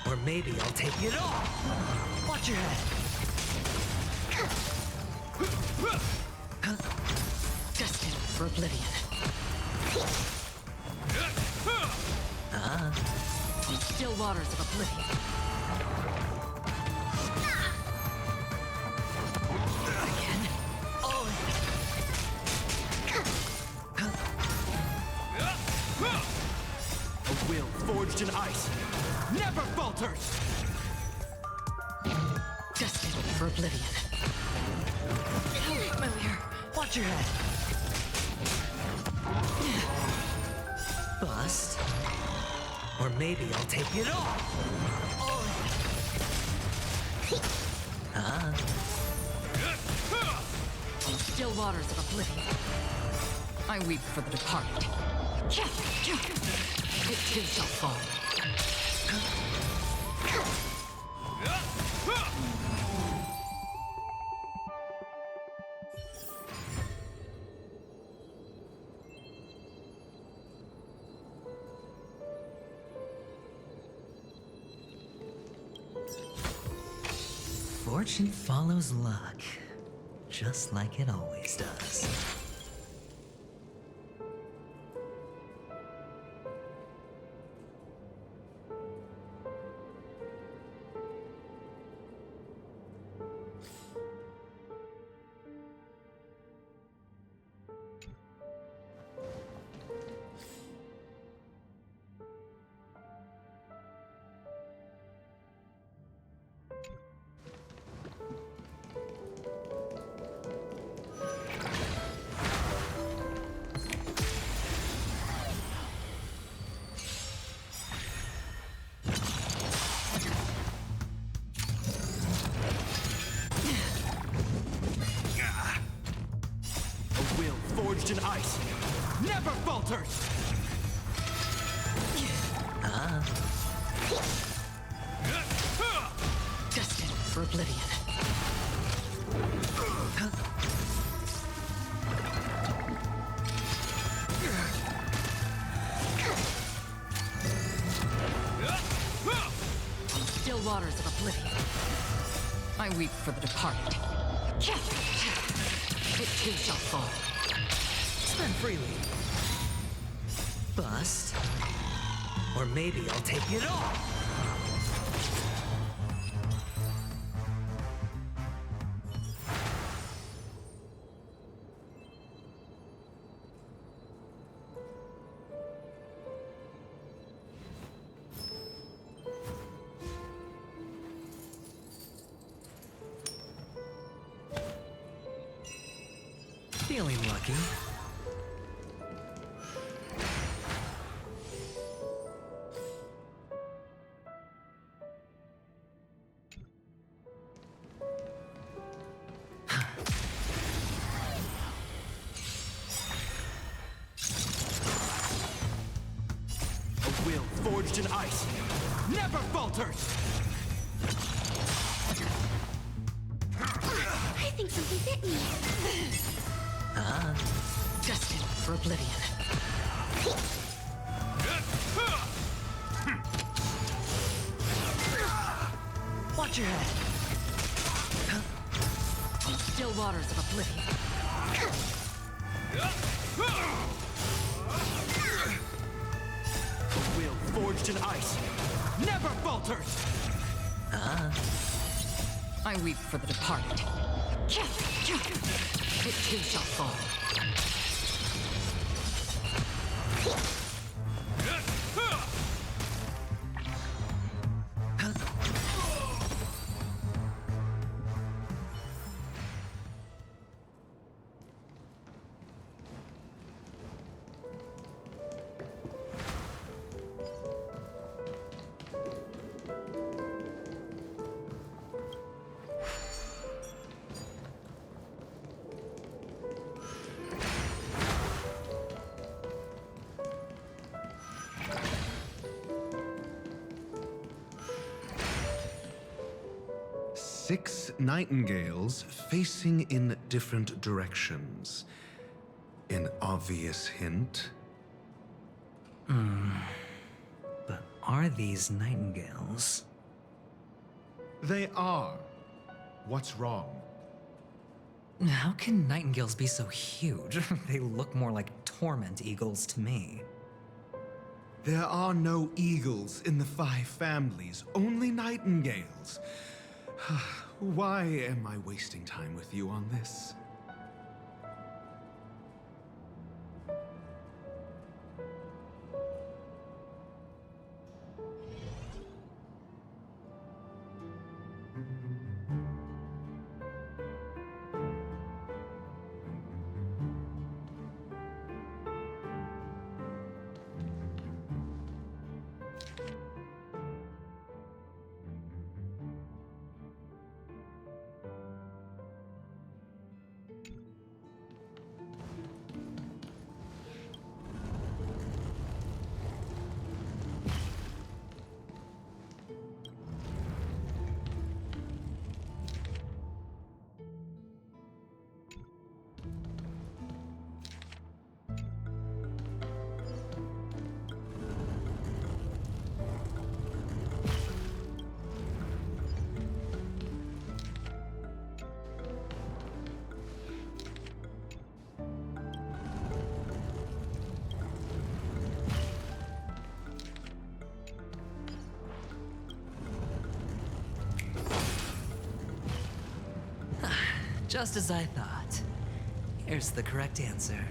Or maybe I'll take it all. Watch your head. Destined for oblivion. On the still waters of oblivion. Again. A will forged in ice never falters! Destined for oblivion. Familiar. Watch your head. Bust. Or maybe I'll take it all. On the still waters of oblivion. I weep for the departed. It too shall fall. Fortune follows luck, just like it always does. A will forged in ice never falters! Destined for oblivion. Still waters of oblivion. I weep for the departed. It too shall fall. Spend freely. Bust. Or maybe I'll take it all. Feeling lucky. A will forged in ice never falters! I think something bit me. Destined for oblivion. Watch your head. Still waters of oblivion. A will forged in ice never falters! I weep for the departed. It too shall fall. Six nightingales facing in different directions. An obvious hint. But are these nightingales? They are. What's wrong? How can nightingales be so huge? They look more like torment eagles to me. There are no eagles in the five families, only nightingales. Why am I wasting time with you on this? Just as I thought. Here's the correct answer.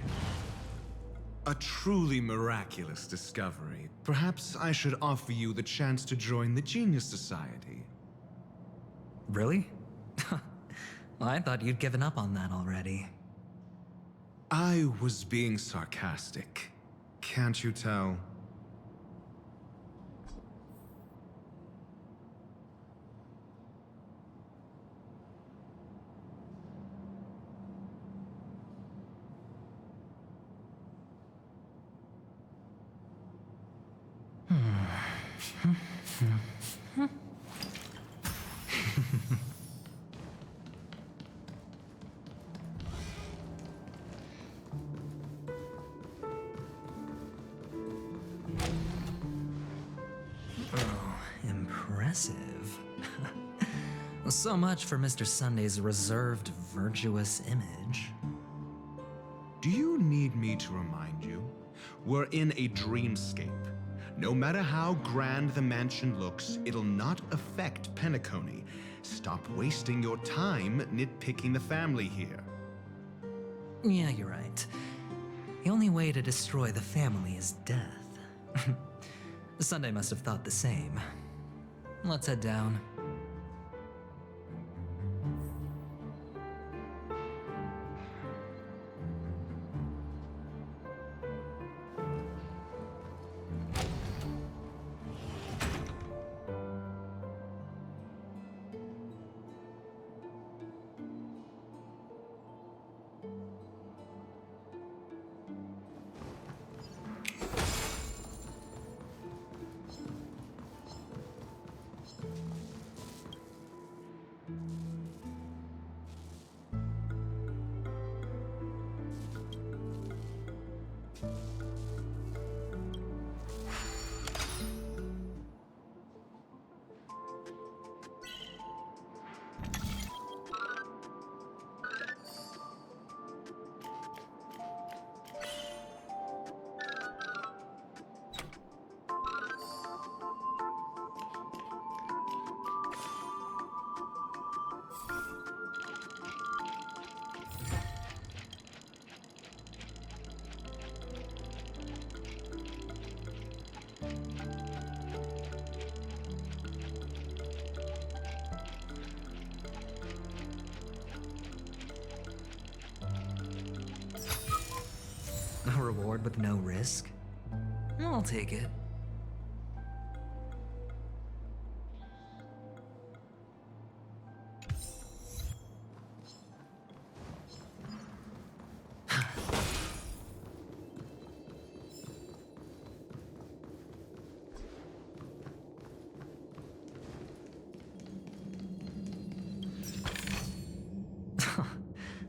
A truly miraculous discovery. Perhaps I should offer you the chance to join the Genius Society. Really? Well, I thought you'd given up on that already. I was being sarcastic. Can't you tell? Oh, impressive. So much for Mr. Sunday's reserved, virtuous image. Do you need me to remind you? We're in a dreamscape. No matter how grand the mansion looks, it'll not affect Penacony. Stop wasting your time nitpicking the family here. Yeah, you're right. The only way to destroy the family is death. Sunday must have thought the same. Let's head down. A reward with no risk? I'll take it.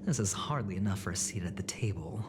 This is hardly enough for a seat at the table.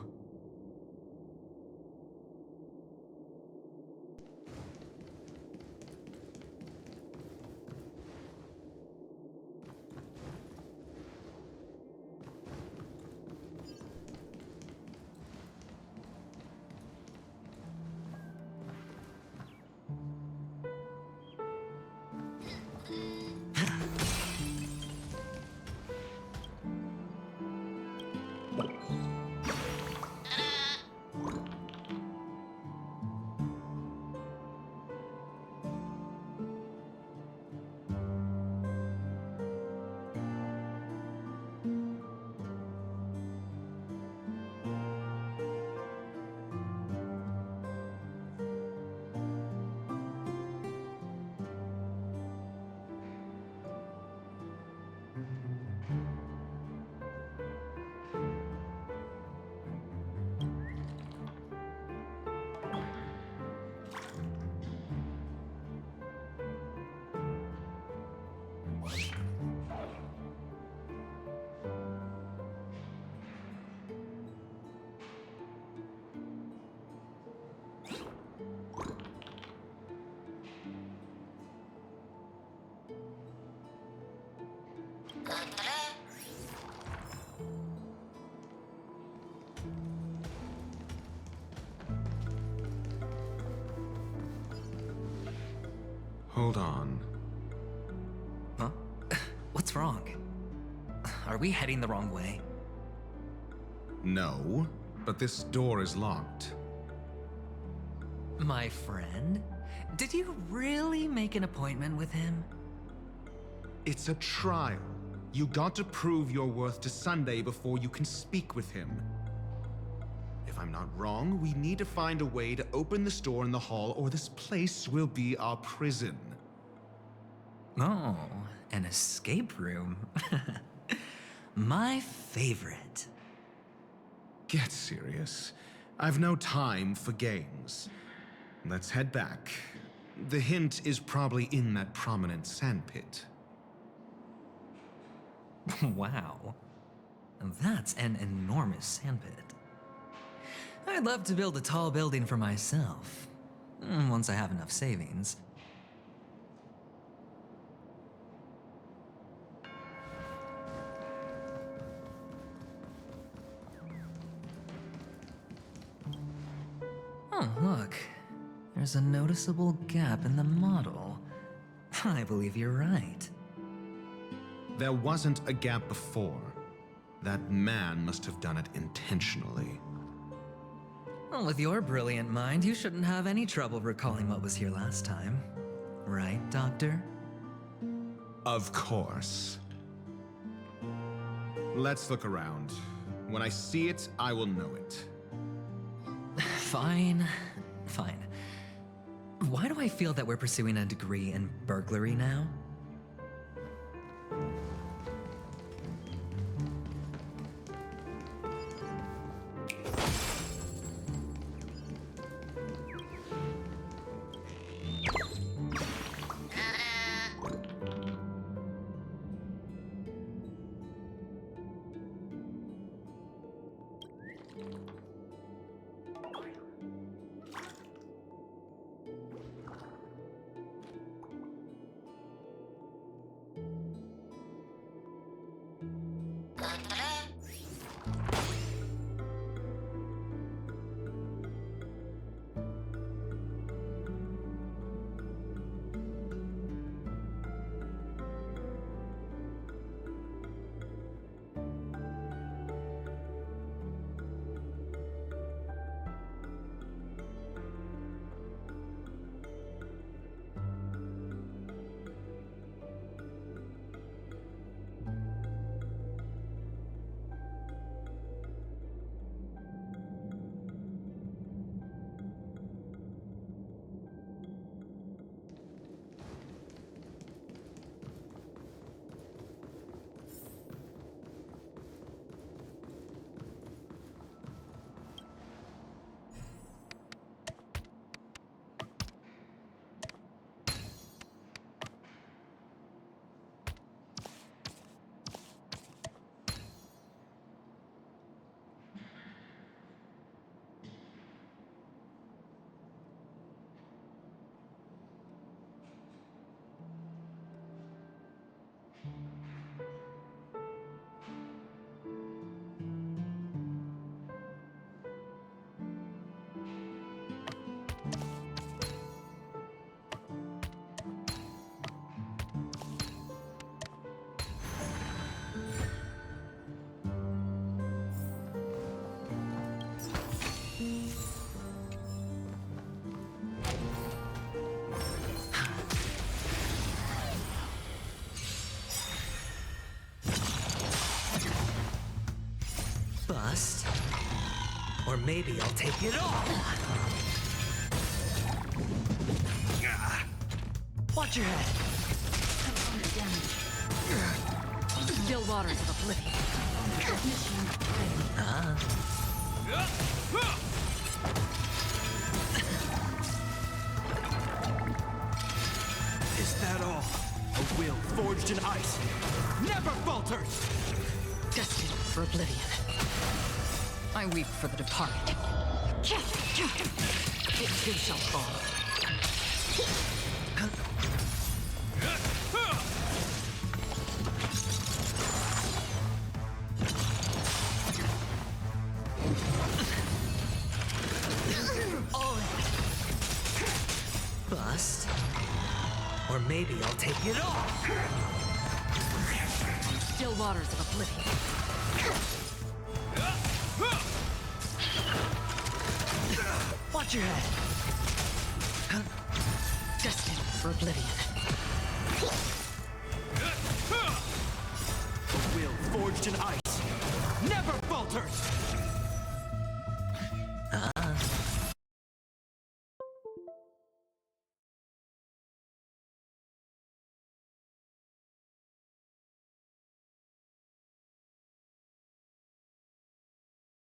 Hold on. Huh? What's wrong? Are we heading the wrong way? No, but this door is locked. My friend? Did you really make an appointment with him? It's a trial. You got to prove your worth to Sunday before you can speak with him. If I'm not wrong, we need to find a way to open this door in the hall, or this place will be our prison. Oh, an escape room. My favorite. Get serious. I've no time for games. Let's head back. The hint is probably in that prominent sandpit. Wow. That's an enormous sandpit. I'd love to build a tall building for myself, once I have enough savings. Oh, look. There's a noticeable gap in the model. I believe you're right. There wasn't a gap before. That man must have done it intentionally. Well, with your brilliant mind, you shouldn't have any trouble recalling what was here last time. Right, Doctor? Of course. Let's look around. When I see it, I will know it. Fine. Fine. Why do I feel that we're pursuing a degree in burglary now? Bust. Or maybe I'll take it all. Watch your head. Still waters of oblivion. Is that all? A will forged in ice. Never falters! Destined for oblivion. I weep for the departed. It too shall fall. Bust. Or maybe I'll take it all. still waters of oblivion. Watch your head. Destined for oblivion. A will forged in ice never falters!